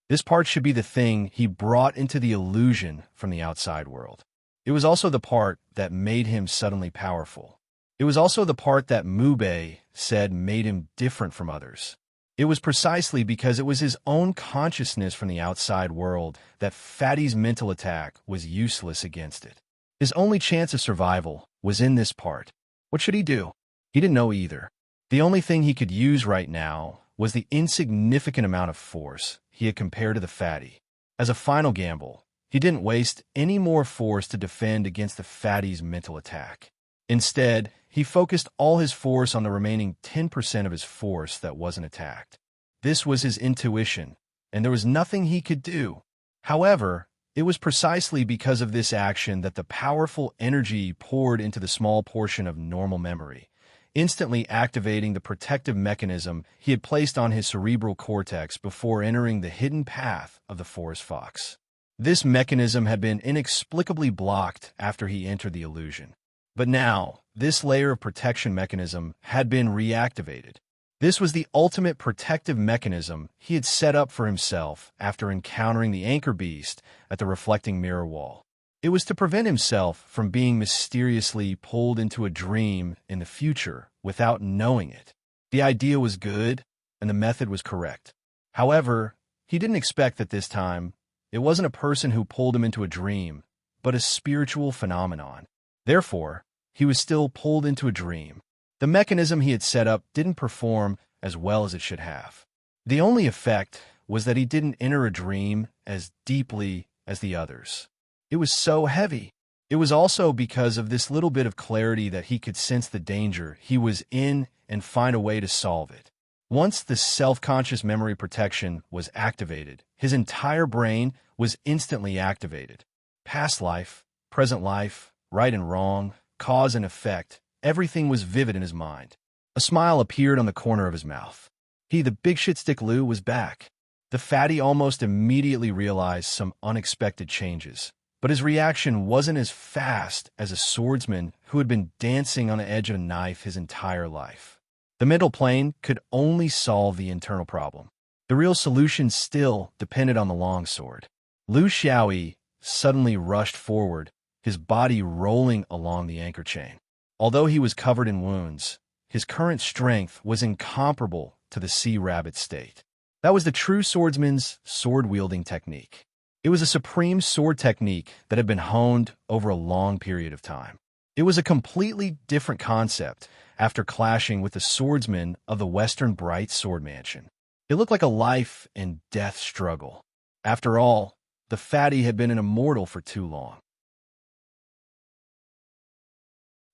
This part should be the thing he brought into the illusion from the outside world. It was also the part that made him suddenly powerful. It was also the part that Mu Bei said made him different from others. It was precisely because it was his own consciousness from the outside world that Fatty's mental attack was useless against it. His only chance of survival was in this part. What should he do? He didn't know either. The only thing he could use right now was the insignificant amount of force he had compared to the Fatty. As a final gamble, he didn't waste any more force to defend against the Fatty's mental attack. Instead, he focused all his force on the remaining 10% of his force that wasn't attacked. This was his intuition, and there was nothing he could do. However, it was precisely because of this action that the powerful energy poured into the small portion of normal memory. instantly activating the protective mechanism he had placed on his cerebral cortex before entering the hidden path of the forest fox. This mechanism had been inexplicably blocked after he entered the illusion. But now, this layer of protection mechanism had been reactivated. This was the ultimate protective mechanism he had set up for himself after encountering the anchor beast at the reflecting mirror wall. It was to prevent himself from being mysteriously pulled into a dream in the future without knowing it. The idea was good, and the method was correct. However, he didn't expect that this time, it wasn't a person who pulled him into a dream, but a spiritual phenomenon. Therefore, he was still pulled into a dream. The mechanism he had set up didn't perform as well as it should have. The only effect was that he didn't enter a dream as deeply as the others. It was so heavy. It was also because of this little bit of clarity that he could sense the danger he was in and find a way to solve it. Once the self-conscious memory protection was activated, his entire brain was instantly activated. Past life, present life, right and wrong, cause and effect, everything was vivid in his mind. A smile appeared on the corner of his mouth. The big shit stick Lou, was back. The fatty almost immediately realized some unexpected changes. But his reaction wasn't as fast as a swordsman who had been dancing on the edge of a knife his entire life. The mental plane could only solve the internal problem. The real solution still depended on the longsword. Lu Xiaoyi suddenly rushed forward, his body rolling along the anchor chain. Although he was covered in wounds, his current strength was incomparable to the sea rabbit state. That was the true swordsman's sword-wielding technique. It was a supreme sword technique that had been honed over a long period of time. It was a completely different concept after clashing with the swordsman of the Western Bright Sword Mansion. It looked like a life and death struggle. After all, the fatty had been an immortal for too long.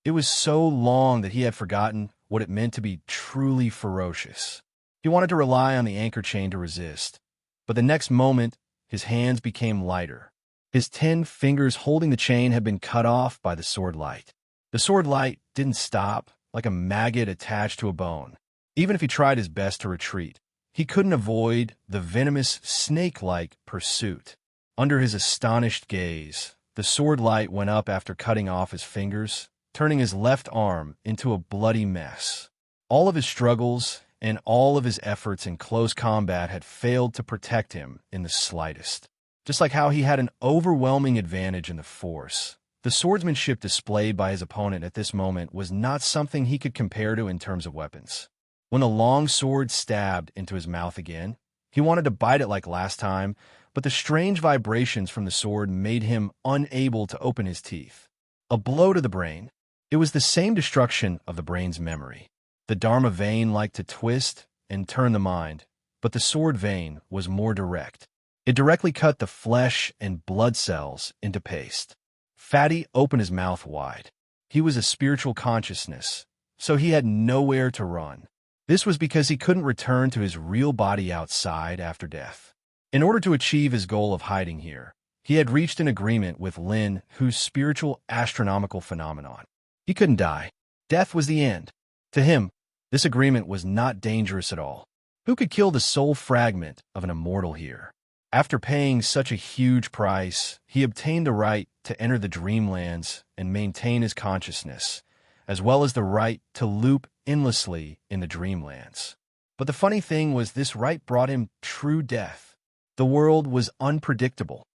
It was so long that he had forgotten what it meant to be truly ferocious. He wanted to rely on the anchor chain to resist, but the next moment, his hands became lighter. His 10 fingers holding the chain had been cut off by the sword light. The sword light didn't stop, like a maggot attached to a bone. Even if he tried his best to retreat, he couldn't avoid the venomous, snake-like pursuit. Under his astonished gaze, the sword light went up after cutting off his fingers, turning his left arm into a bloody mess. All of his struggles and all of his efforts in close combat had failed to protect him in the slightest. Just like how he had an overwhelming advantage in the force, the swordsmanship displayed by his opponent at this moment was not something he could compare to in terms of weapons. When the long sword stabbed into his mouth again, he wanted to bite it like last time, but the strange vibrations from the sword made him unable to open his teeth. A blow to the brain. It was the same destruction of the brain's memory. The Dharma vein liked to twist and turn the mind, but the sword vein was more direct. It directly cut the flesh and blood cells into paste. Fatty opened his mouth wide. He was a spiritual consciousness, so he had nowhere to run. This was because he couldn't return to his real body outside after death. In order to achieve his goal of hiding here, he had reached an agreement with Lin Hu's spiritual astronomical phenomenon. He couldn't die. Death was the end. To him, this agreement was not dangerous at all. Who could kill the soul fragment of an immortal here? After paying such a huge price, he obtained the right to enter the dreamlands and maintain his consciousness, as well as the right to loop endlessly in the dreamlands. But the funny thing was this right brought him true death. The world was unpredictable.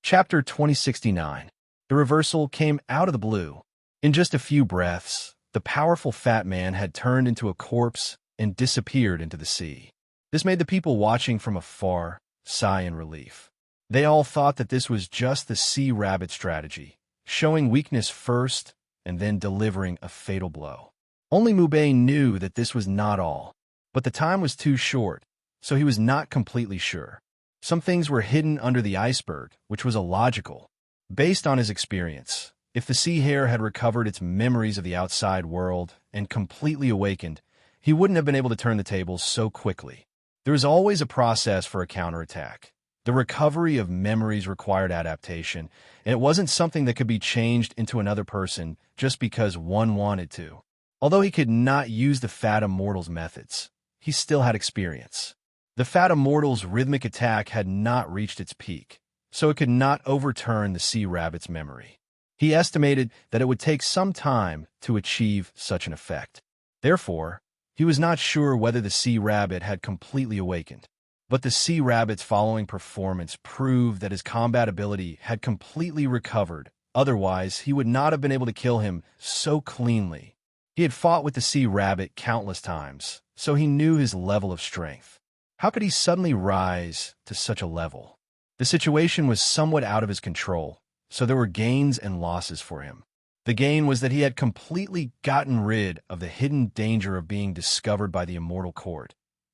Chapter 2069. The reversal came out of the blue. In just a few breaths, the powerful fat man had turned into a corpse and disappeared into the sea. This made the people watching from afar sigh in relief. They all thought that this was just the sea rabbit strategy, showing weakness first and then delivering a fatal blow. Only Mubei knew that this was not all, but the time was too short, so he was not completely sure. Some things were hidden under the iceberg, which was illogical. Based on his experience, if the sea hare had recovered its memories of the outside world and completely awakened, he wouldn't have been able to turn the tables so quickly. There is always a process for a counterattack. The recovery of memories required adaptation, and it wasn't something that could be changed into another person just because one wanted to. Although he could not use the Fat Immortal's methods, he still had experience. The Fat Immortal's rhythmic attack had not reached its peak, so it could not overturn the sea rabbit's memory. He estimated that it would take some time to achieve such an effect. Therefore, he was not sure whether the sea rabbit had completely awakened. But the sea rabbit's following performance proved that his combat ability had completely recovered. Otherwise, he would not have been able to kill him so cleanly. He had fought with the sea rabbit countless times, so he knew his level of strength. How could he suddenly rise to such a level? The situation was somewhat out of his control, so there were gains and losses for him. The gain was that he had completely gotten rid of the hidden danger of being discovered by the Immortal Court,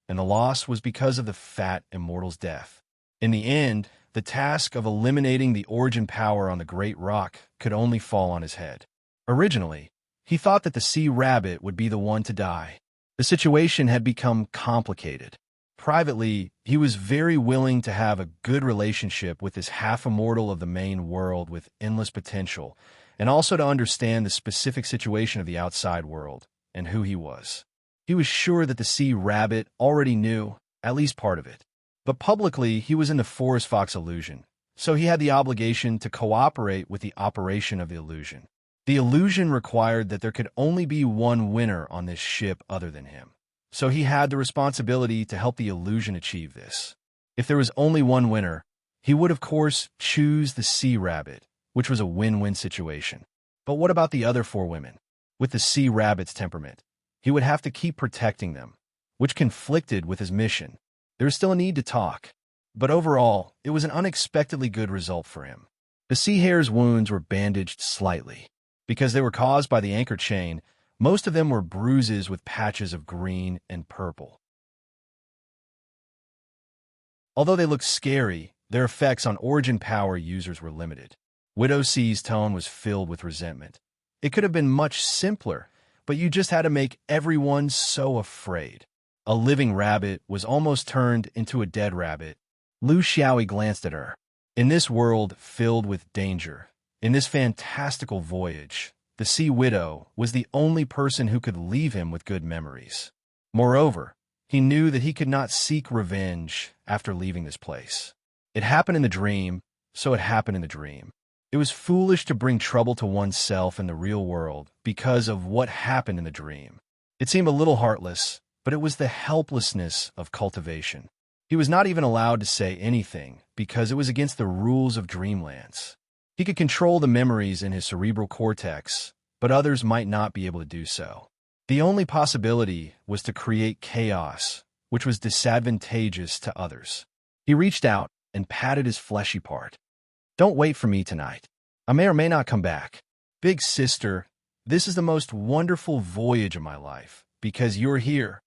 and the loss was because of the Fat Immortal's death. In the end, the task of eliminating the origin power on the Great Rock could only fall on his head. Originally, he thought that the sea rabbit would be the one to die. The situation had become complicated. Privately, he was very willing to have a good relationship with this half-immortal of the main world with endless potential, and also to understand the specific situation of the outside world and who he was. He was sure that the sea rabbit already knew, at least part of it. But publicly, he was in the Forest Fox illusion, so he had the obligation to cooperate with the operation of the illusion. The illusion required that there could only be one winner on this ship other than him, so he had the responsibility to help the illusion achieve this. If there was only one winner, he would of course choose the sea rabbit, which was a win-win situation. But what about the other 4 women? With the sea rabbit's temperament, he would have to keep protecting them, which conflicted with his mission. There was still a need to talk, but overall, it was an unexpectedly good result for him. The sea hare's wounds were bandaged slightly. Because they were caused by the anchor chain, most of them were bruises with patches of green and purple. Although they looked scary, their effects on origin power users were limited. Widow C's tone was filled with resentment. It could have been much simpler, but you just had to make everyone so afraid. A living rabbit was almost turned into a dead rabbit. Lu Xiaoyi glanced at her. In this world filled with danger, in this fantastical voyage, the Sea Widow was the only person who could leave him with good memories. Moreover, he knew that he could not seek revenge after leaving this place. It happened in the dream, so it happened in the dream. It was foolish to bring trouble to oneself in the real world because of what happened in the dream. It seemed a little heartless, but it was the helplessness of cultivation. He was not even allowed to say anything because it was against the rules of dreamlands. He could control the memories in his cerebral cortex, but others might not be able to do so. The only possibility was to create chaos, which was disadvantageous to others. He reached out and patted his fleshy part. Don't wait for me tonight. I may or may not come back. Big sister, this is the most wonderful voyage of my life, because you're here.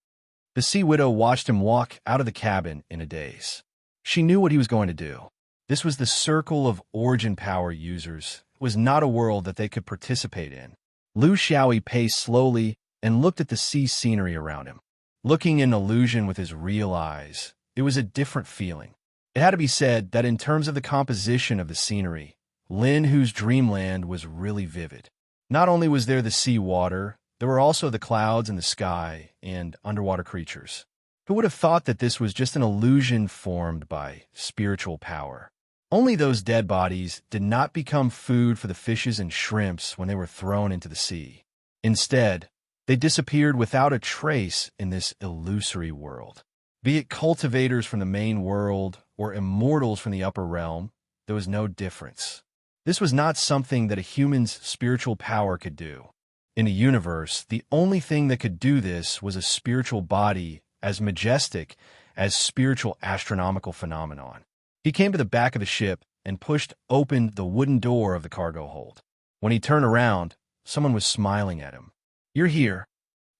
The Sea Widow watched him walk out of the cabin in a daze. She knew what he was going to do. This was the circle of origin power users. It was not a world that they could participate in. Lu Xiaoyi paced slowly and looked at the sea scenery around him. Looking in illusion with his real eyes, it was a different feeling. It had to be said that in terms of the composition of the scenery, Lin Hu's dreamland was really vivid. Not only was there the sea water, there were also the clouds in the sky and underwater creatures. Who would have thought that this was just an illusion formed by spiritual power? Only those dead bodies did not become food for the fishes and shrimps when they were thrown into the sea. Instead, they disappeared without a trace in this illusory world. Be it cultivators from the main world or immortals from the upper realm, there was no difference. This was not something that a human's spiritual power could do. In a universe, the only thing that could do this was a spiritual body as majestic as spiritual astronomical phenomenon. He came to the back of the ship and pushed open the wooden door of the cargo hold. When he turned around, someone was smiling at him. You're here.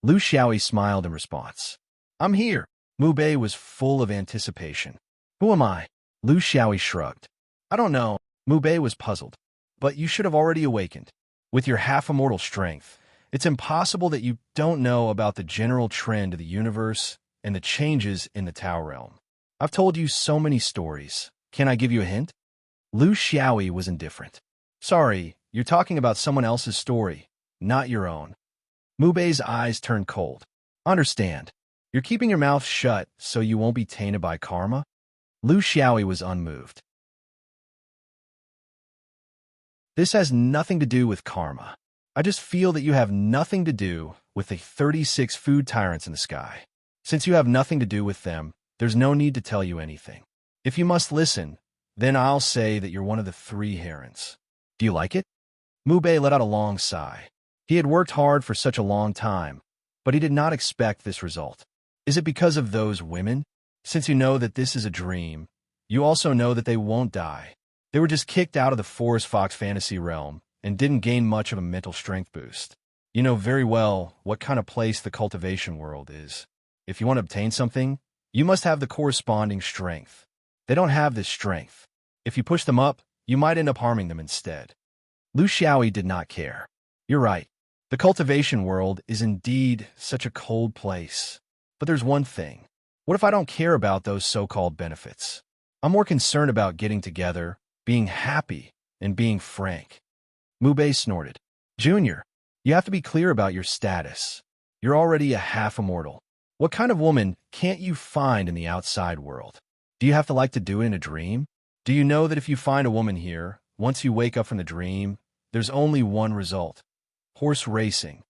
Lu Xiaoyi smiled in response. I'm here. Mu Bei was full of anticipation. Who am I? Lu Xiaoyi shrugged. I don't know. Mu Bei was puzzled. But you should have already awakened. With your half-immortal strength, it's impossible that you don't know about the general trend of the universe and the changes in the Tao realm. I've told you so many stories. Can I give you a hint? Lu Xiaoyi was indifferent. Sorry, you're talking about someone else's story, not your own. Mu Bei's eyes turned cold. Understand. You're keeping your mouth shut so you won't be tainted by karma? Lu Xiaoyi was unmoved. This has nothing to do with karma. I just feel that you have nothing to do with the 36 food tyrants in the sky. Since you have nothing to do with them, there's no need to tell you anything. If you must listen, then I'll say that you're one of the 3 herons. Do you like it? Mu Bei let out a long sigh. He had worked hard for such a long time, but he did not expect this result. Is it because of those women? Since you know that this is a dream, you also know that they won't die. They were just kicked out of the Forest Fox fantasy realm and didn't gain much of a mental strength boost. You know very well what kind of place the cultivation world is. If you want to obtain something, you must have the corresponding strength. They don't have this strength. If you push them up, you might end up harming them instead. Lu Xiaoyi did not care. You're right. The cultivation world is indeed such a cold place. But there's one thing. What if I don't care about those so-called benefits? I'm more concerned about getting together, being happy, and being frank. Mu Bei snorted. Junior, you have to be clear about your status. You're already a half-immortal. What kind of woman can't you find in the outside world? Do you have to like to do it in a dream? Do you know that if you find a woman here, once you wake up from the dream, there's only one result? Horse racing.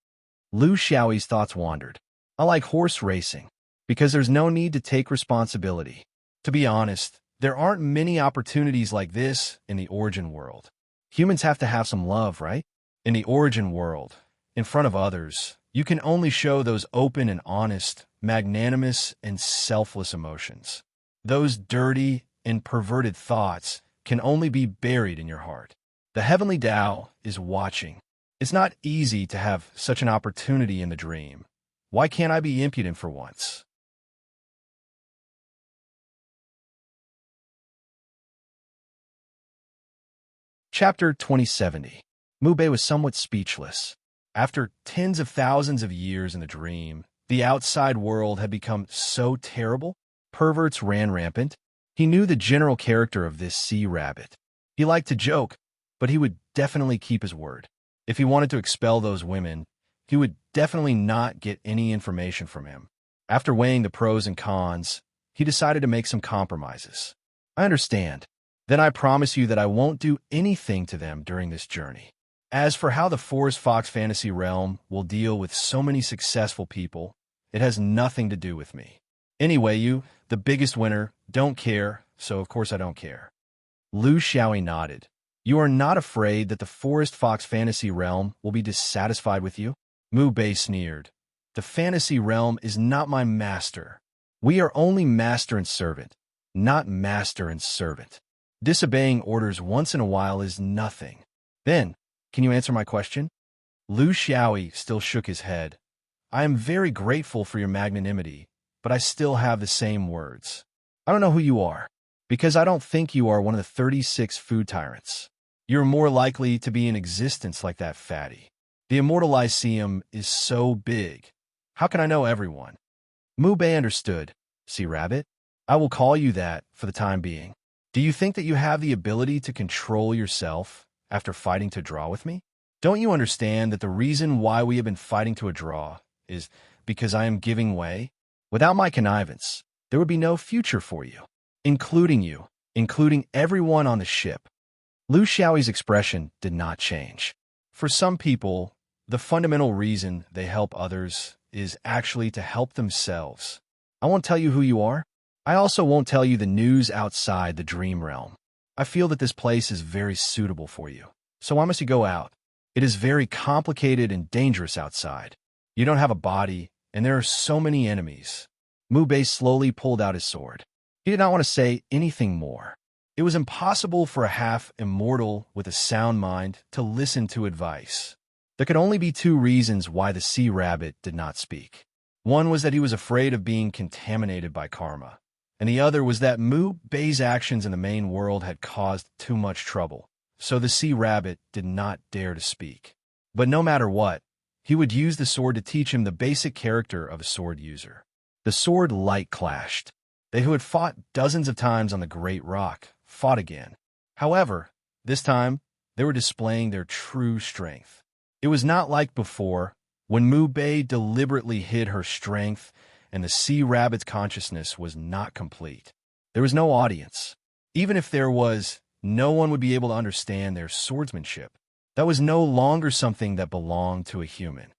Lu Xiaoyi's thoughts wandered. I like horse racing, because there's no need to take responsibility. To be honest, there aren't many opportunities like this in the origin world. Humans have to have some love, right? In the origin world, in front of others, you can only show those open and honest, magnanimous and selfless emotions. Those dirty and perverted thoughts can only be buried in your heart. The heavenly Tao is watching. It's not easy to have such an opportunity in the dream. Why can't I be impudent for once? Chapter 2070. Mu Bei was somewhat speechless. After tens of thousands of years in the dream, the outside world had become so terrible, perverts ran rampant. He knew the general character of this sea rabbit. He liked to joke, but he would definitely keep his word. If he wanted to expel those women, he would definitely not get any information from him. After weighing the pros and cons, he decided to make some compromises. I understand. Then I promise you that I won't do anything to them during this journey. As for how the Forest Fox fantasy realm will deal with so many successful people, it has nothing to do with me. Anyway, you, the biggest winner, don't care, so of course I don't care. Lu Xiaoyi nodded. You are not afraid that the Forest Fox fantasy realm will be dissatisfied with you? Mu Bei sneered. The fantasy realm is not my master. We are only master and servant, not master and servant. Disobeying orders once in a while is nothing. Then, can you answer my question? Lu Xiaoyi still shook his head. I am very grateful for your magnanimity, but I still have the same words. I don't know who you are, because I don't think you are one of the 36 food tyrants. You're more likely to be in existence like that fatty. The Immortal Lyceum is so big. How can I know everyone? Mu Bei understood. Sea Rabbit, I will call you that for the time being. Do you think that you have the ability to control yourself after fighting to draw with me? Don't you understand that the reason why we have been fighting to a draw is because I am giving way? Without my connivance, there would be no future for you, including everyone on the ship. Lu Xiaoyi's expression did not change. For some people, the fundamental reason they help others is actually to help themselves. I won't tell you who you are. I also won't tell you the news outside the dream realm. I feel that this place is very suitable for you. So why must you go out? It is very complicated and dangerous outside. You don't have a body, and there are so many enemies. Mu Bei slowly pulled out his sword. He did not want to say anything more. It was impossible for a half-immortal with a sound mind to listen to advice. There could only be 2 reasons why the sea rabbit did not speak. One was that he was afraid of being contaminated by karma, and the other was that Mu Bei's actions in the main world had caused too much trouble, so the sea rabbit did not dare to speak. But no matter what, he would use the sword to teach him the basic character of a sword user. The sword light clashed. They who had fought dozens of times on the Great Rock fought again. However, this time, they were displaying their true strength. It was not like before, when Mu Bei deliberately hid her strength and the sea rabbit's consciousness was not complete. There was no audience. Even if there was, no one would be able to understand their swordsmanship. That was no longer something that belonged to a human.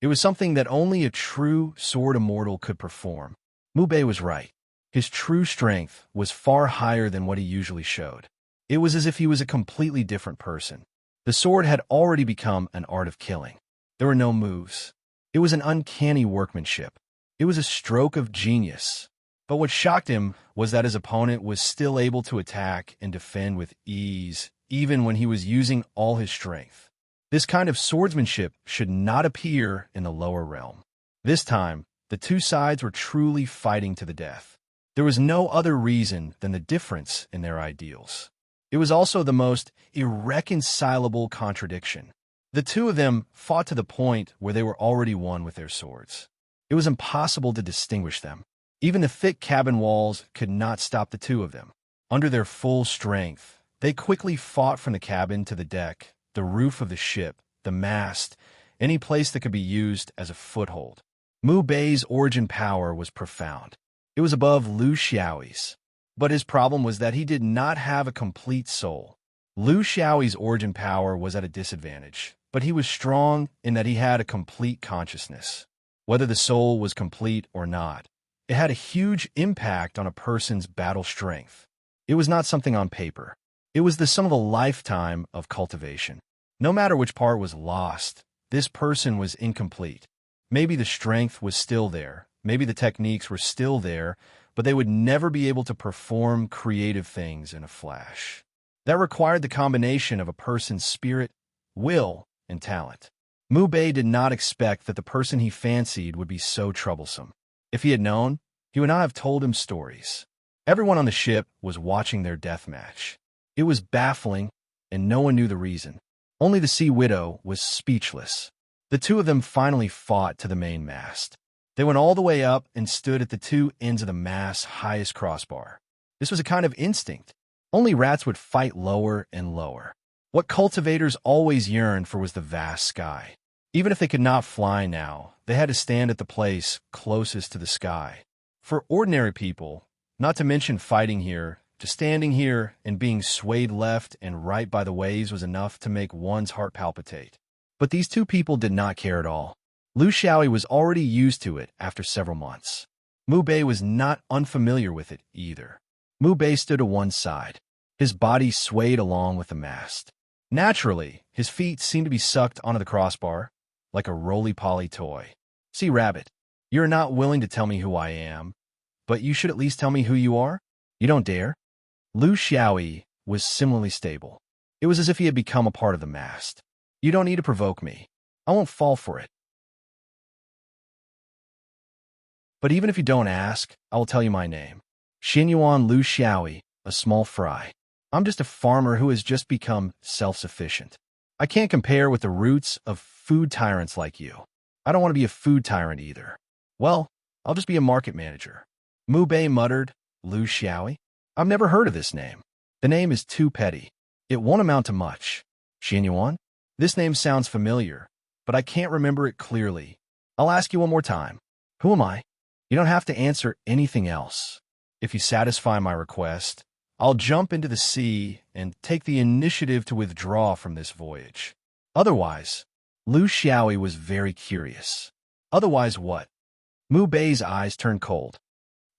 It was something that only a true sword immortal could perform. Mu Bei was right. His true strength was far higher than what he usually showed. It was as if he was a completely different person. The sword had already become an art of killing. There were no moves. It was an uncanny workmanship. It was a stroke of genius. But what shocked him was that his opponent was still able to attack and defend with ease, even when he was using all his strength. This kind of swordsmanship should not appear in the lower realm. This time, the two sides were truly fighting to the death. There was no other reason than the difference in their ideals. It was also the most irreconcilable contradiction. The two of them fought to the point where they were already one with their swords. It was impossible to distinguish them. Even the thick cabin walls could not stop the two of them. Under their full strength, they quickly fought from the cabin to the deck, the roof of the ship, the mast, any place that could be used as a foothold. Mu Bei's origin power was profound. It was above Lu Xiaoyi's. But his problem was that he did not have a complete soul. Lu Xiaoyi's origin power was at a disadvantage, but he was strong in that he had a complete consciousness. Whether the soul was complete or not, it had a huge impact on a person's battle strength. It was not something on paper. It was the sum of a lifetime of cultivation. No matter which part was lost, this person was incomplete. Maybe the strength was still there, maybe the techniques were still there, but they would never be able to perform creative things in a flash. That required the combination of a person's spirit, will, and talent. Mu Bei did not expect that the person he fancied would be so troublesome. If he had known, he would not have told him stories. Everyone on the ship was watching their death match. It was baffling, and no one knew the reason. Only the Sea Widow was speechless. The two of them finally fought to the main mast. They went all the way up and stood at the two ends of the mast's highest crossbar. This was a kind of instinct. Only rats would fight lower and lower. What cultivators always yearned for was the vast sky. Even if they could not fly now, they had to stand at the place closest to the sky. For ordinary people, not to mention fighting here, just standing here and being swayed left and right by the waves was enough to make one's heart palpitate. But these two people did not care at all. Lu Xiaoyi was already used to it after several months. Mu Bei was not unfamiliar with it either. Mu Bei stood to one side. His body swayed along with the mast. Naturally, his feet seemed to be sucked onto the crossbar, like a roly-poly toy. See, Rabbit, you're not willing to tell me who I am, but you should at least tell me who you are? You don't dare? Lu Xiaoyi was similarly stable. It was as if he had become a part of the mast. You don't need to provoke me. I won't fall for it. But even if you don't ask, I will tell you my name. Xinyuan Lu Xiaoyi, a small fry. I'm just a farmer who has just become self-sufficient. I can't compare with the roots of food tyrants like you. I don't want to be a food tyrant either. Well, I'll just be a market manager. Mu Bei muttered, Lu Xiaoyi? I've never heard of this name. The name is too petty. It won't amount to much. Xinyuan? This name sounds familiar, but I can't remember it clearly. I'll ask you one more time. Who am I? You don't have to answer anything else. If you satisfy my request, I'll jump into the sea and take the initiative to withdraw from this voyage. Otherwise, Lu Xiaoyi was very curious. Otherwise what? Mu Bei's eyes turned cold.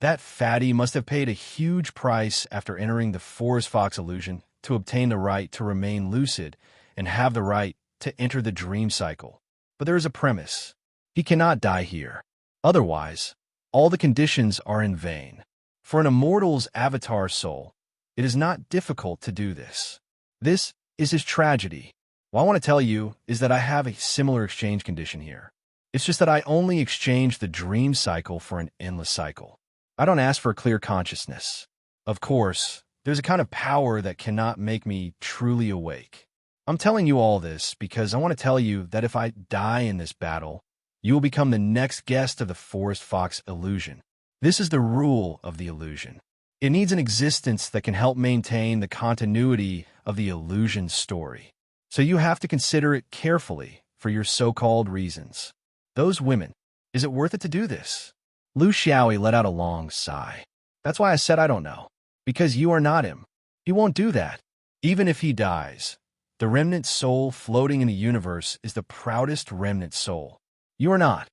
That fatty must have paid a huge price after entering the forest fox illusion to obtain the right to remain lucid and have the right to enter the dream cycle. But there is a premise. He cannot die here. Otherwise, all the conditions are in vain. For an immortal's avatar soul, it is not difficult to do this. This is his tragedy. What I want to tell you is that I have a similar exchange condition here. It's just that I only exchange the dream cycle for an endless cycle. I don't ask for a clear consciousness. Of course, there's a kind of power that cannot make me truly awake. I'm telling you all this because I want to tell you that if I die in this battle, you will become the next guest of the forest fox illusion. This is the rule of the illusion. It needs an existence that can help maintain the continuity of the illusion story. So you have to consider it carefully for your so-called reasons. Those women, is it worth it to do this? Lu Xiaoyi let out a long sigh. That's why I said I don't know. Because you are not him. He won't do that. Even if he dies, the remnant soul floating in the universe is the proudest remnant soul. You are not.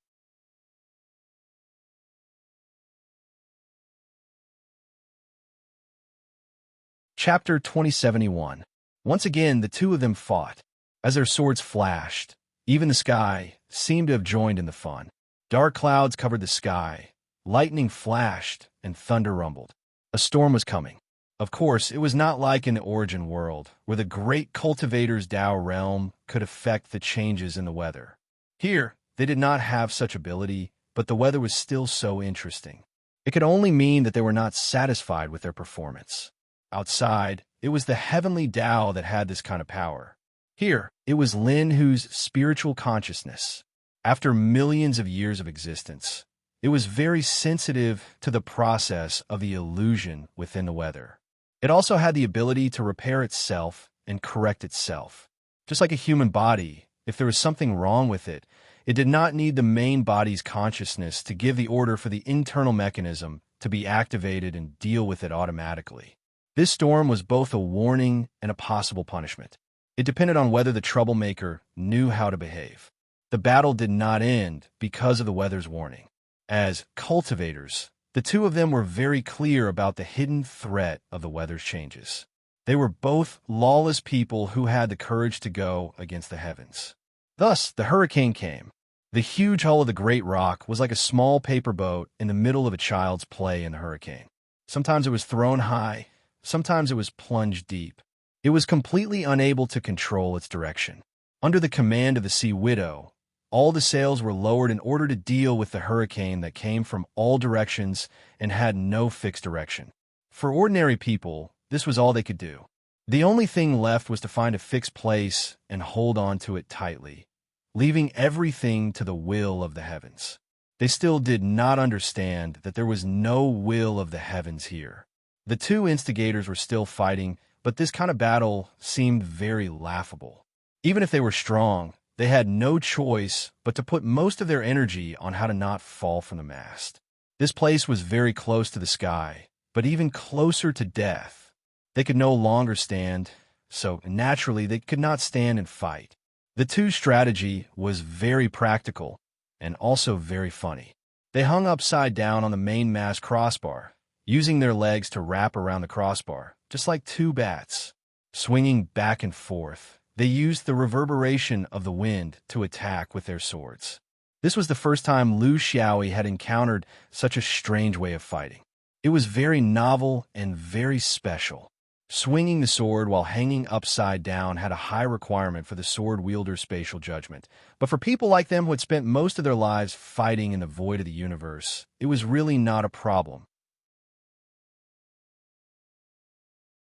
Chapter 2071. Once again, the two of them fought. As their swords flashed, even the sky seemed to have joined in the fun. Dark clouds covered the sky, lightning flashed, and thunder rumbled. A storm was coming. Of course, it was not like in the origin world, where the great cultivator's Tao realm could affect the changes in the weather. Here, they did not have such ability, but the weather was still so interesting. It could only mean that they were not satisfied with their performance. Outside, it was the heavenly Tao that had this kind of power. Here, it was Lin Hu's spiritual consciousness. After millions of years of existence, it was very sensitive to the process of the illusion within the weather. It also had the ability to repair itself and correct itself. Just like a human body, if there was something wrong with it, it did not need the main body's consciousness to give the order for the internal mechanism to be activated and deal with it automatically. This storm was both a warning and a possible punishment. It depended on whether the troublemaker knew how to behave. The battle did not end because of the weather's warning. As cultivators, the two of them were very clear about the hidden threat of the weather's changes. They were both lawless people who had the courage to go against the heavens. Thus, the hurricane came. The huge hull of the great rock was like a small paper boat in the middle of a child's play in the hurricane. Sometimes it was thrown high, sometimes it was plunged deep. It was completely unable to control its direction. Under the command of the Sea Widow, all the sails were lowered in order to deal with the hurricane that came from all directions and had no fixed direction. For ordinary people, this was all they could do. The only thing left was to find a fixed place and hold on to it tightly, leaving everything to the will of the heavens. They still did not understand that there was no will of the heavens here. The two instigators were still fighting, but this kind of battle seemed very laughable. Even if they were strong, they had no choice but to put most of their energy on how to not fall from the mast. This place was very close to the sky, but even closer to death. They could no longer stand, so naturally they could not stand and fight. The two strategy was very practical and also very funny. They hung upside down on the main mast crossbar, using their legs to wrap around the crossbar, just like two bats. Swinging back and forth, they used the reverberation of the wind to attack with their swords. This was the first time Lu Xiaoyi had encountered such a strange way of fighting. It was very novel and very special. Swinging the sword while hanging upside down had a high requirement for the sword wielder's spatial judgment. But for people like them who had spent most of their lives fighting in the void of the universe, it was really not a problem.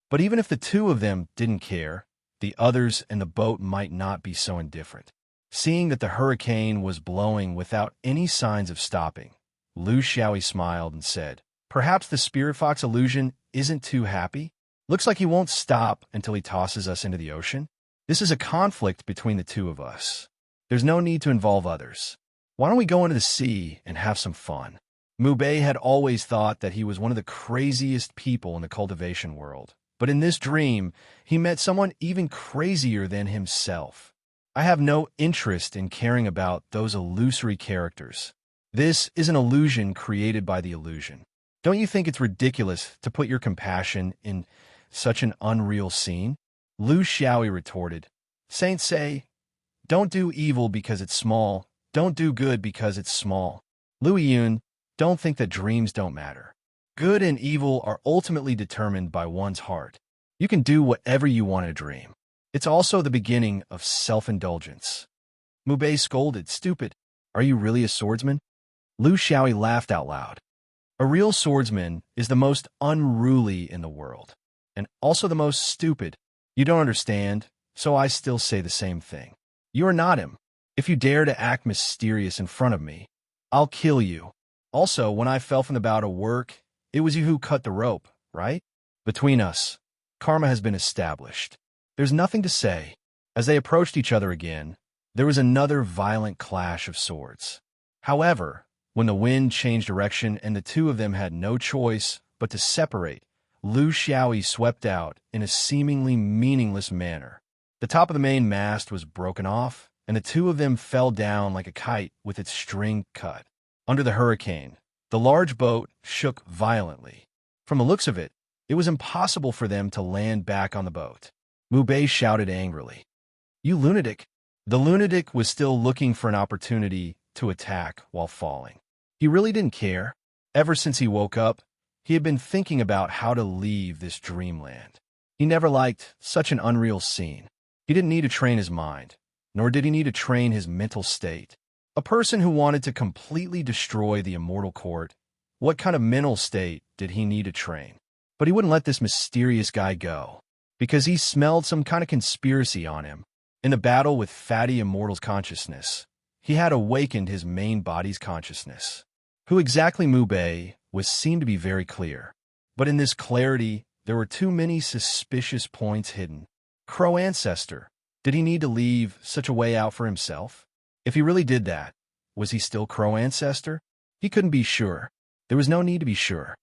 But even if the two of them didn't care, the others in the boat might not be so indifferent. Seeing that the hurricane was blowing without any signs of stopping, Lu Xiaoyi smiled and said, "Perhaps the Spirit Fox illusion isn't too happy? Looks like he won't stop until he tosses us into the ocean. This is a conflict between the two of us. There's no need to involve others. Why don't we go into the sea and have some fun?" Mu Bei had always thought that he was one of the craziest people in the cultivation world. But in this dream, he met someone even crazier than himself. I have no interest in caring about those illusory characters. This is an illusion created by the illusion. Don't you think it's ridiculous to put your compassion in such an unreal scene? Lu Xiaoyi retorted. Saints say, don't do evil because it's small, don't do good because it's small. Lu Yun, don't think that dreams don't matter. Good and evil are ultimately determined by one's heart. You can do whatever you want to dream. It's also the beginning of self-indulgence. Mu Bei scolded, "Stupid. Are you really a swordsman?" Lu Xiaoyi laughed out loud. A real swordsman is the most unruly in the world, and also the most stupid. You don't understand, so I still say the same thing. You are not him. If you dare to act mysterious in front of me, I'll kill you. Also, when I fell from the bow to work, it was you who cut the rope, right? Between us, karma has been established. There's nothing to say. As they approached each other again, there was another violent clash of swords. However, when the wind changed direction and the two of them had no choice but to separate, Lu Xiaoyi swept out in a seemingly meaningless manner. The top of the main mast was broken off, and the two of them fell down like a kite with its string cut. Under the hurricane, the large boat shook violently. From the looks of it, it was impossible for them to land back on the boat. Mu Bei shouted angrily, "You lunatic!" The lunatic was still looking for an opportunity to attack while falling. He really didn't care. Ever since he woke up, he had been thinking about how to leave this dreamland. He never liked such an unreal scene. He didn't need to train his mind, nor did he need to train his mental state. A person who wanted to completely destroy the immortal court, what kind of mental state did he need to train? But he wouldn't let this mysterious guy go, because he smelled some kind of conspiracy on him. In the battle with fatty immortal's consciousness, he had awakened his main body's consciousness. Who exactly Mu Bei was seemed to be very clear, but in this clarity there were too many suspicious points hidden. Crow ancestor, did he need to leave such a way out for himself? If he really did that, was he still Crow ancestor? He couldn't be sure. There was no need to be sure.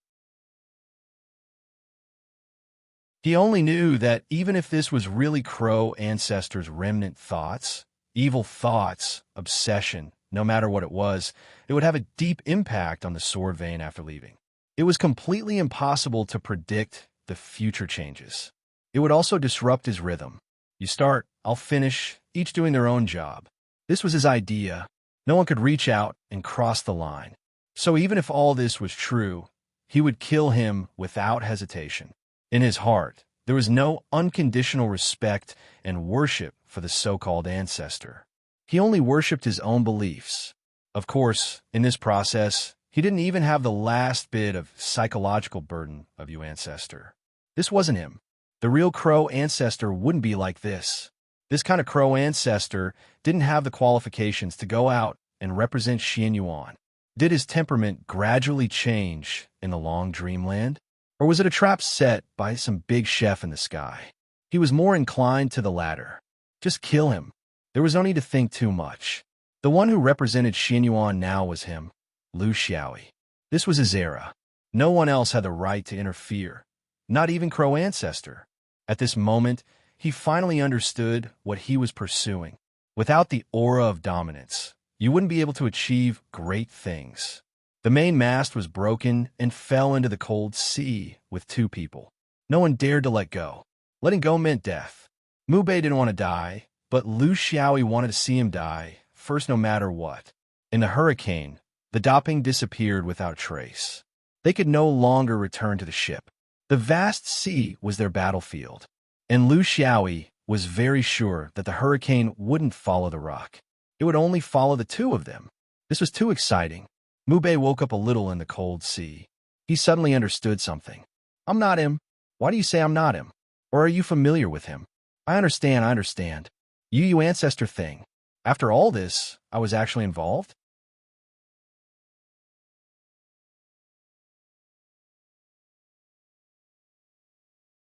He only knew that even if this was really Crow ancestor's remnant thoughts, evil thoughts, obsession, no matter what it was, it would have a deep impact on the sword vein after leaving. It was completely impossible to predict the future changes. It would also disrupt his rhythm. You start, I'll finish, each doing their own job. This was his idea. No one could reach out and cross the line. So even if all this was true, he would kill him without hesitation. In his heart, there was no unconditional respect and worship for the so-called ancestor. He only worshipped his own beliefs. Of course, in this process, he didn't even have the last bit of psychological burden of you ancestor. This wasn't him. The real Crow ancestor wouldn't be like this. This kind of Crow ancestor didn't have the qualifications to go out and represent Xian Yuan. Did his temperament gradually change in the long dreamland? Or was it a trap set by some big chef in the sky? He was more inclined to the latter. Just kill him. There was no need to think too much. The one who represented Xian Yuan now was him, Lu Xiaoyi. This was his era. No one else had the right to interfere, not even Crow ancestor. At this moment, he finally understood what he was pursuing. Without the aura of dominance, you wouldn't be able to achieve great things. The main mast was broken and fell into the cold sea with two people. No one dared to let go. Letting go meant death. Mu Bei didn't want to die, but Lu Xiaoyi wanted to see him die, first no matter what. In the hurricane, the doping disappeared without trace. They could no longer return to the ship. The vast sea was their battlefield, and Lu Xiaoyi was very sure that the hurricane wouldn't follow the rock. It would only follow the two of them. This was too exciting. Mu Bei woke up a little in the cold sea. He suddenly understood something. I'm not him. Why do you say I'm not him? Or are you familiar with him? I understand. You ancestor thing. After all this, I was actually involved?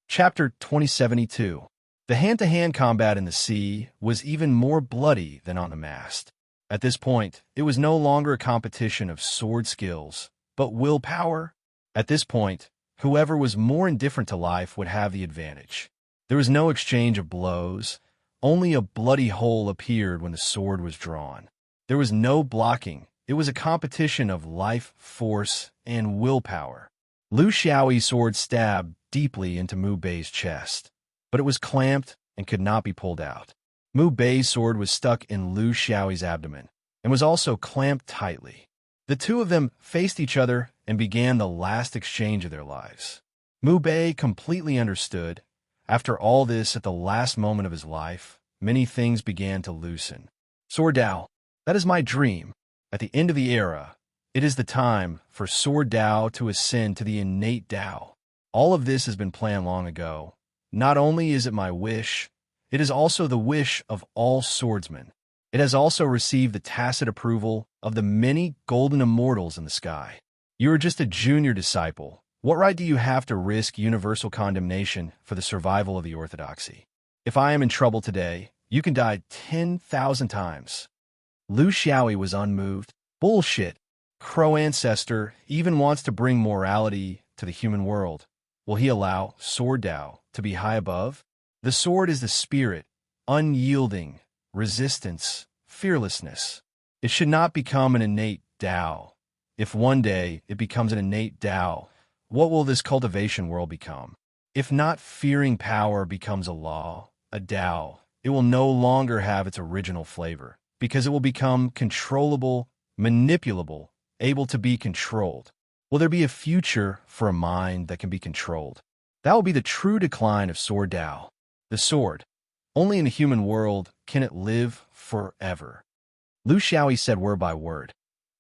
Chapter 2072. The hand-to-hand combat in the sea was even more bloody than on the mast. At this point, it was no longer a competition of sword skills, but willpower. At this point, whoever was more indifferent to life would have the advantage. There was no exchange of blows. Only a bloody hole appeared when the sword was drawn. There was no blocking. It was a competition of life, force, and willpower. Lu Xiaoyi's sword stabbed deeply into Mu Bei's chest, but it was clamped and could not be pulled out. Mu Bei's sword was stuck in Lu Xiaoyi's abdomen and was also clamped tightly. The two of them faced each other and began the last exchange of their lives. Mu Bei completely understood. After all this, at the last moment of his life, many things began to loosen. Sword Dao, that is my dream. At the end of the era, it is the time for Sword Dao to ascend to the innate Dao. All of this has been planned long ago. Not only is it my wish, it is also the wish of all swordsmen. It has also received the tacit approval of the many golden immortals in the sky. You are just a junior disciple. What right do you have to risk universal condemnation for the survival of the orthodoxy? If I am in trouble today, you can die 10,000 times. Lu Xiaoyi was unmoved. Bullshit. Crow ancestor even wants to bring morality to the human world. Will he allow sword Tao to be high above? The sword is the spirit, unyielding, resistance, fearlessness. It should not become an innate Tao. If one day it becomes an innate Tao, what will this cultivation world become? If not fearing power becomes a law, a Tao, it will no longer have its original flavor, because it will become controllable, manipulable, able to be controlled. Will there be a future for a mind that can be controlled? That will be the true decline of sword Tao. The sword. Only in a human world can it live forever. Lu Xiaoyi said word by word.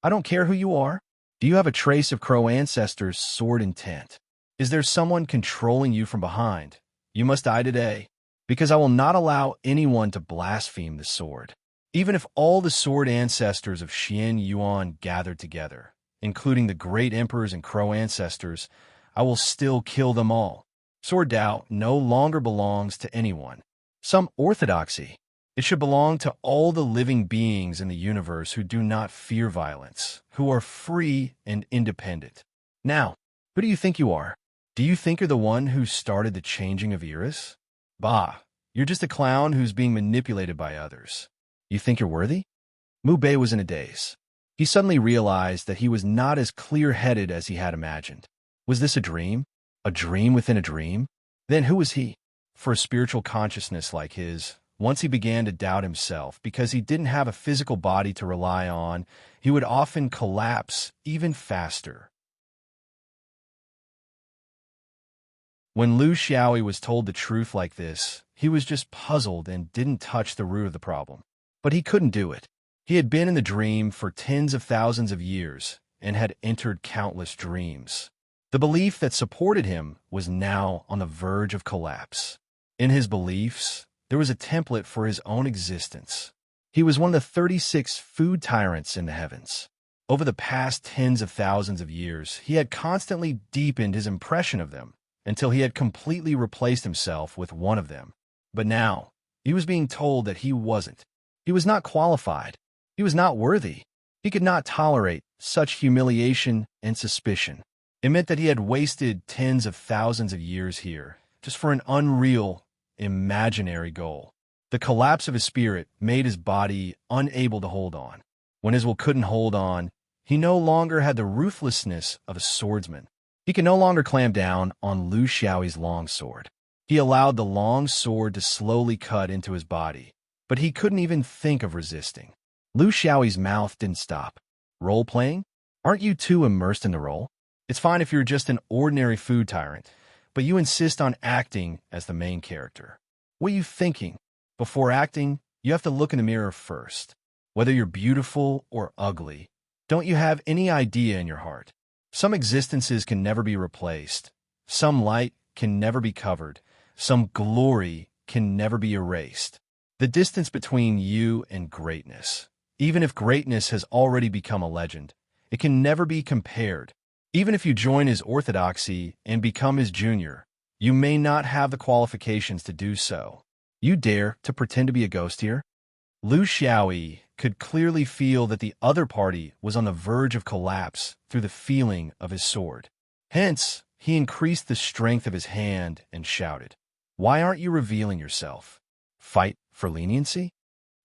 I don't care who you are. Do you have a trace of Crow ancestors' sword intent? Is there someone controlling you from behind? You must die today, because I will not allow anyone to blaspheme the sword. Even if all the sword ancestors of Xian Yuan gathered together, including the great emperors and Crow ancestors, I will still kill them all. Sword Tao no longer belongs to anyone. Some orthodoxy. It should belong to all the living beings in the universe who do not fear violence, who are free and independent. Now, who do you think you are? Do you think you're the one who started the changing of eras? Bah, you're just a clown who's being manipulated by others. You think you're worthy? Mu Bei was in a daze. He suddenly realized that he was not as clear-headed as he had imagined. Was this a dream? A dream within a dream? Then who was he? For a spiritual consciousness like his, once he began to doubt himself because he didn't have a physical body to rely on, he would often collapse even faster. When Lu Xiaoyi was told the truth like this, he was just puzzled and didn't touch the root of the problem. But he couldn't do it. He had been in the dream for tens of thousands of years and had entered countless dreams. The belief that supported him was now on the verge of collapse. In his beliefs, there was a template for his own existence. He was one of the 36 food tyrants in the heavens. Over the past tens of thousands of years, he had constantly deepened his impression of them until he had completely replaced himself with one of them. But now, he was being told that he wasn't. He was not qualified. He was not worthy. He could not tolerate such humiliation and suspicion. It meant that he had wasted tens of thousands of years here, just for an unreal, imaginary goal. The collapse of his spirit made his body unable to hold on. When his will couldn't hold on, he no longer had the ruthlessness of a swordsman. He could no longer clamp down on Lu Xiaoyi's long sword. He allowed the long sword to slowly cut into his body, but he couldn't even think of resisting. Lu Xiaoyi's mouth didn't stop. Role-playing? Aren't you too immersed in the role? It's fine if you're just an ordinary food tyrant, but you insist on acting as the main character. What are you thinking? Before acting, you have to look in the mirror first. Whether you're beautiful or ugly, don't you have any idea in your heart? Some existences can never be replaced. Some light can never be covered. Some glory can never be erased. The distance between you and greatness, even if greatness has already become a legend, it can never be compared. Even if you join his orthodoxy and become his junior, you may not have the qualifications to do so. You dare to pretend to be a ghost here? Lu Xiaoyi could clearly feel that the other party was on the verge of collapse through the feeling of his sword. Hence, he increased the strength of his hand and shouted, "Why aren't you revealing yourself? Fight for leniency?"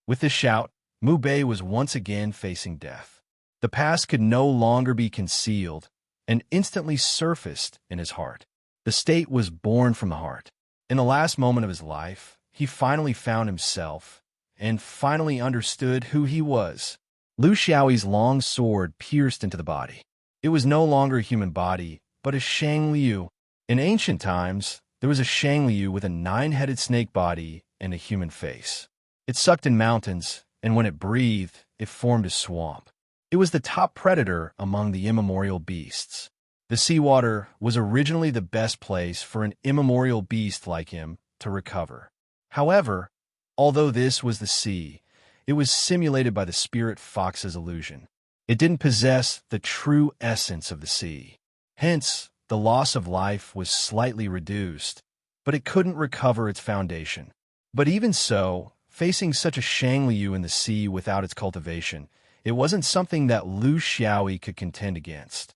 With this shout, Mu Bei was once again facing death. The past could no longer be concealed and instantly surfaced in his heart. The state was born from the heart. In the last moment of his life, he finally found himself and finally understood who he was. Lu Xiaoyi's long sword pierced into the body. It was no longer a human body, but a Shang Liu. In ancient times, there was a Shang Liu with a 9-headed snake body and a human face. It sucked in mountains, and when it breathed, it formed a swamp. It was the top predator among the immemorial beasts. The seawater was originally the best place for an immemorial beast like him to recover. However, although this was the sea, It was simulated by the spirit fox's illusion. It didn't possess the true essence of the sea. Hence, the loss of life was slightly reduced, but it couldn't recover its foundation. But even so, facing such a Shangliu in the sea without its cultivation, it wasn't something that Lu Xiaoyi could contend against.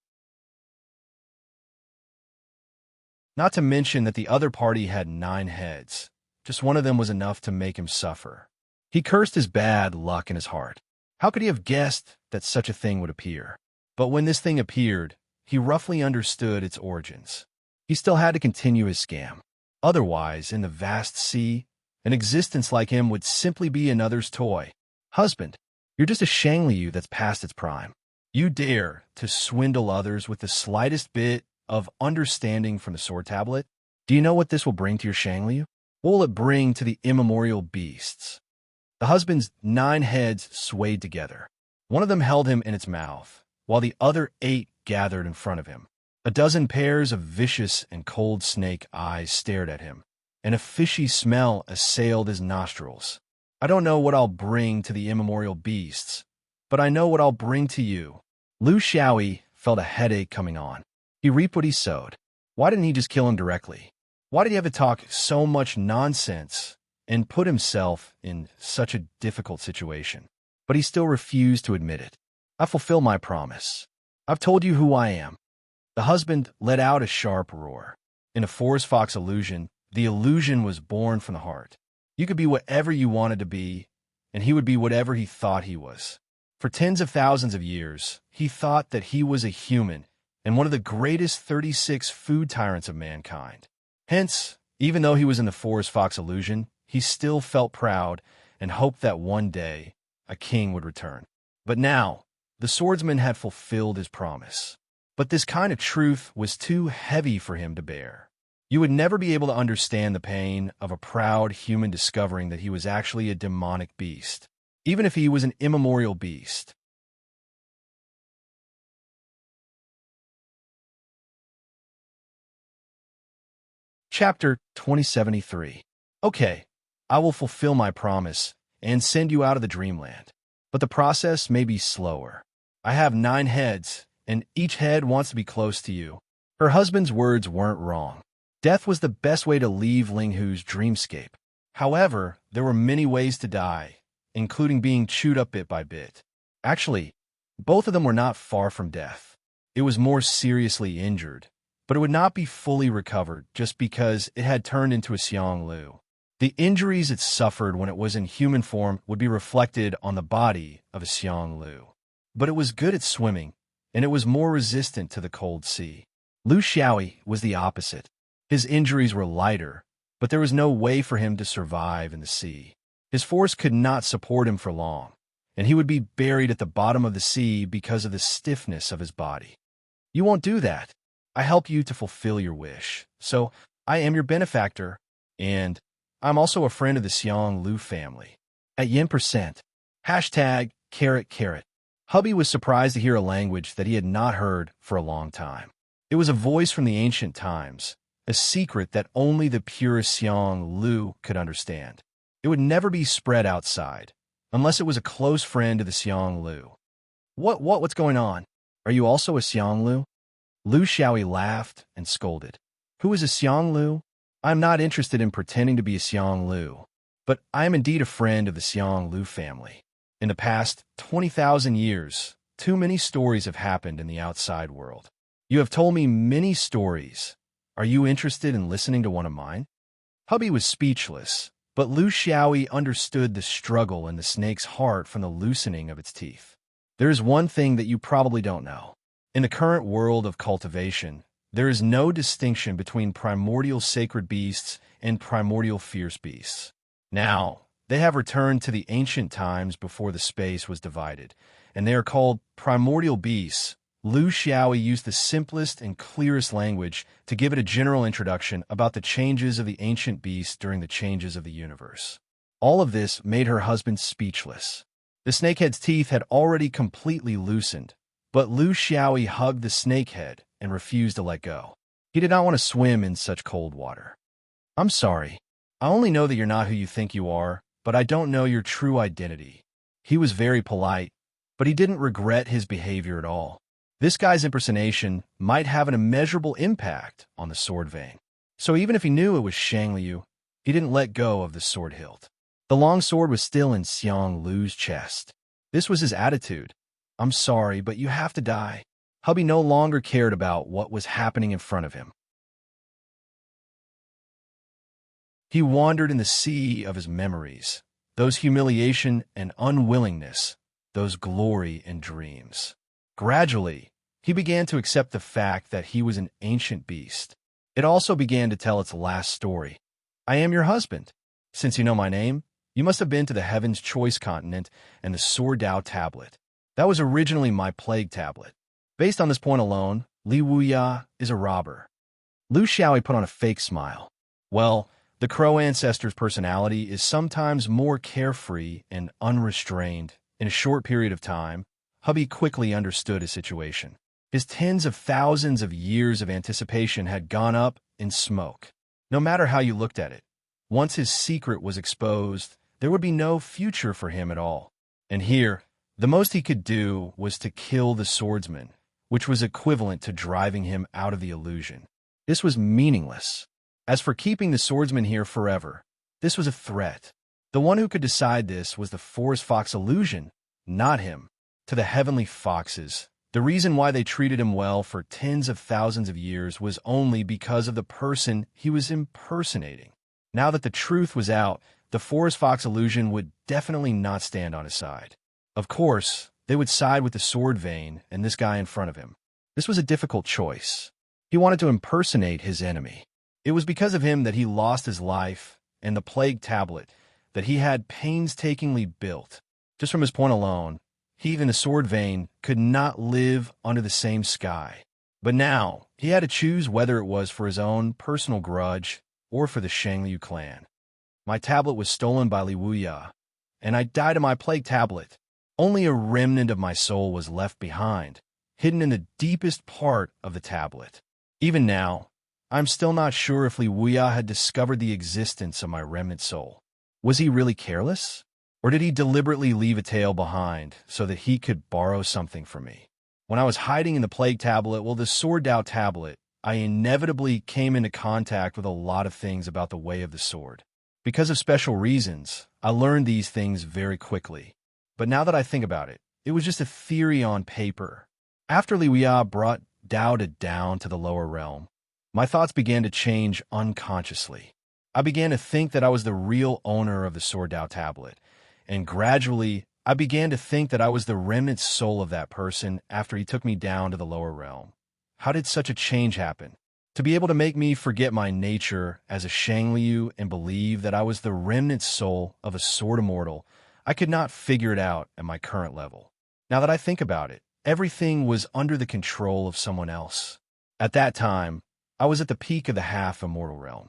Not to mention that the other party had 9 heads. Just one of them was enough to make him suffer. He cursed his bad luck in his heart. How could he have guessed that such a thing would appear? But when this thing appeared, he roughly understood its origins. He still had to continue his scam. Otherwise, in the vast sea, an existence like him would simply be another's toy. Husband, you're just a Shangliu that's past its prime. You dare to swindle others with the slightest bit of understanding from the sword tablet? Do you know what this will bring to your Shangliu? What will it bring to the immemorial beasts? The husband's 9 heads swayed together. One of them held him in its mouth, while the other 8 gathered in front of him. A dozen pairs of vicious and cold snake eyes stared at him, and a fishy smell assailed his nostrils. I don't know what I'll bring to the immemorial beasts, but I know what I'll bring to you. Lu Xiaoyi felt a headache coming on. He reaped what he sowed. Why didn't he just kill him directly? Why did he have to talk so much nonsense and put himself in such a difficult situation? But he still refused to admit it. I fulfill my promise. I've told you who I am. The husband let out a sharp roar. In a forest fox illusion, the illusion was born from the heart. You could be whatever you wanted to be, and he would be whatever he thought he was. For tens of thousands of years, he thought that he was a human and one of the greatest 36 food tyrants of mankind. Hence, even though he was in the forest fox illusion, he still felt proud and hoped that one day a king would return. But now, the swordsman had fulfilled his promise. But this kind of truth was too heavy for him to bear. You would never be able to understand the pain of a proud human discovering that he was actually a demonic beast, even if he was an immemorial beast. Chapter 2073. Okay, I will fulfill my promise and send you out of the dreamland. But the process may be slower. I have 9 heads, and each head wants to be close to you. Her husband's words weren't wrong. Death was the best way to leave Ling Hu's dreamscape. However, there were many ways to die, including being chewed up bit by bit. Actually, both of them were not far from death. It was more seriously injured, but it would not be fully recovered just because it had turned into a Xianglu. The injuries it suffered when it was in human form would be reflected on the body of a Xianglu. But it was good at swimming, and it was more resistant to the cold sea. Lu Xiaoyi was the opposite. His injuries were lighter, but there was no way for him to survive in the sea. His force could not support him for long, and he would be buried at the bottom of the sea because of the stiffness of his body. You won't do that. I help you to fulfill your wish, so I am your benefactor, and I'm also a friend of the Xiang Lu family. At yen%. Hashtag #. Hubby was surprised to hear a language that he had not heard for a long time. It was a voice from the ancient times, a secret that only the pure Xiang Lu could understand. It would never be spread outside, unless it was a close friend of the Xiang Lu. What's going on? Are you also a Xiang Lu? Lu Xiaoyi laughed and scolded. Who is a Xiang Lu? I am not interested in pretending to be a Xiang Lu, but I am indeed a friend of the Xiang Lu family. In the past 20,000 years, too many stories have happened in the outside world. You have told me many stories. Are you interested in listening to one of mine? Hubby was speechless, but Lu Xiaoyi understood the struggle in the snake's heart from the loosening of its teeth. There is one thing that you probably don't know. In the current world of cultivation, there is no distinction between primordial sacred beasts and primordial fierce beasts. Now, they have returned to the ancient times before the space was divided, and they are called primordial beasts. Lu Xiaoyi used the simplest and clearest language to give it a general introduction about the changes of the ancient beasts during the changes of the universe. All of this made her husband speechless. The snakehead's teeth had already completely loosened, but Lu Xiaoyi hugged the snakehead and refused to let go. He did not want to swim in such cold water. I'm sorry. I only know that you're not who you think you are, but I don't know your true identity. He was very polite, but he didn't regret his behavior at all. This guy's impersonation might have an immeasurable impact on the sword vein. So even if he knew it was Shang Liu, he didn't let go of the sword hilt. The long sword was still in Xiang Lu's chest. This was his attitude. I'm sorry, but you have to die. Hubby no longer cared about what was happening in front of him. He wandered in the sea of his memories, those humiliation and unwillingness, those glory and dreams. Gradually, he began to accept the fact that he was an ancient beast. It also began to tell its last story. I am your husband. Since you know my name, you must have been to the Heaven's Choice Continent and the Sword Dao Tablet. That was originally my plague tablet. Based on this point alone, Li Wuya is a robber. Lu Xiaoyi put on a fake smile. Well, the Crow ancestor's personality is sometimes more carefree and unrestrained. In a short period of time, hubby quickly understood his situation. His tens of thousands of years of anticipation had gone up in smoke. No matter how you looked at it, once his secret was exposed, there would be no future for him at all. And here, the most he could do was to kill the swordsman, which was equivalent to driving him out of the illusion. This was meaningless. As for keeping the swordsman here forever, this was a threat. The one who could decide this was the forest fox illusion, not him. To the heavenly foxes, the reason why they treated him well for tens of thousands of years was only because of the person he was impersonating. Now that the truth was out, the forest fox illusion would definitely not stand on his side. Of course, they would side with the sword vein and this guy in front of him. This was a difficult choice. He wanted to impersonate his enemy. It was because of him that he lost his life and the plague tablet that he had painstakingly built. Just from his point alone, he and the sword vein could not live under the same sky. But now, he had to choose whether it was for his own personal grudge or for the Shangliu clan. My tablet was stolen by Li Wuya, and I died of my plague tablet. Only a remnant of my soul was left behind, hidden in the deepest part of the tablet. Even now, I'm still not sure if Li Wuya had discovered the existence of my remnant soul. Was he really careless? Or did he deliberately leave a tail behind so that he could borrow something from me? When I was hiding in the plague tablet, the Sword Dao tablet, I inevitably came into contact with a lot of things about the way of the sword. Because of special reasons, I learned these things very quickly. But now that I think about it, it was just a theory on paper. After Li Wuya brought Dao down to the lower realm, my thoughts began to change unconsciously. I began to think that I was the real owner of the Sword Dao tablet, and gradually, I began to think that I was the remnant soul of that person after he took me down to the lower realm. How did such a change happen? To be able to make me forget my nature as a Shangliu and believe that I was the remnant soul of a sword immortal, I could not figure it out at my current level. Now that I think about it, everything was under the control of someone else. At that time, I was at the peak of the half-immortal realm.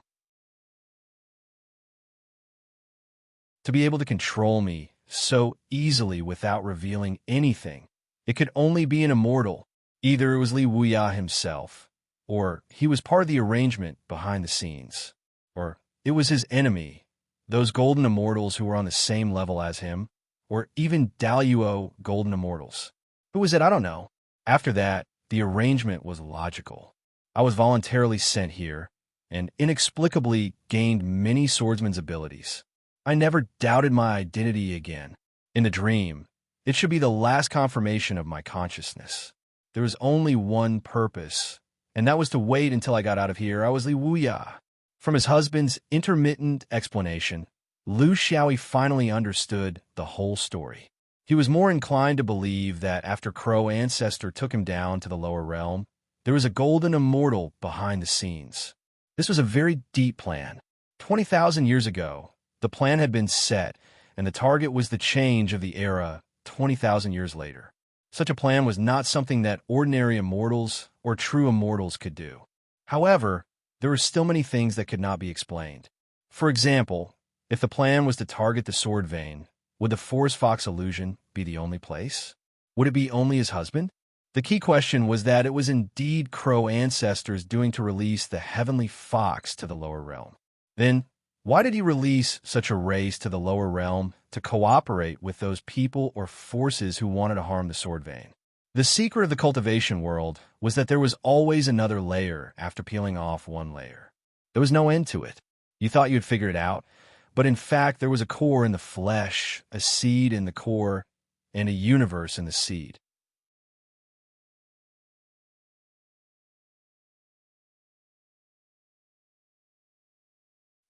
To be able to control me so easily without revealing anything, it could only be an immortal. Either it was Li Wuya himself, or he was part of the arrangement behind the scenes, or it was his enemy, those golden immortals who were on the same level as him, or even Daluo golden immortals. Who was it? I don't know. After that, the arrangement was logical. I was voluntarily sent here, and inexplicably gained many swordsman's abilities. I never doubted my identity again. In the dream, it should be the last confirmation of my consciousness. There was only one purpose, and that was to wait until I got out of here. I was Li Wuya. From his husband's intermittent explanation, Lu Xiaoyi finally understood the whole story. He was more inclined to believe that after Crow Ancestor took him down to the lower realm, there was a golden immortal behind the scenes. This was a very deep plan. 20,000 years ago, the plan had been set, and the target was the change of the era 20,000 years later. Such a plan was not something that ordinary immortals or true immortals could do. However, there were still many things that could not be explained. For example, if the plan was to target the sword vein, would the forest fox illusion be the only place? Would it be only his husband? The key question was that it was indeed Crow Ancestors doing to release the heavenly fox to the lower realm. Then, Why did he release such a race to the lower realm to cooperate with those people or forces who wanted to harm the sword vein? The secret of the cultivation world was that there was always another layer after peeling off one layer. There was no end to it. You thought you'd figure it out, but in fact there was a core in the flesh, a seed in the core, and a universe in the seed.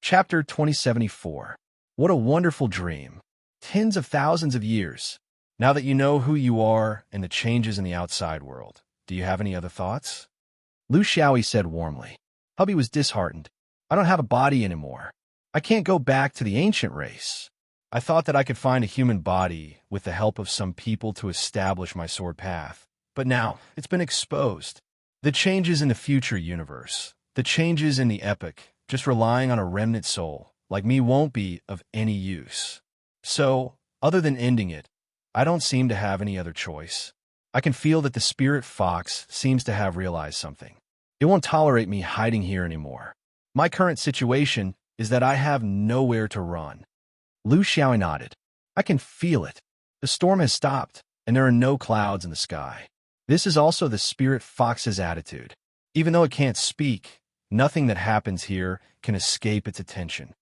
Chapter 2074. What a wonderful dream. Tens of thousands of years. Now that you know who you are and the changes in the outside world, do you have any other thoughts? Lu Xiaoyi said warmly. Hubby was disheartened. I don't have a body anymore. I can't go back to the ancient race. I thought that I could find a human body with the help of some people to establish my sword path. But now, it's been exposed. The changes in the future universe, the changes in the epic, just relying on a remnant soul, like me, won't be of any use. So, other than ending it, I don't seem to have any other choice. I can feel that the spirit fox seems to have realized something. It won't tolerate me hiding here anymore. My current situation is that I have nowhere to run. Lu Xiaoyi nodded. I can feel it. The storm has stopped, and there are no clouds in the sky. This is also the spirit fox's attitude. Even though it can't speak, nothing that happens here can escape its attention.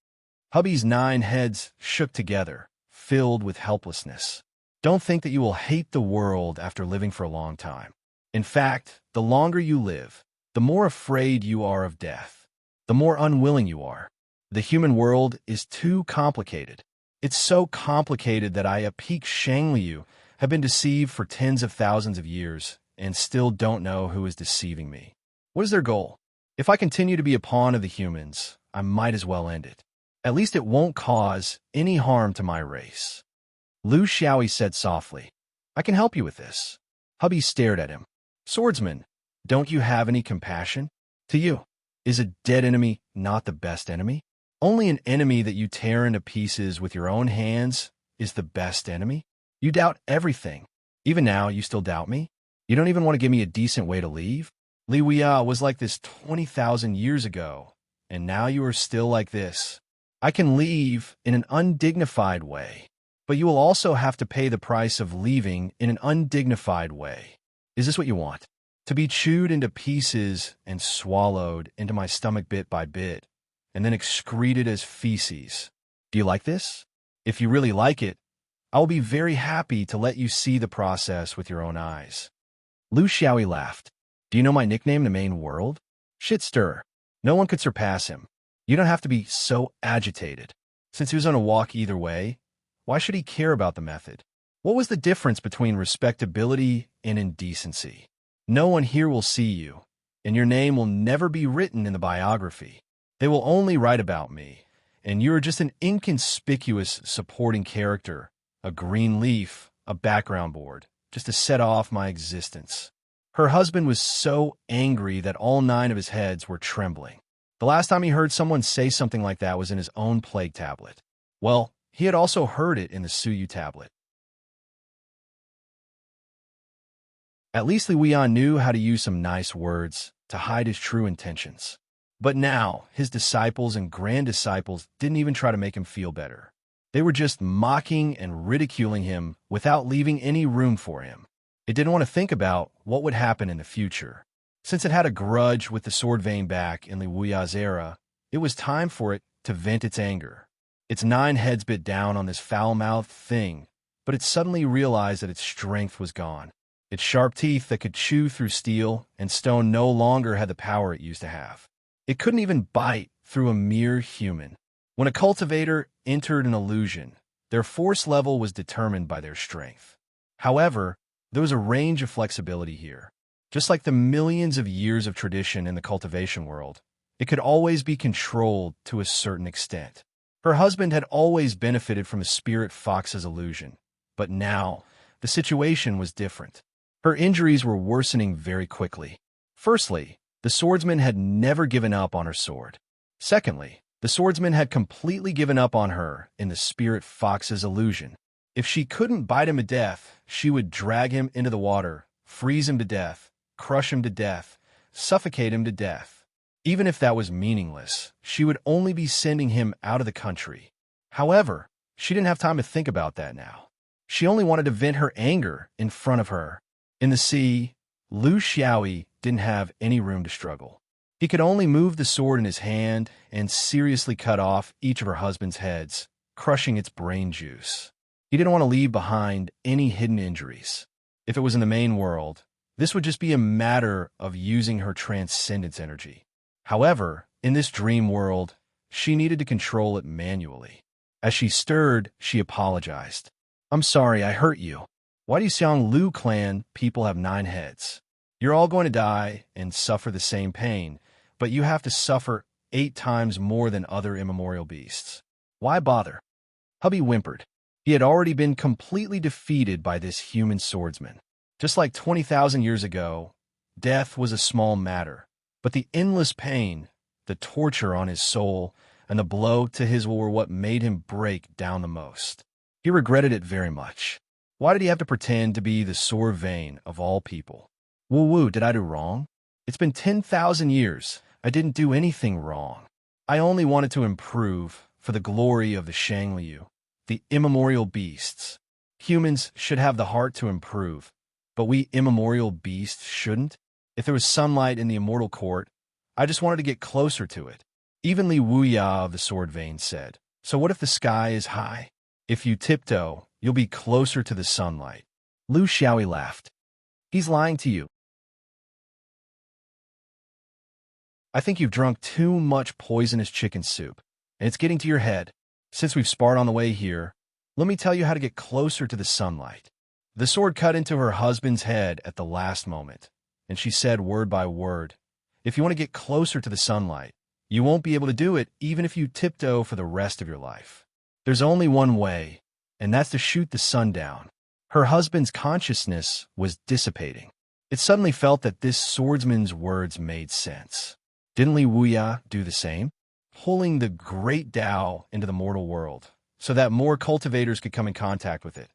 Hubby's 9 heads shook together, filled with helplessness. Don't think that you will hate the world after living for a long time. In fact, the longer you live, the more afraid you are of death, the more unwilling you are. The human world is too complicated. It's so complicated that I, a peak Shangliu, have been deceived for tens of thousands of years and still don't know who is deceiving me. What is their goal? If I continue to be a pawn of the humans, I might as well end it. At least it won't cause any harm to my race. Lu Xiaoyi said softly, I can help you with this. Hubby stared at him. Swordsman, don't you have any compassion? To you, is a dead enemy not the best enemy? Only an enemy that you tear into pieces with your own hands is the best enemy? You doubt everything. Even now, you still doubt me? You don't even want to give me a decent way to leave? Li Weia was like this 20,000 years ago, and now you are still like this. I can leave in an undignified way, but you will also have to pay the price of leaving in an undignified way. Is this what you want? To be chewed into pieces and swallowed into my stomach bit by bit, and then excreted as feces. Do you like this? If you really like it, I will be very happy to let you see the process with your own eyes. Lu Xiaoyi laughed. Do you know my nickname in the main world? Shit stir. No one could surpass him. You don't have to be so agitated. Since he was on a walk either way, why should he care about the method? What was the difference between respectability and indecency? No one here will see you, and your name will never be written in the biography. They will only write about me, and you are just an inconspicuous supporting character, a green leaf, a background board, just to set off my existence. Her husband was so angry that all 9 of his heads were trembling. The last time he heard someone say something like that was in his own plague tablet. Well, he had also heard it in the Suyu tablet. At least Li Weia knew how to use some nice words to hide his true intentions. But now, his disciples and grand-disciples didn't even try to make him feel better. They were just mocking and ridiculing him without leaving any room for him. It didn't want to think about what would happen in the future. Since it had a grudge with the sword vein back in Li Weya's era, it was time for it to vent its anger. Its 9 heads bit down on this foul-mouthed thing, but it suddenly realized that its strength was gone. Its sharp teeth that could chew through steel and stone no longer had the power it used to have. It couldn't even bite through a mere human. When a cultivator entered an illusion, their force level was determined by their strength. However, there was a range of flexibility here. Just like the millions of years of tradition in the cultivation world, it could always be controlled to a certain extent. Her husband had always benefited from a spirit fox's illusion, but now the situation was different. Her injuries were worsening very quickly. Firstly, the swordsman had never given up on her sword. Secondly, the swordsman had completely given up on her in the spirit fox's illusion. If she couldn't bite him to death, she would drag him into the water, freeze him to death, crush him to death, suffocate him to death. Even if that was meaningless, she would only be sending him out of the country. However, she didn't have time to think about that now. She only wanted to vent her anger in front of her. In the sea, Lu Xiaoyi didn't have any room to struggle. He could only move the sword in his hand and seriously cut off each of her husband's heads, crushing its brain juice. He didn't want to leave behind any hidden injuries. If it was in the main world, this would just be a matter of using her transcendence energy. However, in this dream world, she needed to control it manually. As she stirred, she apologized. "I'm sorry, I hurt you. Why do you Xiang Lu clan people have 9 heads? You're all going to die and suffer the same pain, but you have to suffer 8 times more than other immemorial beasts. Why bother?" Hubby whimpered. He had already been completely defeated by this human swordsman. Just like 20,000 years ago, death was a small matter, but the endless pain, the torture on his soul, and the blow to his will were what made him break down the most. He regretted it very much. Why did he have to pretend to be the sore vein of all people? Woo, did I do wrong? It's been 10,000 years. I didn't do anything wrong. I only wanted to improve for the glory of the Shangliu, the immemorial beasts. Humans should have the heart to improve, but we immemorial beasts shouldn't. If there was sunlight in the immortal court, I just wanted to get closer to it. Even Li Wuya of the Sword Vein said, "So what if the sky is high? If you tiptoe, you'll be closer to the sunlight." Lu Xiaoyi laughed. "He's lying to you. I think you've drunk too much poisonous chicken soup, and it's getting to your head. Since we've sparred on the way here, let me tell you how to get closer to the sunlight." The sword cut into her husband's head at the last moment, and she said word by word, "If you want to get closer to the sunlight, you won't be able to do it even if you tiptoe for the rest of your life. There's only one way, and that's to shoot the sun down." Her husband's consciousness was dissipating. It suddenly felt that this swordsman's words made sense. Didn't Li Wuya do the same? Pulling the great Tao into the mortal world, so that more cultivators could come in contact with it.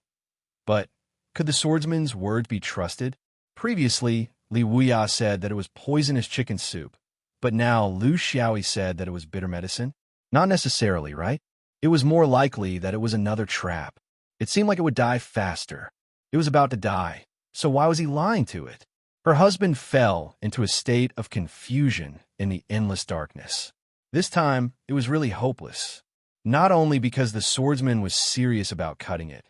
But could the swordsman's words be trusted? Previously, Li Wuya said that it was poisonous chicken soup, but now Lu Xiaoyi said that it was bitter medicine? Not necessarily, right? It was more likely that it was another trap. It seemed like it would die faster. It was about to die, so why was he lying to it? Her husband fell into a state of confusion in the endless darkness. This time, it was really hopeless. Not only because the swordsman was serious about cutting it,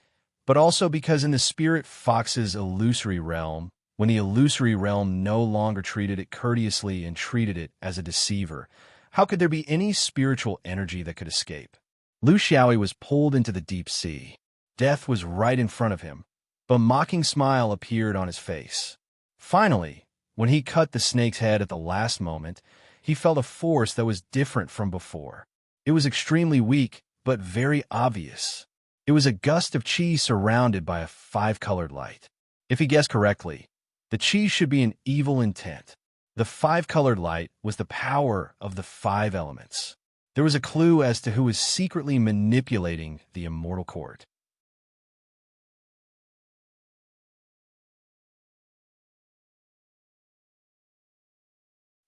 but also because in the spirit fox's illusory realm, when the illusory realm no longer treated it courteously and treated it as a deceiver, how could there be any spiritual energy that could escape? Lu Xiaoyi was pulled into the deep sea. Death was right in front of him, but a mocking smile appeared on his face. Finally, when he cut the snake's head at the last moment, he felt a force that was different from before. It was extremely weak, but very obvious. It was a gust of qi surrounded by a 5-colored light. If he guessed correctly, the qi should be an evil intent. The 5-colored light was the power of the 5 elements. There was a clue as to who was secretly manipulating the immortal court.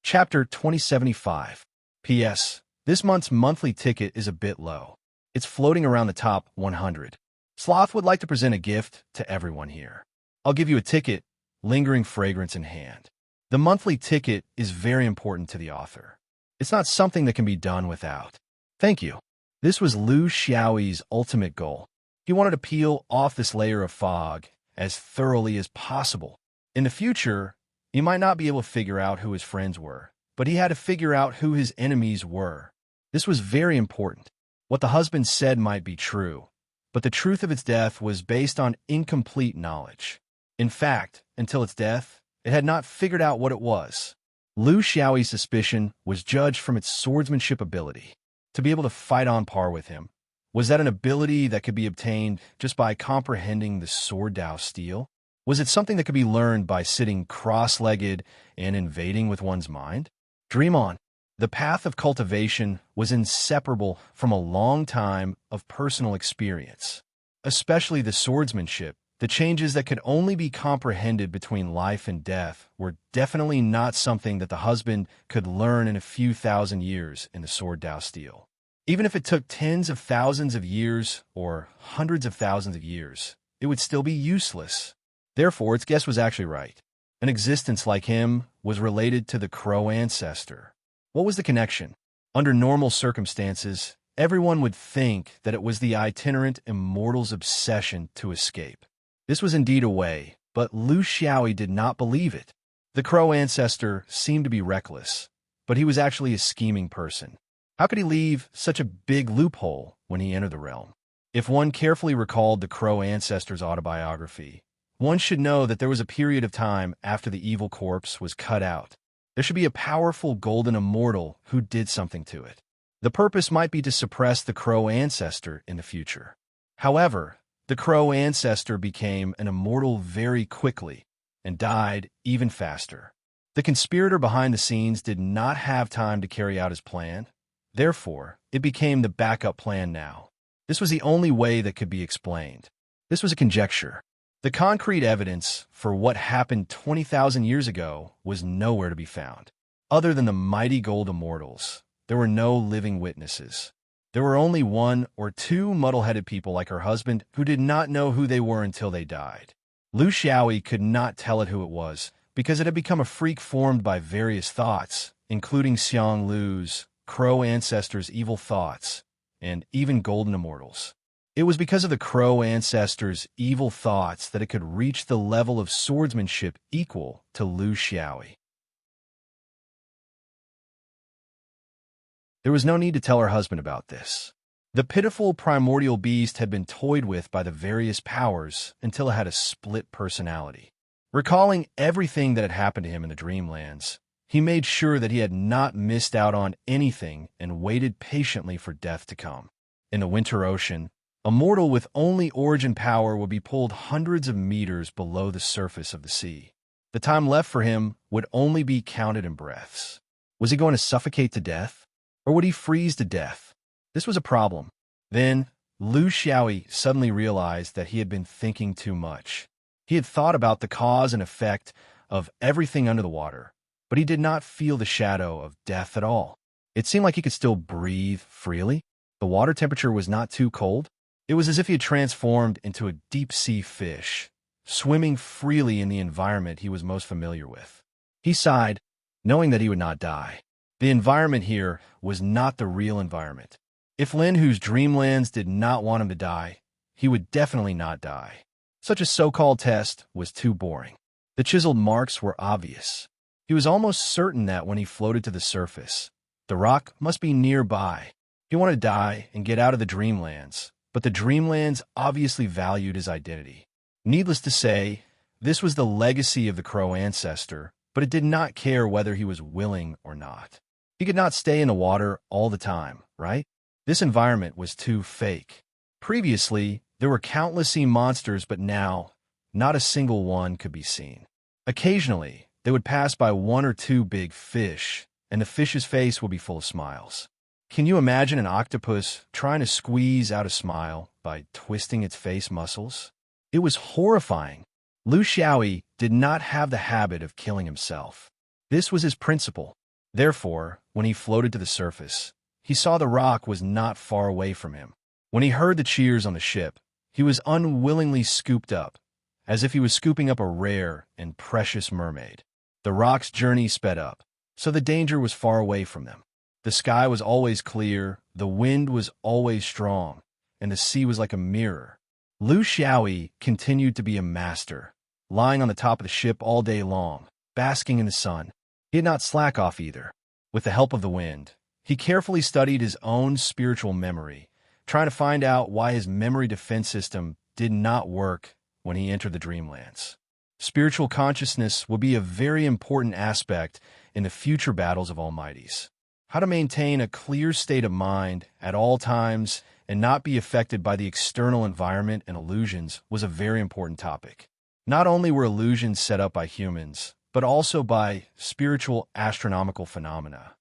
Chapter 2075. P.S. This month's monthly ticket is a bit low. It's floating around the top 100. Sloth would like to present a gift to everyone here. I'll give you a ticket, lingering fragrance in hand. The monthly ticket is very important to the author. It's not something that can be done without. Thank you. This was Lu Xiaoyi's ultimate goal. He wanted to peel off this layer of fog as thoroughly as possible. In the future, he might not be able to figure out who his friends were, but he had to figure out who his enemies were. This was very important. What the husband said might be true, but the truth of its death was based on incomplete knowledge. In fact, until its death, it had not figured out what it was. Lu Xiaoyi's suspicion was judged from its swordsmanship ability. To be able to fight on par with him, was that an ability that could be obtained just by comprehending the sword Dao steel? Was it something that could be learned by sitting cross-legged and invading with one's mind? Dream on. The path of cultivation was inseparable from a long time of personal experience. Especially the swordsmanship, The changes that could only be comprehended between life and death were definitely not something that the husband could learn in a few thousand years in the Sword Dao Steel. Even if it took tens of thousands of years or hundreds of thousands of years, it would still be useless. Therefore, its guess was actually right. An existence like him was related to the crow ancestor. What was the connection? Under normal circumstances, everyone would think that it was the itinerant immortal's obsession to escape. This was indeed a way, but Lu Xiaoyi did not believe it. The crow ancestor seemed to be reckless, but he was actually a scheming person. How could he leave such a big loophole when he entered the realm? If one carefully recalled the crow ancestor's autobiography, one should know that there was a period of time after the evil corpse was cut out. There should be a powerful golden immortal who did something to it. The purpose might be to suppress the crow ancestor in the future. However, the crow ancestor became an immortal very quickly and died even faster. The conspirator behind the scenes did not have time to carry out his plan. Therefore, it became the backup plan now. This was the only way that could be explained. This was a conjecture. The concrete evidence for what happened 20,000 years ago was nowhere to be found. Other than the mighty gold immortals, there were no living witnesses. There were only one or two muddle-headed people like her husband who did not know who they were until they died. Lu Xiaoyi could not tell it who it was because it had become a freak formed by various thoughts, including Xiang Lu's crow ancestors' evil thoughts, and even golden immortals. It was because of the crow ancestors' evil thoughts that it could reach the level of swordsmanship equal to Lu Xiaoyi. There was no need to tell her husband about this. The pitiful primordial beast had been toyed with by the various powers until it had a split personality. Recalling everything that had happened to him in the Dreamlands, he made sure that he had not missed out on anything and waited patiently for death to come. In the Winter Ocean, a mortal with only origin power would be pulled hundreds of meters below the surface of the sea. The time left for him would only be counted in breaths. Was he going to suffocate to death? Or would he freeze to death? This was a problem. Then, Lu Xiaoyi suddenly realized that he had been thinking too much. He had thought about the cause and effect of everything under the water, but he did not feel the shadow of death at all. It seemed like he could still breathe freely. The water temperature was not too cold. It was as if he had transformed into a deep-sea fish, swimming freely in the environment he was most familiar with. He sighed, knowing that he would not die. The environment here was not the real environment. If Lin Hu's Dreamlands did not want him to die, he would definitely not die. Such a so-called test was too boring. The chiseled marks were obvious. He was almost certain that when he floated to the surface, the rock must be nearby. He wanted to die and get out of the Dreamlands, but the Dreamlands obviously valued his identity. Needless to say, this was the legacy of the crow ancestor, but it did not care whether he was willing or not. He could not stay in the water all the time, right? This environment was too fake. Previously, there were countless sea monsters, but now, not a single one could be seen. Occasionally, they would pass by one or two big fish, and the fish's face would be full of smiles. Can you imagine an octopus trying to squeeze out a smile by twisting its face muscles? It was horrifying. Lu Xiaoyi did not have the habit of killing himself. This was his principle. Therefore, when he floated to the surface, he saw the rock was not far away from him. When he heard the cheers on the ship, he was unwillingly scooped up, as if he was scooping up a rare and precious mermaid. The rock's journey sped up, so the danger was far away from them. The sky was always clear, the wind was always strong, and the sea was like a mirror. Lu Xiaoyi continued to be a master, lying on the top of the ship all day long, basking in the sun. He did not slack off either. With the help of the wind, he carefully studied his own spiritual memory, trying to find out why his memory defense system did not work when he entered the Dreamlands. Spiritual consciousness will be a very important aspect in the future battles of Almighties. How to maintain a clear state of mind at all times and not be affected by the external environment and illusions was a very important topic. Not only were illusions set up by humans, but also by spiritual astronomical phenomena.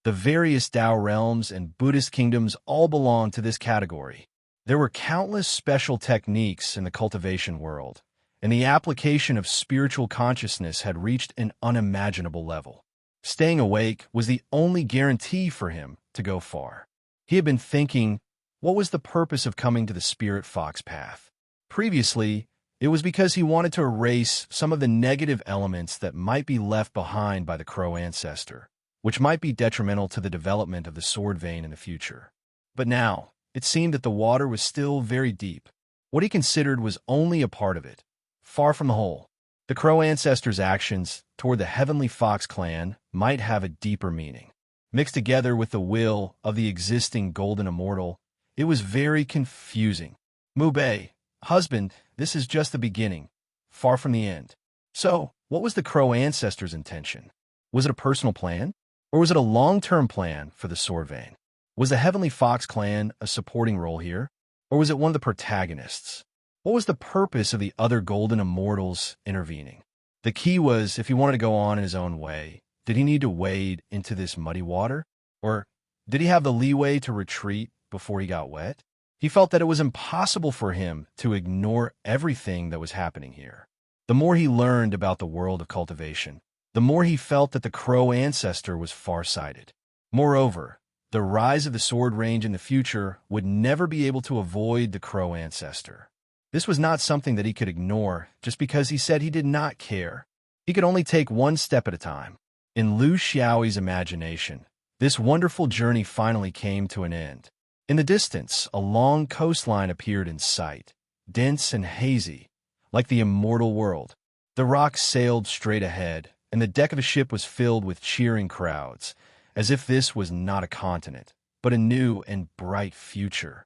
The various Tao realms and Buddhist kingdoms all belong to this category. There were countless special techniques in the cultivation world, and the application of spiritual consciousness had reached an unimaginable level. Staying awake was the only guarantee for him to go far. He had been thinking, what was the purpose of coming to the Spirit Fox path? Previously, it was because he wanted to erase some of the negative elements that might be left behind by the Crow ancestor, which might be detrimental to the development of the sword vein in the future. But now, it seemed that the water was still very deep. What he considered was only a part of it, far from the whole. The Crow ancestor's actions toward the Heavenly Fox clan might have a deeper meaning. Mixed together with the will of the existing Golden Immortal, it was very confusing. Mubei, husband, this is just the beginning, far from the end. So, what was the Crow ancestor's intention? Was it a personal plan? Or was it a long-term plan for the sword vein? Was the Heavenly Fox clan a supporting role here? Or was it one of the protagonists? What was the purpose of the other Golden Immortals intervening? The key was, if he wanted to go on in his own way, did he need to wade into this muddy water? Or did he have the leeway to retreat before he got wet? He felt that it was impossible for him to ignore everything that was happening here. The more he learned about the world of cultivation, the more he felt that the Crow ancestor was far-sighted. Moreover, the rise of the sword range in the future would never be able to avoid the Crow ancestor. This was not something that he could ignore just because he said he did not care. He could only take one step at a time. In Lu Xiaoyi's imagination, this wonderful journey finally came to an end. In the distance, a long coastline appeared in sight, dense and hazy, like the immortal world. The rocks sailed straight ahead, and the deck of a ship was filled with cheering crowds, as if this was not a continent, but a new and bright future.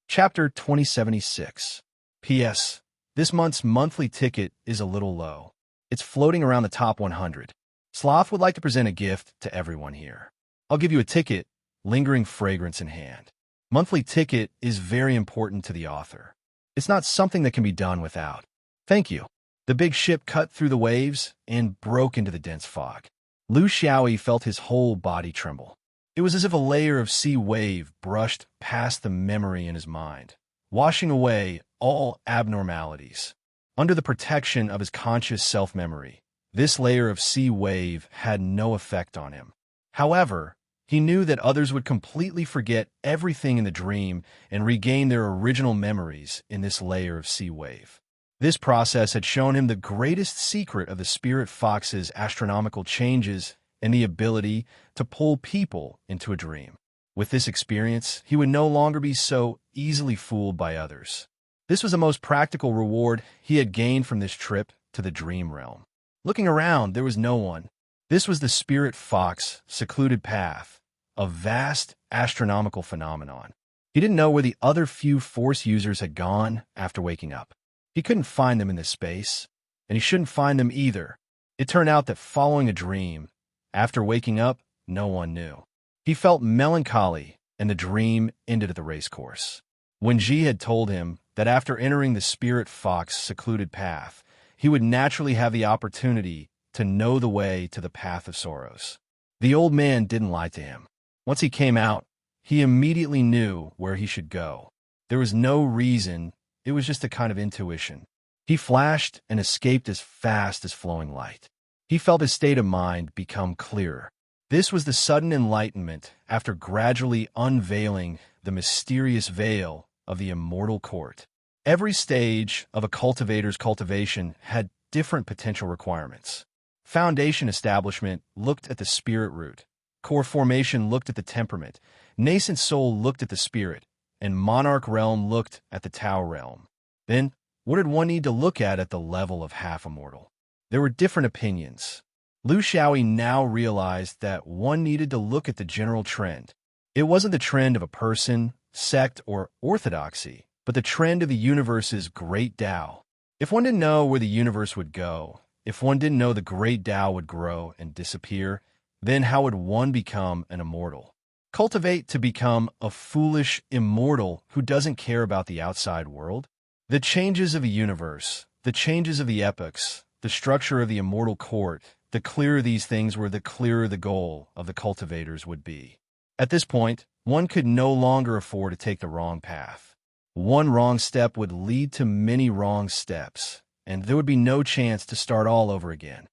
Chapter 2076. P.S. This month's monthly ticket is a little low. It's floating around the top 100. Sloth would like to present a gift to everyone here. I'll give you a ticket, lingering fragrance in hand. Monthly ticket is very important to the author. It's not something that can be done without. Thank you. The big ship cut through the waves and broke into the dense fog. Lu Xiaoyi felt his whole body tremble. It was as if a layer of sea wave brushed past the memory in his mind, washing away all abnormalities. Under the protection of his conscious self-memory, this layer of sea wave had no effect on him. However, he knew that others would completely forget everything in the dream and regain their original memories in this layer of sea wave. This process had shown him the greatest secret of the Spirit Fox's astronomical changes and the ability to pull people into a dream. With this experience, he would no longer be so easily fooled by others. This was the most practical reward he had gained from this trip to the dream realm. Looking around, there was no one. This was the Spirit Fox secluded path, a vast astronomical phenomenon. He didn't know where the other few Force users had gone after waking up. He couldn't find them in this space, and he shouldn't find them either. It turned out that following a dream, after waking up, no one knew. He felt melancholy, and the dream ended at the racecourse. When Ji had told him that after entering the Spirit Fox secluded path, he would naturally have the opportunity to know the way to the path of sorrows. The old man didn't lie to him. Once he came out, he immediately knew where he should go. There was no reason, it was just a kind of intuition. He flashed and escaped as fast as flowing light. He felt his state of mind become clearer. This was the sudden enlightenment after gradually unveiling the mysterious veil of the immortal court. Every stage of a cultivator's cultivation had different potential requirements. Foundation establishment looked at the spirit root. Core formation looked at the temperament. Nascent soul looked at the spirit. And monarch realm looked at the Tao realm. Then, what did one need to look at the level of half-immortal? There were different opinions. Lu Xiaoyi now realized that one needed to look at the general trend. It wasn't the trend of a person, sect, or orthodoxy, but the trend of the universe's great Tao. If one didn't know where the universe would go, if one didn't know the great Tao would grow and disappear, then how would one become an immortal? Cultivate to become a foolish immortal who doesn't care about the outside world? The changes of the universe, the changes of the epochs, the structure of the immortal court, The clearer these things were, the clearer the goal of the cultivators would be. At this point, one could no longer afford to take the wrong path. One wrong step would lead to many wrong steps, and there would be no chance to start all over again.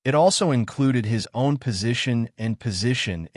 It also included his own position in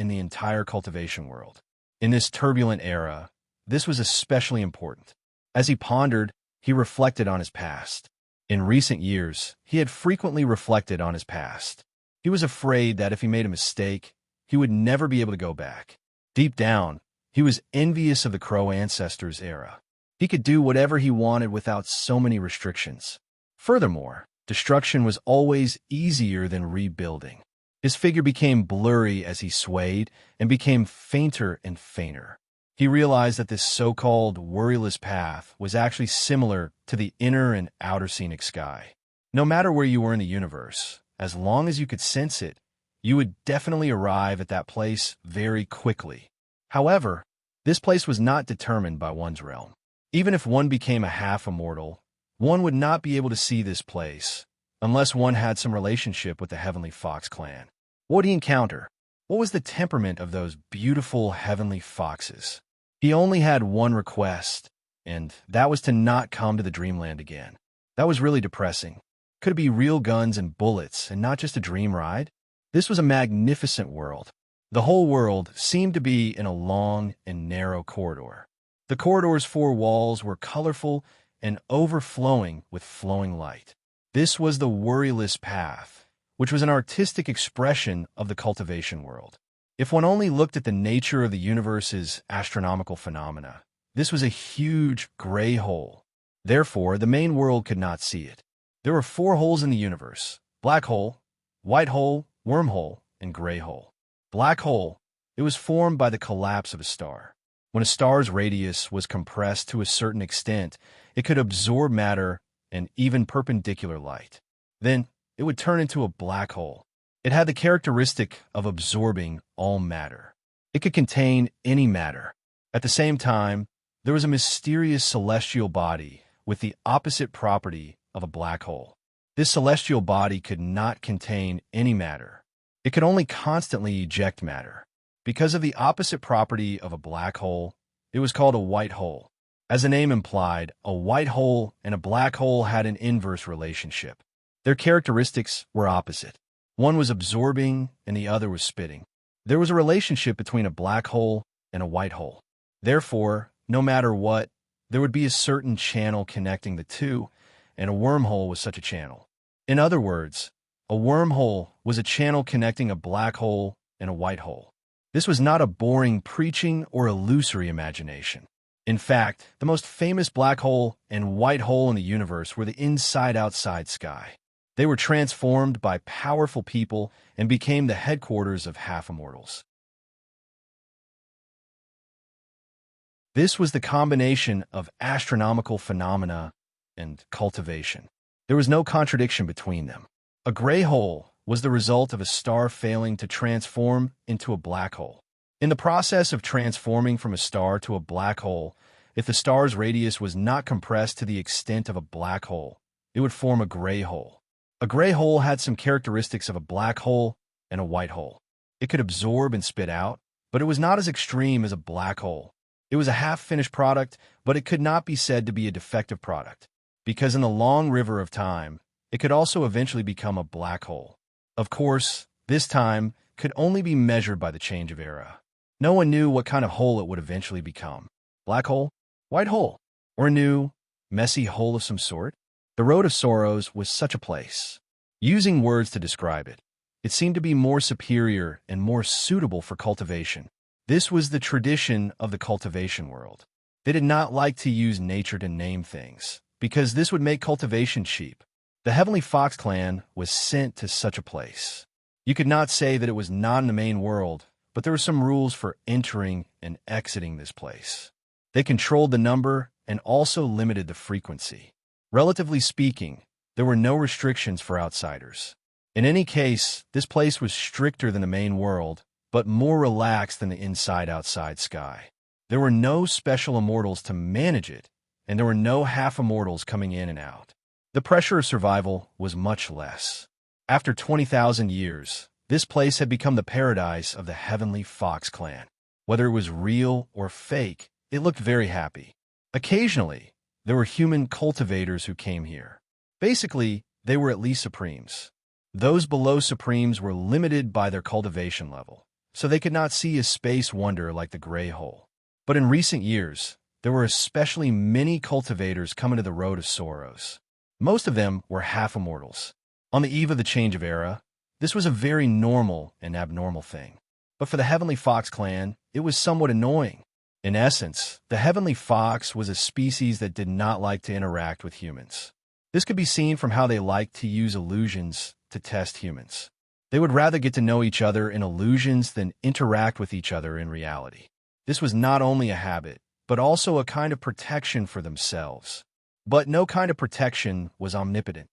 the entire cultivation world. In this turbulent era, this was especially important. As he pondered, he reflected on his past. In recent years, he had frequently reflected on his past. He was afraid that if he made a mistake, he would never be able to go back. Deep down, he was envious of the Crow ancestors' era. He could do whatever he wanted without so many restrictions. Furthermore, destruction was always easier than rebuilding. His figure became blurry as he swayed and became fainter and fainter. He realized that this so-called worryless path was actually similar to the inner and outer scenic sky. No matter where you were in the universe, as long as you could sense it, you would definitely arrive at that place very quickly. However, this place was not determined by one's realm. Even if one became a half-immortal, one would not be able to see this place unless one had some relationship with the Heavenly Fox clan. What would he encounter? What was the temperament of those beautiful heavenly foxes? He only had one request, and that was to not come to the dreamland again. That was really depressing. Could it be real guns and bullets and not just a dream ride? This was a magnificent world. The whole world seemed to be in a long and narrow corridor. The corridor's four walls were colorful and overflowing with flowing light. This was the worryless path, which was an artistic expression of the cultivation world. If one only looked at the nature of the universe's astronomical phenomena, this was a huge gray hole. Therefore, the main world could not see it. There were four holes in the universe: black hole, white hole, wormhole, and gray hole. Black hole, it was formed by the collapse of a star. When a star's radius was compressed to a certain extent, it could absorb matter and even perpendicular light. Then, it would turn into a black hole. It had the characteristic of absorbing all matter. It could contain any matter. At the same time, there was a mysterious celestial body with the opposite property of a black hole. This celestial body could not contain any matter. It could only constantly eject matter. Because of the opposite property of a black hole, it was called a white hole. As the name implied, a white hole and a black hole had an inverse relationship. Their characteristics were opposite. One was absorbing and the other was spitting. There was a relationship between a black hole and a white hole. Therefore, no matter what, there would be a certain channel connecting the two, and a wormhole was such a channel. In other words, a wormhole was a channel connecting a black hole and a white hole. This was not a boring preaching or illusory imagination. In fact, the most famous black hole and white hole in the universe were the inside-outside sky. They were transformed by powerful people and became the headquarters of half-immortals. This was the combination of astronomical phenomena and cultivation. There was no contradiction between them. A gray hole was the result of a star failing to transform into a black hole. In the process of transforming from a star to a black hole, if the star's radius was not compressed to the extent of a black hole, it would form a gray hole. A gray hole had some characteristics of a black hole and a white hole. It could absorb and spit out, but it was not as extreme as a black hole. It was a half-finished product, but it could not be said to be a defective product, because in the long river of time, it could also eventually become a black hole. Of course, this time could only be measured by the change of era. No one knew what kind of hole it would eventually become. Black hole? White hole? Or a new, messy hole of some sort? The Road of Sorrows was such a place. Using words to describe it, it seemed to be more superior and more suitable for cultivation. This was the tradition of the cultivation world. They did not like to use nature to name things, because this would make cultivation cheap. The Heavenly Fox clan was sent to such a place. You could not say that it was not in the main world, but there were some rules for entering and exiting this place. They controlled the number and also limited the frequency. Relatively speaking, there were no restrictions for outsiders. In any case, this place was stricter than the main world, but more relaxed than the inside-outside sky. There were no special immortals to manage it, and there were no half-immortals coming in and out. The pressure of survival was much less. After 20,000 years, this place had become the paradise of the Heavenly Fox clan. Whether it was real or fake, it looked very happy. Occasionally, there were human cultivators who came here. Basically, they were at least supremes. Those below supremes were limited by their cultivation level, so they could not see a space wonder like the Gray Hole. But in recent years, there were especially many cultivators coming to the Road of Sorrows. Most of them were half-immortals. On the eve of the change of era, this was a very normal and abnormal thing. But for the Heavenly Fox clan, it was somewhat annoying. In essence, the Heavenly Fox was a species that did not like to interact with humans. This could be seen from how they liked to use illusions to test humans. They would rather get to know each other in illusions than interact with each other in reality. This was not only a habit, but also a kind of protection for themselves. But no kind of protection was omnipotent.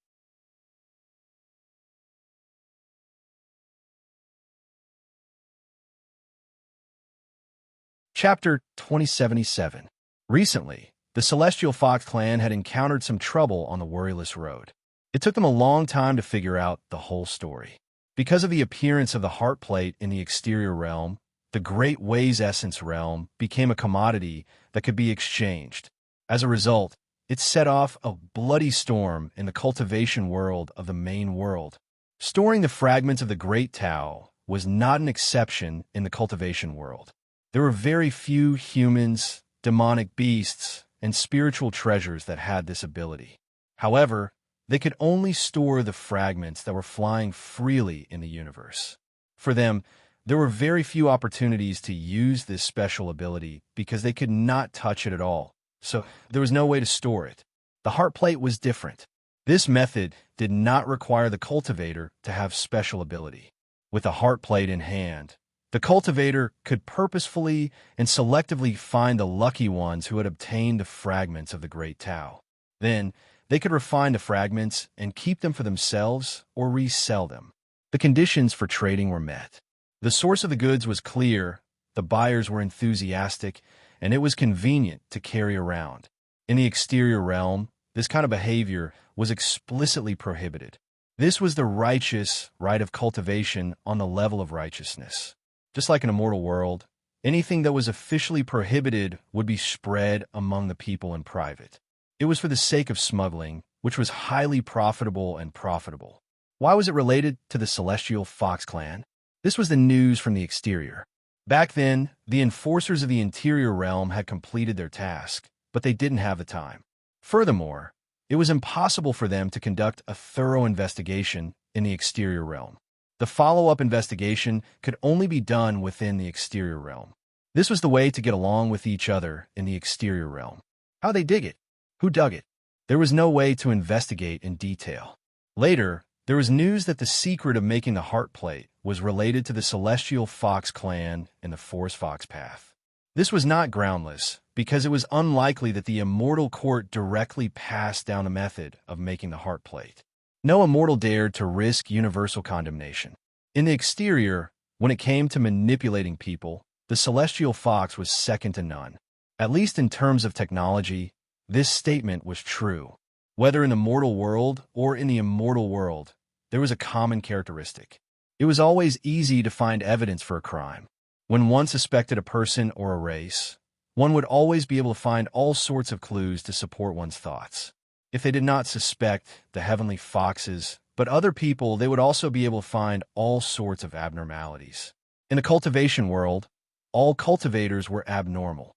Chapter 2077. Recently, the Celestial Fox clan had encountered some trouble on the Worryless Road. It took them a long time to figure out the whole story. Because of the appearance of the heart plate in the exterior realm, the Great Ways Essence realm became a commodity that could be exchanged. As a result, it set off a bloody storm in the cultivation world of the main world. Storing the fragments of the Great Tao was not an exception in the cultivation world. There were very few humans, demonic beasts, and spiritual treasures that had this ability. However, they could only store the fragments that were flying freely in the universe. For them, there were very few opportunities to use this special ability because they could not touch it at all, so there was no way to store it. The heart plate was different. This method did not require the cultivator to have special ability. With the heart plate in hand, the cultivator could purposefully and selectively find the lucky ones who had obtained the fragments of the Great Tao. Then, they could refine the fragments and keep them for themselves or resell them. The conditions for trading were met. The source of the goods was clear, the buyers were enthusiastic, and it was convenient to carry around. In the exterior realm, this kind of behavior was explicitly prohibited. This was the righteous right of cultivation on the level of righteousness. Just like in a mortal world, anything that was officially prohibited would be spread among the people in private. It was for the sake of smuggling, which was highly profitable and profitable. Why was it related to the Celestial Fox clan? This was the news from the exterior. Back then, the enforcers of the interior realm had completed their task, but they didn't have the time. Furthermore, it was impossible for them to conduct a thorough investigation in the exterior realm. The follow-up investigation could only be done within the exterior realm. This was the way to get along with each other in the exterior realm. How'd they dig it? Who dug it? There was no way to investigate in detail. Later, there was news that the secret of making the heart plate was related to the Celestial Fox clan and the Forest Fox path. This was not groundless, because it was unlikely that the immortal court directly passed down the method of making the heart plate. No immortal dared to risk universal condemnation. In the exterior, when it came to manipulating people, the Celestial Fox was second to none. At least in terms of technology, this statement was true. Whether in the mortal world or in the immortal world, there was a common characteristic. It was always easy to find evidence for a crime. When one suspected a person or a race, one would always be able to find all sorts of clues to support one's thoughts. If they did not suspect the Heavenly Foxes, but other people, they would also be able to find all sorts of abnormalities. In the cultivation world, all cultivators were abnormal.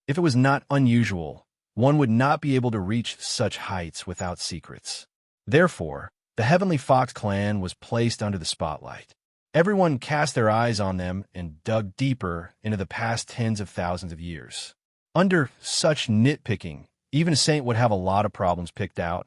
If it was not unusual, one would not be able to reach such heights without secrets. Therefore, the Heavenly Fox clan was placed under the spotlight. Everyone cast their eyes on them and dug deeper into the past tens of thousands of years. Under such nitpicking, even a saint would have a lot of problems picked out,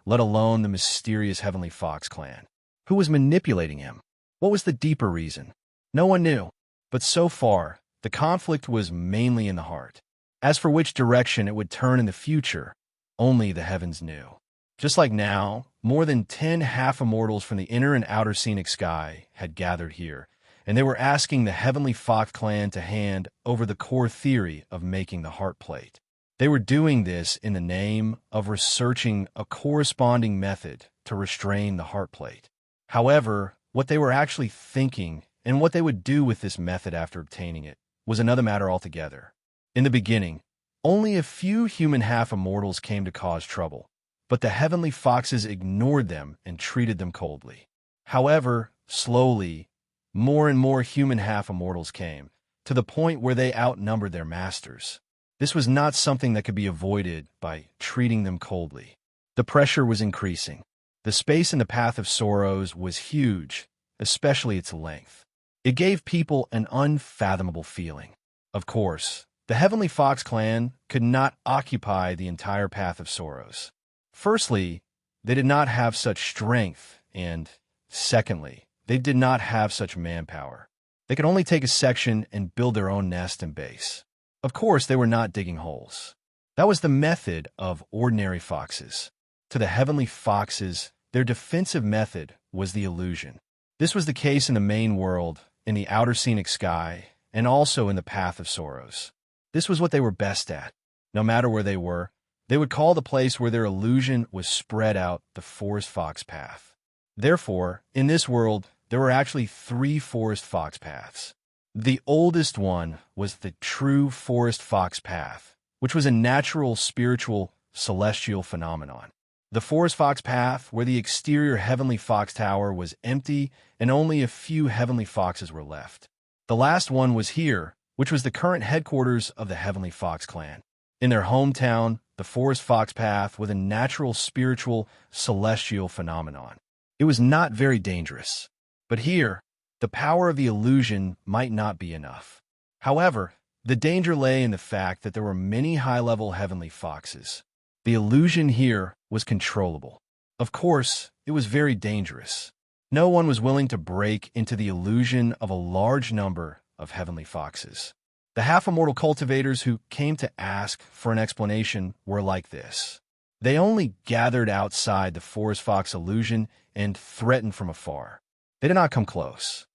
let alone the mysterious Heavenly Fox clan. Who was manipulating him? What was the deeper reason? No one knew. But so far, the conflict was mainly in the heart. As for which direction it would turn in the future, only the heavens knew. Just like now, more than 10 half-immortals from the inner and outer scenic sky had gathered here, and they were asking the Heavenly Fox clan to hand over the core theory of making the heart plate. They were doing this in the name of researching a corresponding method to restrain the heart plate. However, what they were actually thinking and what they would do with this method after obtaining it was another matter altogether. In the beginning, only a few human half-immortals came to cause trouble, but the heavenly foxes ignored them and treated them coldly. However, slowly, more and more human half-immortals came, to the point where they outnumbered their masters. This was not something that could be avoided by treating them coldly. The pressure was increasing. The space in the Path of Sorrows was huge, especially its length. It gave people an unfathomable feeling. Of course, the Heavenly Fox clan could not occupy the entire Path of Sorrows. Firstly, they did not have such strength, and secondly, they did not have such manpower. They could only take a section and build their own nest and base. Of course, they were not digging holes. That was the method of ordinary foxes. To the Heavenly Foxes, their defensive method was the illusion. This was the case in the main world, in the outer scenic sky, and also in the Path of Sorrows. This was what they were best at. No matter where they were, they would call the place where their illusion was spread out the Forest Fox Path. Therefore, in this world, there were actually 3 Forest Fox Paths. The oldest one was the true Forest Fox Path, which was a natural, spiritual, celestial phenomenon. The Forest Fox Path, where the exterior Heavenly Fox Tower was empty and only a few Heavenly Foxes were left. The last one was here, which was the current headquarters of the Heavenly Fox clan. In their hometown, the Forest Fox Path was a natural, spiritual, celestial phenomenon. It was not very dangerous. But here, the power of the illusion might not be enough. However, the danger lay in the fact that there were many high-level Heavenly Foxes. The illusion here was controllable. Of course, it was very dangerous. No one was willing to break into the illusion of a large number of Heavenly Foxes. The half-immortal cultivators who came to ask for an explanation were like this. They only gathered outside the Forest Fox illusion and threatened from afar. They did not come close.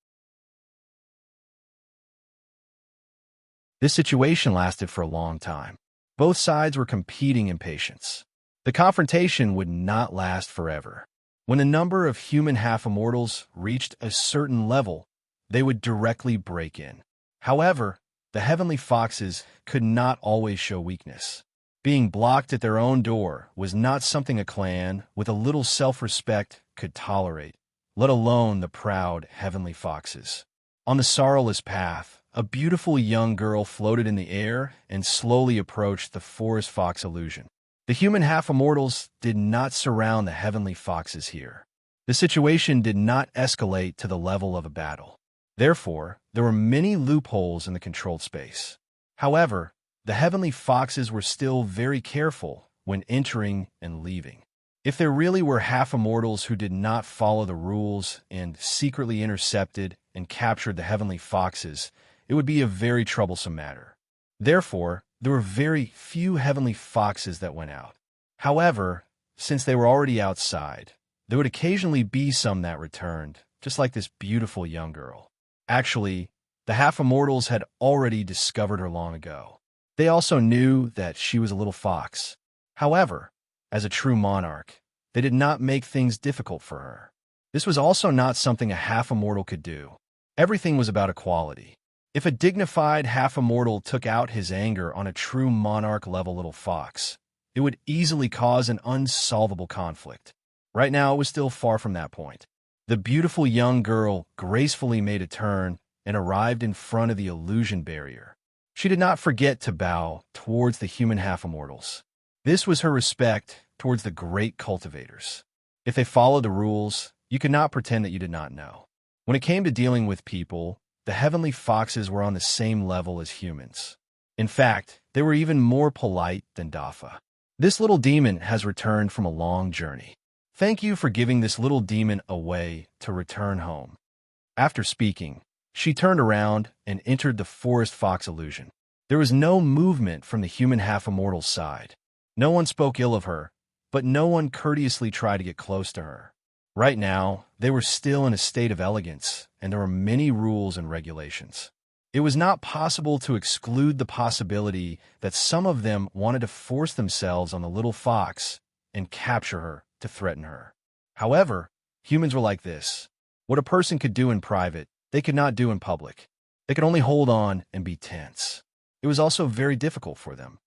This situation lasted for a long time. Both sides were competing in patience. The confrontation would not last forever. When a number of human half-immortals reached a certain level, they would directly break in. However, the Heavenly Foxes could not always show weakness. Being blocked at their own door was not something a clan with a little self-respect could tolerate, let alone the proud Heavenly Foxes. On the sorrowless path, a beautiful young girl floated in the air and slowly approached the Forest Fox illusion. The human half-immortals did not surround the Heavenly Foxes here. The situation did not escalate to the level of a battle. Therefore, there were many loopholes in the controlled space. However, the Heavenly Foxes were still very careful when entering and leaving. If there really were half-immortals who did not follow the rules and secretly intercepted and captured the Heavenly Foxes, it would be a very troublesome matter. Therefore, there were very few Heavenly Foxes that went out. However, since they were already outside, there would occasionally be some that returned, just like this beautiful young girl. Actually, the half-immortals had already discovered her long ago. They also knew that she was a little fox. However, as a true monarch, they did not make things difficult for her. This was also not something a half-immortal could do. Everything was about equality. If a dignified half-immortal took out his anger on a true monarch-level little fox, it would easily cause an unsolvable conflict. Right now, it was still far from that point. The beautiful young girl gracefully made a turn and arrived in front of the illusion barrier. She did not forget to bow towards the human half-immortals. This was her respect towards the great cultivators. If they followed the rules, you could not pretend that you did not know. When it came to dealing with people, the Heavenly Foxes were on the same level as humans. In fact, they were even more polite than Dafa. This little demon has returned from a long journey. Thank you for giving this little demon a way to return home. After speaking, she turned around and entered the Forest Fox illusion. There was no movement from the human half-immortal's side. No one spoke ill of her, but no one courteously tried to get close to her. Right now, they were still in a state of elegance, and there were many rules and regulations. It was not possible to exclude the possibility that some of them wanted to force themselves on the little fox and capture her to threaten her. However, humans were like this. What a person could do in private, they could not do in public. They could only hold on and be tense. It was also very difficult for them.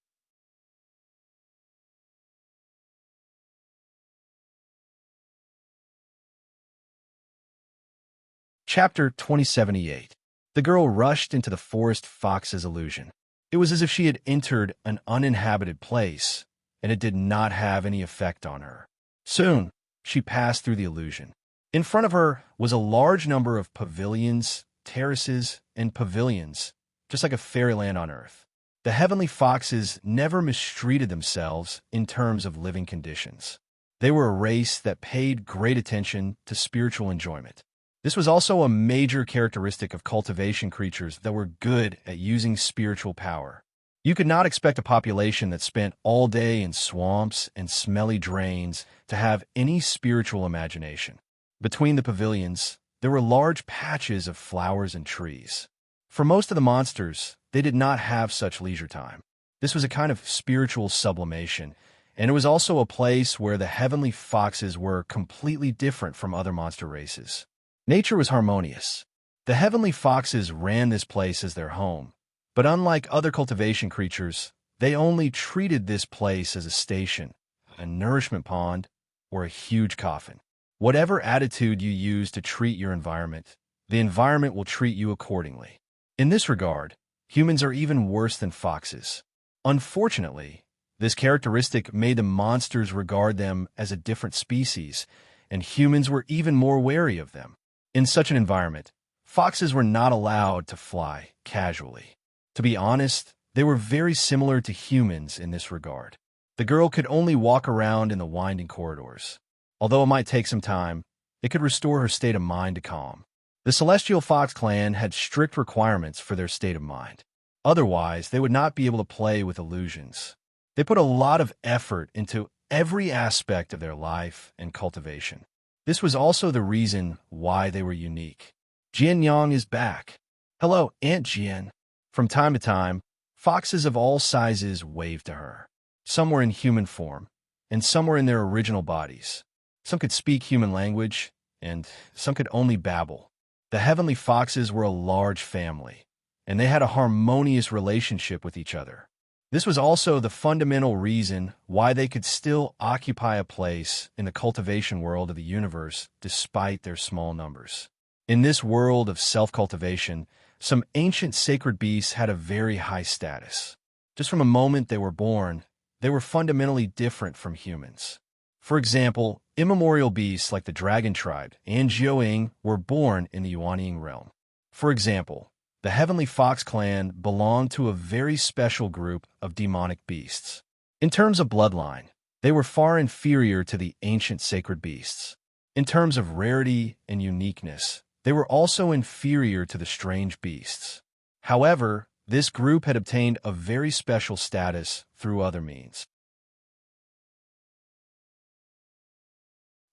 Chapter 2078. The girl rushed into the forest fox's illusion. It was as if she had entered an uninhabited place, and it did not have any effect on her. Soon, she passed through the illusion. In front of her was a large number of pavilions, terraces, and pavilions, just like a fairyland on earth. The heavenly foxes never mistreated themselves in terms of living conditions. They were a race that paid great attention to spiritual enjoyment. This was also a major characteristic of cultivation creatures that were good at using spiritual power. You could not expect a population that spent all day in swamps and smelly drains to have any spiritual imagination. Between the pavilions, there were large patches of flowers and trees. For most of the monsters, they did not have such leisure time. This was a kind of spiritual sublimation, and it was also a place where the heavenly foxes were completely different from other monster races. Nature was harmonious. The heavenly foxes ran this place as their home, but unlike other cultivation creatures, they only treated this place as a station, a nourishment pond, or a huge coffin. Whatever attitude you use to treat your environment, the environment will treat you accordingly. In this regard, humans are even worse than foxes. Unfortunately, this characteristic made the monsters regard them as a different species, and humans were even more wary of them. In such an environment, foxes were not allowed to fly casually. To be honest, they were very similar to humans in this regard. The girl could only walk around in the winding corridors. Although it might take some time, it could restore her state of mind to calm. The Celestial Fox clan had strict requirements for their state of mind. Otherwise, they would not be able to play with illusions. They put a lot of effort into every aspect of their life and cultivation. This was also the reason why they were unique. Jian Yang is back. Hello, Aunt Jian. From time to time, foxes of all sizes waved to her. Some were in human form, and some were in their original bodies. Some could speak human language, and some could only babble. The heavenly foxes were a large family, and they had a harmonious relationship with each other. This was also the fundamental reason why they could still occupy a place in the cultivation world of the universe despite their small numbers. In this world of self-cultivation, some ancient sacred beasts had a very high status. Just from the moment they were born, they were fundamentally different from humans. For example, immemorial beasts like the dragon tribe and Jiaoying were born in the Yuanying realm. For example, the Heavenly Fox clan belonged to a very special group of demonic beasts. In terms of bloodline, they were far inferior to the ancient sacred beasts. In terms of rarity and uniqueness, they were also inferior to the strange beasts. However, this group had obtained a very special status through other means.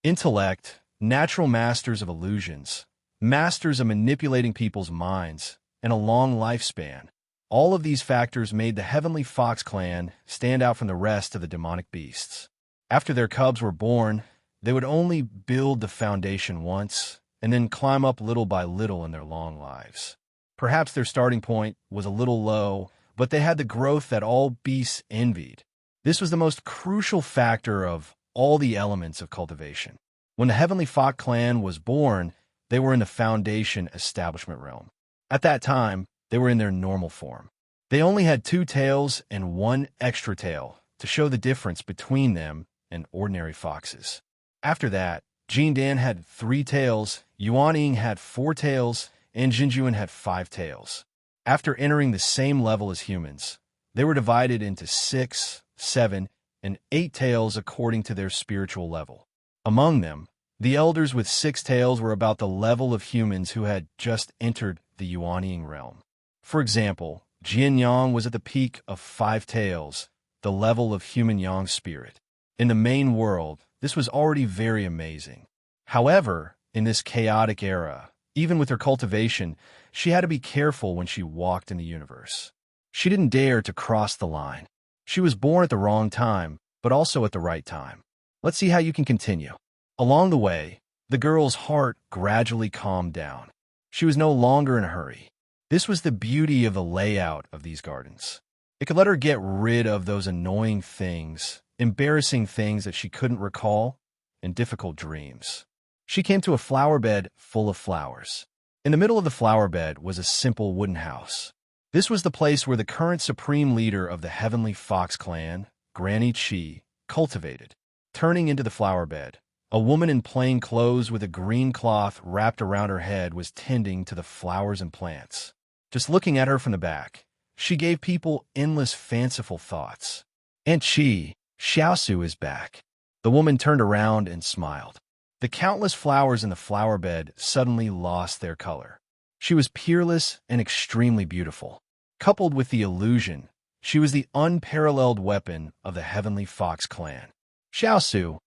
Intellect, natural masters of illusions, masters of manipulating people's minds, and a long lifespan. All of these factors made the Heavenly Fox clan stand out from the rest of the demonic beasts. After their cubs were born, they would only build the foundation once, and then climb up little by little in their long lives. Perhaps their starting point was a little low, but they had the growth that all beasts envied. This was the most crucial factor of all the elements of cultivation. When the Heavenly Fox clan was born, they were in the foundation establishment realm. At that time, they were in their normal form. They only had 2 tails and 1 extra tail to show the difference between them and ordinary foxes. After that, Jindan had 3 tails, Yuanying had 4 tails, and Jinjuan had 5 tails. After entering the same level as humans, they were divided into 6, 7, and 8 tails according to their spiritual level. Among them, the elders with 6 tails were about the level of humans who had just entered the Yuanying realm. For example, Jian Yang was at the peak of 5 tails, the level of human yang spirit. In the main world, this was already very amazing. However, in this chaotic era, Even with her cultivation, she had to be careful when she walked in the universe. She didn't dare to cross the line. She was born at the wrong time, but also at the right time. Let's see how you can continue. Along the way, the girl's heart gradually calmed down. She was no longer in a hurry. This was the beauty of the layout of these gardens. It could let her get rid of those annoying things, embarrassing things that she couldn't recall, and difficult dreams. She came to a flower bed full of flowers. In the middle of the flower bed was a simple wooden house. This was the place where the current supreme leader of the Heavenly Fox clan, Granny Chi, cultivated. Turning into the flower bed, a woman in plain clothes with a green cloth wrapped around her head was tending to the flowers and plants. Just looking at her from the back, she gave people endless fanciful thoughts. Aunt Chi, Xiaosu is back. The woman turned around and smiled. The countless flowers in the flower bed suddenly lost their color. She was peerless and extremely beautiful. Coupled with the illusion, she was the unparalleled weapon of the Heavenly Fox clan. Xiaosu,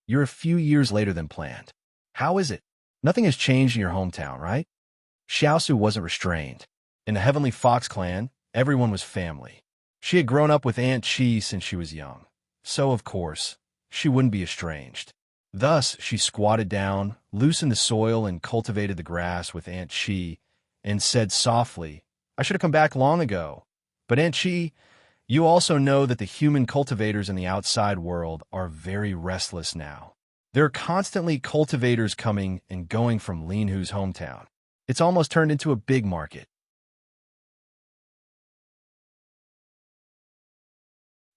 you're a few years later than planned. How is it? Nothing has changed in your hometown, right? Xiaosu wasn't restrained. In the Heavenly Fox clan, everyone was family. She had grown up with Aunt Chi since she was young, so of course, she wouldn't be estranged. Thus, she squatted down, loosened the soil, and cultivated the grass with Aunt Chi, and said softly, I should have come back long ago. But Aunt Chi, you also know that the human cultivators in the outside world are very restless now. There are constantly cultivators coming and going from Lin Hu's hometown. It's almost turned into a big market.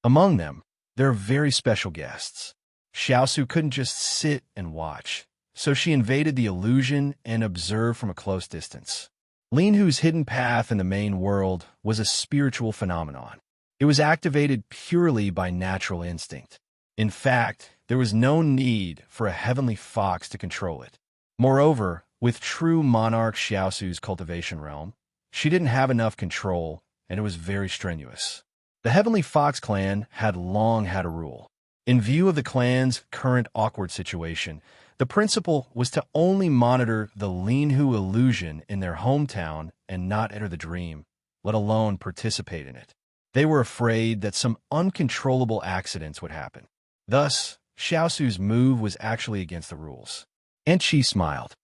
Among them, there are very special guests. Xiaosu couldn't just sit and watch, so she invaded the illusion and observed from a close distance. Lin Hu's hidden path in the main world was a spiritual phenomenon. It was activated purely by natural instinct. In fact, there was no need for a heavenly fox to control it. Moreover, with true monarch Xiaosu's cultivation realm, she didn't have enough control, and it was very strenuous. The Heavenly Fox clan had long had a rule. In view of the clan's current awkward situation, the principle was to only monitor the Lin Hu illusion in their hometown and not enter the dream, let alone participate in it. They were afraid that some uncontrollable accidents would happen. Thus, Xiaosu's move was actually against the rules. And she smiled.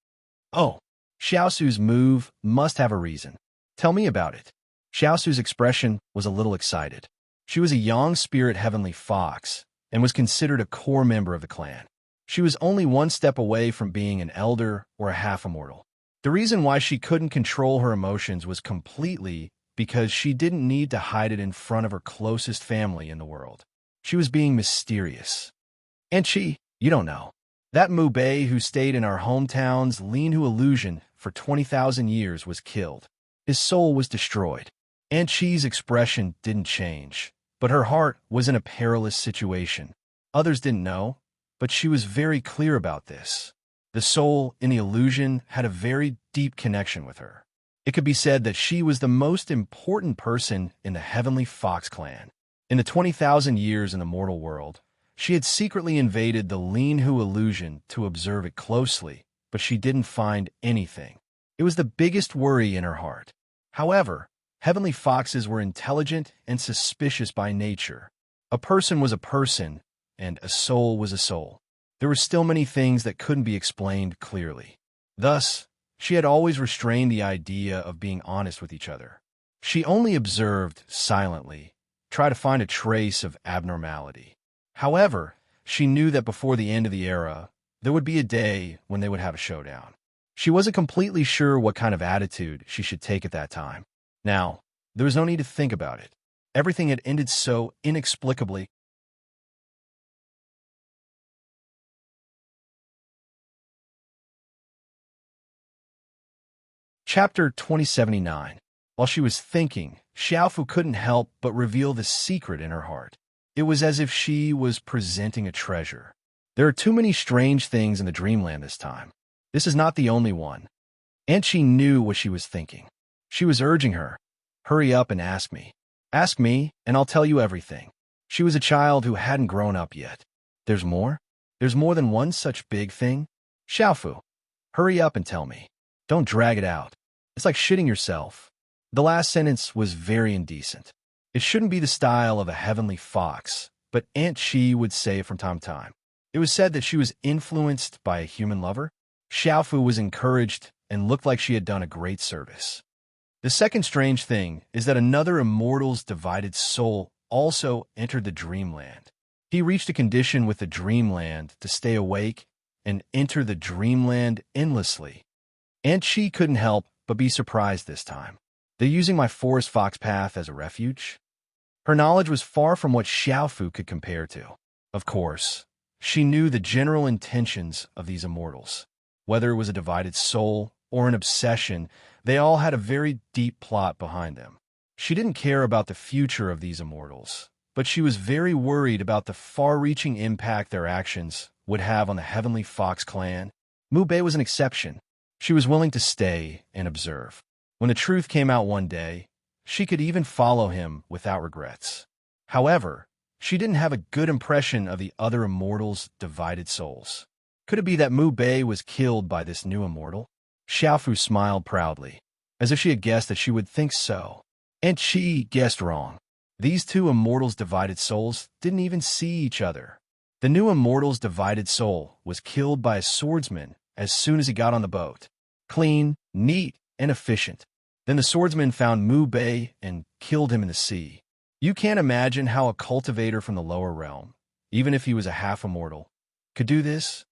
Oh, Xiaosu's move must have a reason. Tell me about it. Xiaosu's expression was a little excited. She was a young spirit Heavenly Fox and was considered a core member of the clan. She was only one step away from being an elder or a half-immortal. The reason why she couldn't control her emotions was completely because she didn't need to hide it in front of her closest family in the world. She was being mysterious. And you don't know. That Mubei who stayed in our hometown's Lin Hu illusion for 20,000 years was killed. His soul was destroyed. Aunt Chi's expression didn't change, but her heart was in a perilous situation. Others didn't know, but she was very clear about this. The soul in the illusion had a very deep connection with her. It could be said that she was the most important person in the Heavenly Fox clan. In the 20,000 years in the mortal world, she had secretly invaded the Lin Hu illusion to observe it closely, but she didn't find anything. It was the biggest worry in her heart. However, Heavenly Foxes were intelligent and suspicious by nature. A person was a person, and a soul was a soul. There were still many things that couldn't be explained clearly. Thus, she had always restrained the idea of being honest with each other. She only observed silently, tried to find a trace of abnormality. However, she knew that before the end of the era, there would be a day when they would have a showdown. She wasn't completely sure what kind of attitude she should take at that time. Now, there was no need to think about it. Everything had ended so inexplicably. Chapter 2079. While she was thinking, Xiaofu couldn't help but reveal the secret in her heart. It was as if she was presenting a treasure. There are too many strange things in the dreamland this time. This is not the only one. And she knew what she was thinking. She was urging her, hurry up and ask me. Ask me, and I'll tell you everything. She was a child who hadn't grown up yet. There's more? There's more than one such big thing? Xiaofu, hurry up and tell me. Don't drag it out. It's like shitting yourself. The last sentence was very indecent. It shouldn't be the style of a heavenly fox, but Aunt Chi would say it from time to time. It was said that she was influenced by a human lover. Xiaofu was encouraged and looked like she had done a great service. The second strange thing is that another immortal's divided soul also entered the dreamland. He reached a condition with the dreamland to stay awake and enter the dreamland endlessly. Aunt Chi couldn't help but be surprised this time. They're using my forest fox path as a refuge? Her knowledge was far from what Xiaofu could compare to. Of course, she knew the general intentions of these immortals. Whether it was a divided soul or an obsession, they all had a very deep plot behind them. She didn't care about the future of these immortals, but she was very worried about the far-reaching impact their actions would have on the Heavenly Fox clan. Mu Bei was an exception. She was willing to stay and observe. When the truth came out one day, she could even follow him without regrets. However, she didn't have a good impression of the other immortals' divided souls. Could it be that Mu Bei was killed by this new immortal? Xiaofu smiled proudly, as if she had guessed that she would think so. And she guessed wrong. These two immortals' divided souls didn't even see each other. The new immortal's divided soul was killed by a swordsman as soon as he got on the boat. Clean, neat, and efficient. Then the swordsman found Mu Bei and killed him in the sea. You can't imagine how a cultivator from the lower realm, even if he was a half-immortal, could do this?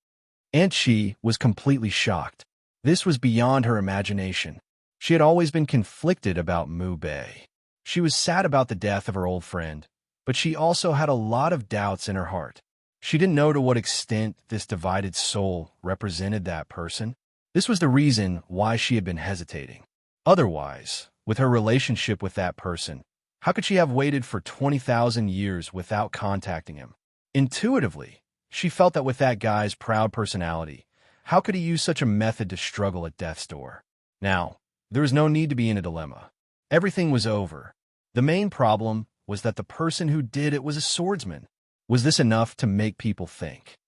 Aunt Chi was completely shocked. This was beyond her imagination. She had always been conflicted about Mu Bei. She was sad about the death of her old friend, but she also had a lot of doubts in her heart. She didn't know to what extent this divided soul represented that person. This was the reason why she had been hesitating. Otherwise, with her relationship with that person, how could she have waited for 20,000 years without contacting him? Intuitively, she felt that with that guy's proud personality, how could he use such a method to struggle at death's door? Now, there was no need to be in a dilemma. Everything was over. The main problem was that the person who did it was a swordsman. Was this enough to make people think?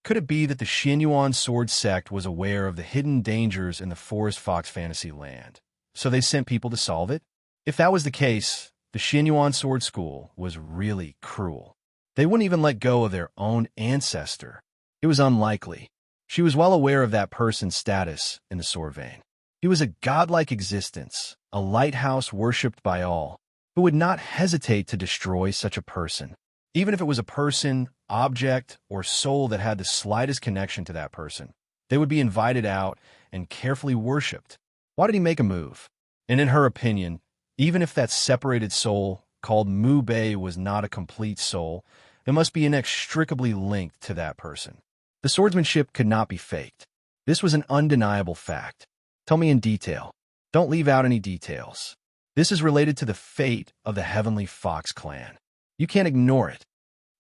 Could it be that the Xinyuan sword sect was aware of the hidden dangers in the Forest Fox fantasy land, so they sent people to solve it? If that was the case, the Xinyuan sword school was really cruel. They wouldn't even let go of their own ancestor. It was unlikely. She was well aware of that person's status in the sword vein. He was a godlike existence, a lighthouse worshipped by all, who would not hesitate to destroy such a person. Even if it was a person, object, or soul that had the slightest connection to that person, they would be invited out and carefully worshipped. Why did he make a move? And in her opinion, even if that separated soul called Mu Bei was not a complete soul, it must be inextricably linked to that person. The swordsmanship could not be faked. This was an undeniable fact. Tell me in detail. Don't leave out any details. This is related to the fate of the Heavenly Fox clan. You can't ignore it.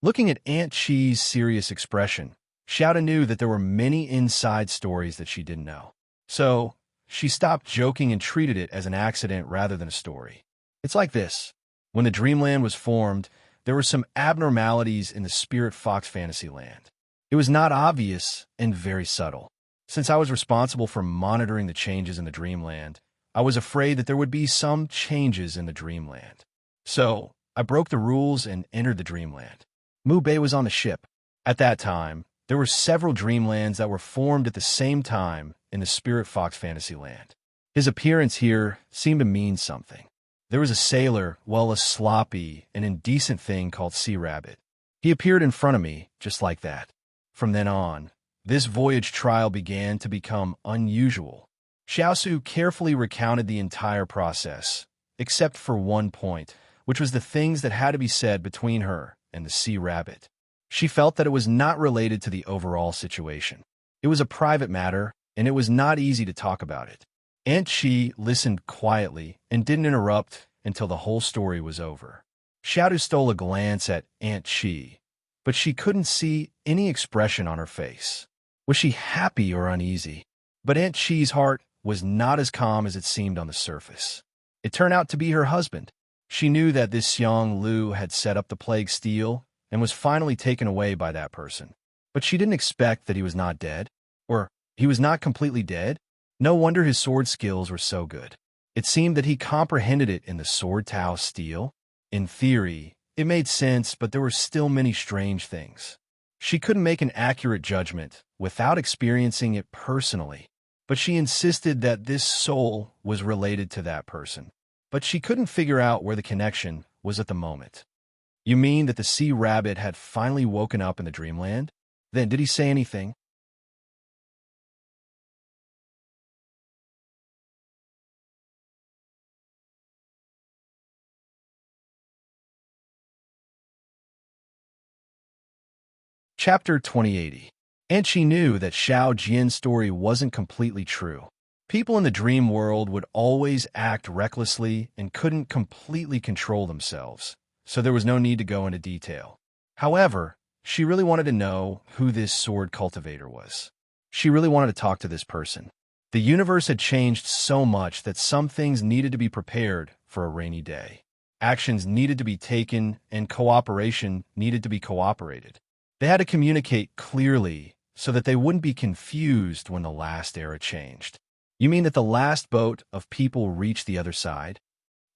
Looking at Aunt Chi's serious expression, Xiaoda knew that there were many inside stories that she didn't know. So, she stopped joking and treated it as an accident rather than a story. It's like this. When the Dreamland was formed, there were some abnormalities in the Spirit Fox fantasy land. It was not obvious and very subtle. Since I was responsible for monitoring the changes in the Dreamland, I was afraid that there would be some changes in the Dreamland. So, I broke the rules and entered the Dreamland. Mu Bei was on the ship. At that time, there were several Dreamlands that were formed at the same time in the Spirit Fox fantasy land. His appearance here seemed to mean something. There was a sailor, well, a sloppy and indecent thing called Sea Rabbit. He appeared in front of me, just like that. From then on, this voyage trial began to become unusual. Xiaosu carefully recounted the entire process, except for one point, which was the things that had to be said between her and the Sea Rabbit. She felt that it was not related to the overall situation. It was a private matter, and it was not easy to talk about it. Aunt Chi listened quietly and didn't interrupt until the whole story was over. Xiaodu stole a glance at Aunt Chi, but she couldn't see any expression on her face. Was she happy or uneasy? But Aunt Chi's heart was not as calm as it seemed on the surface. It turned out to be her husband. She knew that this Xiang Lu had set up the plague steel and was finally taken away by that person. But she didn't expect that he was not dead, or he was not completely dead. No wonder his sword skills were so good. It seemed that he comprehended it in the sword Tao steel. In theory, it made sense, but there were still many strange things. She couldn't make an accurate judgment without experiencing it personally, but she insisted that this soul was related to that person. But she couldn't figure out where the connection was at the moment. You mean that the sea rabbit had finally woken up in the dreamland? Then did he say anything? Chapter 2080. And she knew that Xiao Jian's story wasn't completely true. People in the dream world would always act recklessly and couldn't completely control themselves, so there was no need to go into detail. However, she really wanted to know who this sword cultivator was. She really wanted to talk to this person. The universe had changed so much that some things needed to be prepared for a rainy day. Actions needed to be taken, and cooperation needed to be cooperated. They had to communicate clearly so that they wouldn't be confused when the last era changed. You mean that the last boat of people reached the other side?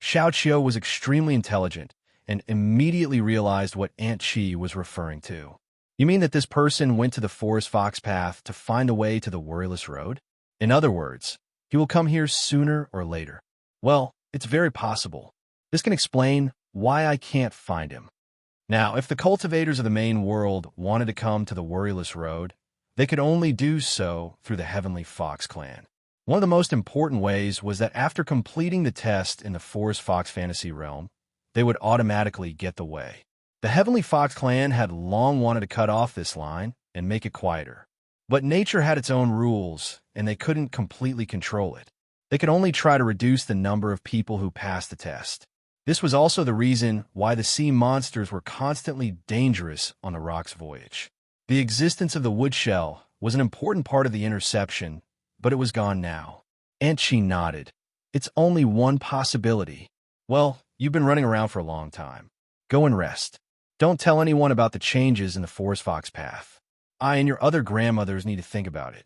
Xiao Qiu was extremely intelligent and immediately realized what Aunt Chi was referring to. You mean that this person went to the forest fox path to find a way to the worryless road? In other words, he will come here sooner or later. Well, it's very possible. This can explain why I can't find him. Now, if the cultivators of the main world wanted to come to the worryless road, they could only do so through the Heavenly Fox clan. One of the most important ways was that after completing the test in the Forest Fox fantasy realm, they would automatically get the way. The Heavenly Fox clan had long wanted to cut off this line and make it quieter. But nature had its own rules, and they couldn't completely control it. They could only try to reduce the number of people who passed the test. This was also the reason why the sea monsters were constantly dangerous on the Rock's voyage. The existence of the woodshell was an important part of the interception, but it was gone now. And she nodded. It's only one possibility. Well, you've been running around for a long time. Go and rest. Don't tell anyone about the changes in the Forest Fox path. I and your other grandmothers need to think about it.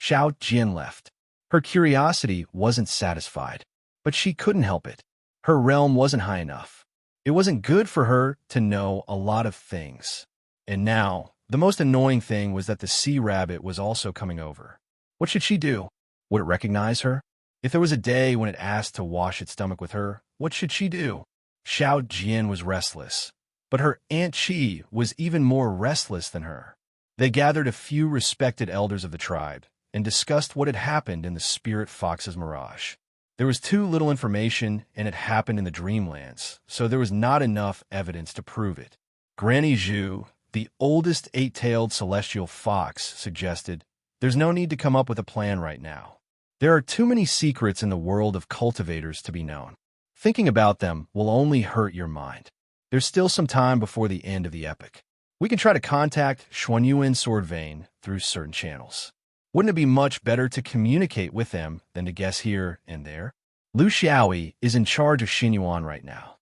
Xiao Jian left. Her curiosity wasn't satisfied, but she couldn't help it. Her realm wasn't high enough. It wasn't good for her to know a lot of things. And now, the most annoying thing was that the sea rabbit was also coming over. What should she do? Would it recognize her? If there was a day when it asked to wash its stomach with her, what should she do? Xiao Jian was restless, but her Aunt Chi was even more restless than her. They gathered a few respected elders of the tribe and discussed what had happened in the Spirit Fox's mirage. There was too little information, and it happened in the Dreamlands, so there was not enough evidence to prove it. Granny Zhu, the oldest eight-tailed celestial fox, suggested, "There's no need to come up with a plan right now. There are too many secrets in the world of cultivators to be known. Thinking about them will only hurt your mind. There's still some time before the end of the epic. We can try to contact Xuanyuan Swordvein through certain channels. Wouldn't it be much better to communicate with them than to guess here and there? Lu Xiaoyi is in charge of Xinyuan right now.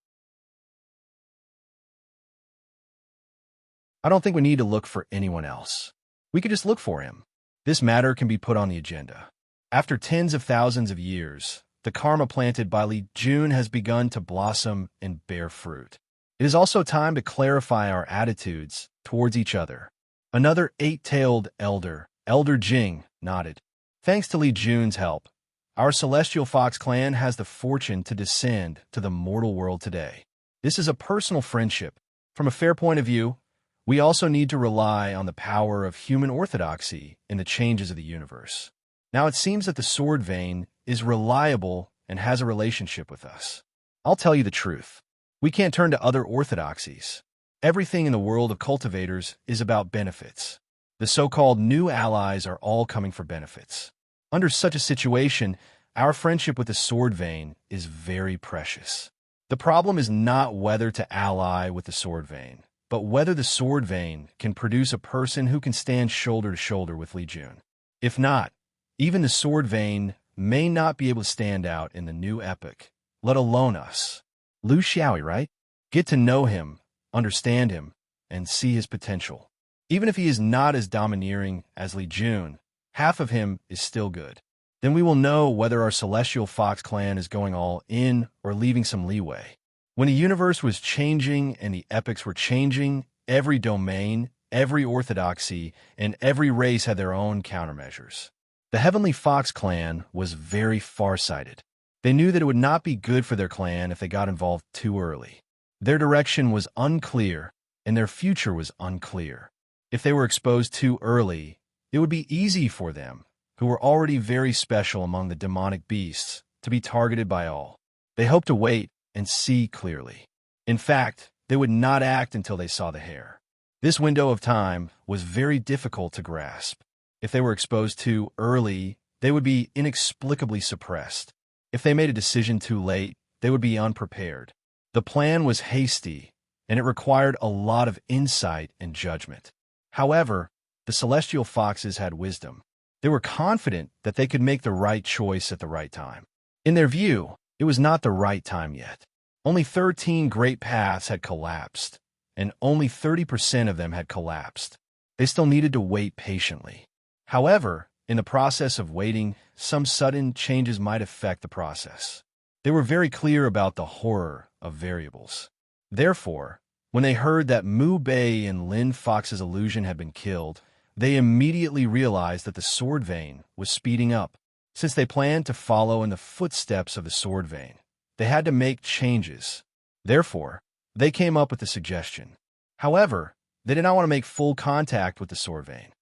I don't think we need to look for anyone else. We could just look for him. This matter can be put on the agenda. After tens of thousands of years, the karma planted by Li Jun has begun to blossom and bear fruit. It is also time to clarify our attitudes towards each other." Another eight-tailed elder, Elder Jing, nodded. "Thanks to Li Jun's help, our Celestial Fox clan has the fortune to descend to the mortal world today. This is a personal friendship. From a fair point of view, we also need to rely on the power of human orthodoxy in the changes of the universe. Now it seems that the Sword Vein is reliable and has a relationship with us. I'll tell you the truth. We can't turn to other orthodoxies. Everything in the world of cultivators is about benefits. The so-called new allies are all coming for benefits. Under such a situation, our friendship with the Sword Vein is very precious. The problem is not whether to ally with the Sword Vein, but whether the Sword Vein can produce a person who can stand shoulder to shoulder with Li Jun. If not, even the Sword Vein may not be able to stand out in the new epic, let alone us. Lu Xiaoyi, right? Get to know him, understand him, and see his potential. Even if he is not as domineering as Li Jun, half of him is still good. Then we will know whether our Celestial Fox clan is going all in or leaving some leeway. When the universe was changing and the epochs were changing, every domain, every orthodoxy, and every race had their own countermeasures. The Heavenly Fox clan was very farsighted. They knew that it would not be good for their clan if they got involved too early. Their direction was unclear, and their future was unclear. If they were exposed too early, it would be easy for them, who were already very special among the demonic beasts, to be targeted by all. They hoped to wait and see clearly. In fact, they would not act until they saw the hair. This window of time was very difficult to grasp. If they were exposed too early, they would be inexplicably suppressed. If they made a decision too late, they would be unprepared. The plan was hasty, and it required a lot of insight and judgment. However, the Celestial Foxes had wisdom. They were confident that they could make the right choice at the right time. In their view, it was not the right time yet. Only 13 great paths had collapsed, and only 30% of them had collapsed. They still needed to wait patiently. However, in the process of waiting, some sudden changes might affect the process. They were very clear about the horror of variables. Therefore, when they heard that Mu Bei and Lin Fox's illusion had been killed, they immediately realized that the sword vein was speeding up. Since they planned to follow in the footsteps of the sword vein, they had to make changes. Therefore, they came up with a suggestion. However, they did not want to make full contact with the sword vein.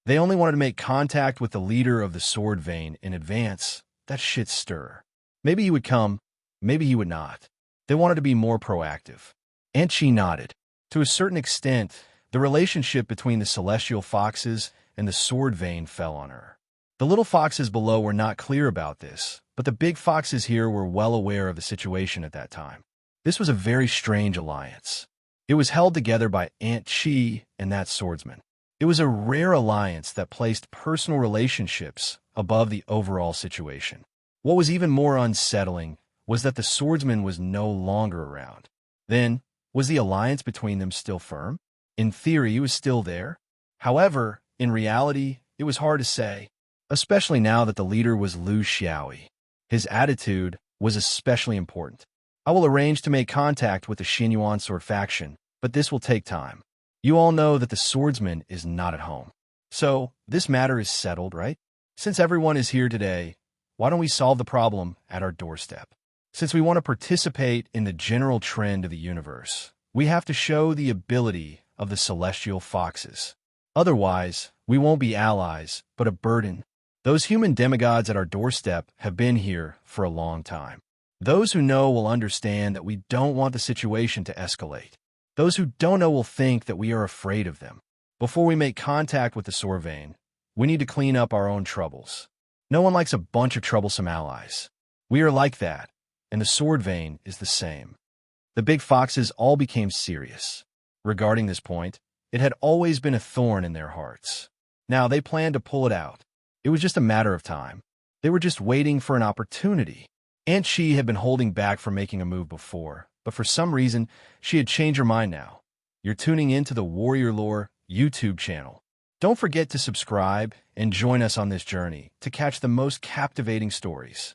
They only wanted to make contact with the leader of the sword vein in advance. That shit stir. Maybe he would come, maybe he would not. They wanted to be more proactive. And she nodded. To a certain extent, the relationship between the Celestial Foxes and the sword vein fell on her. The little foxes below were not clear about this, but the big foxes here were well aware of the situation at that time. This was a very strange alliance. It was held together by Aunt Chi and that swordsman. It was a rare alliance that placed personal relationships above the overall situation. What was even more unsettling was that the swordsman was no longer around. Then, was the alliance between them still firm? In theory, he was still there. However, in reality, it was hard to say, especially now that the leader was Lu Xiaoyi. His attitude was especially important. I will arrange to make contact with the Xinyuan sword faction, but this will take time. You all know that the swordsman is not at home. So, this matter is settled, right? Since everyone is here today, why don't we solve the problem at our doorstep? Since we want to participate in the general trend of the universe, we have to show the ability of the Celestial Foxes. Otherwise, we won't be allies, but a burden. Those human demigods at our doorstep have been here for a long time. Those who know will understand that we don't want the situation to escalate. Those who don't know will think that we are afraid of them. Before we make contact with the sword vein, we need to clean up our own troubles. No one likes a bunch of troublesome allies. We are like that, and the sword vein is the same. The big foxes all became serious. Regarding this point, it had always been a thorn in their hearts. Now they planned to pull it out. It was just a matter of time. They were just waiting for an opportunity. Aunt Chi had been holding back from making a move before, but for some reason, she had changed her mind now. You're tuning in to the Warrior Lore YouTube channel. Don't forget to subscribe and join us on this journey to catch the most captivating stories.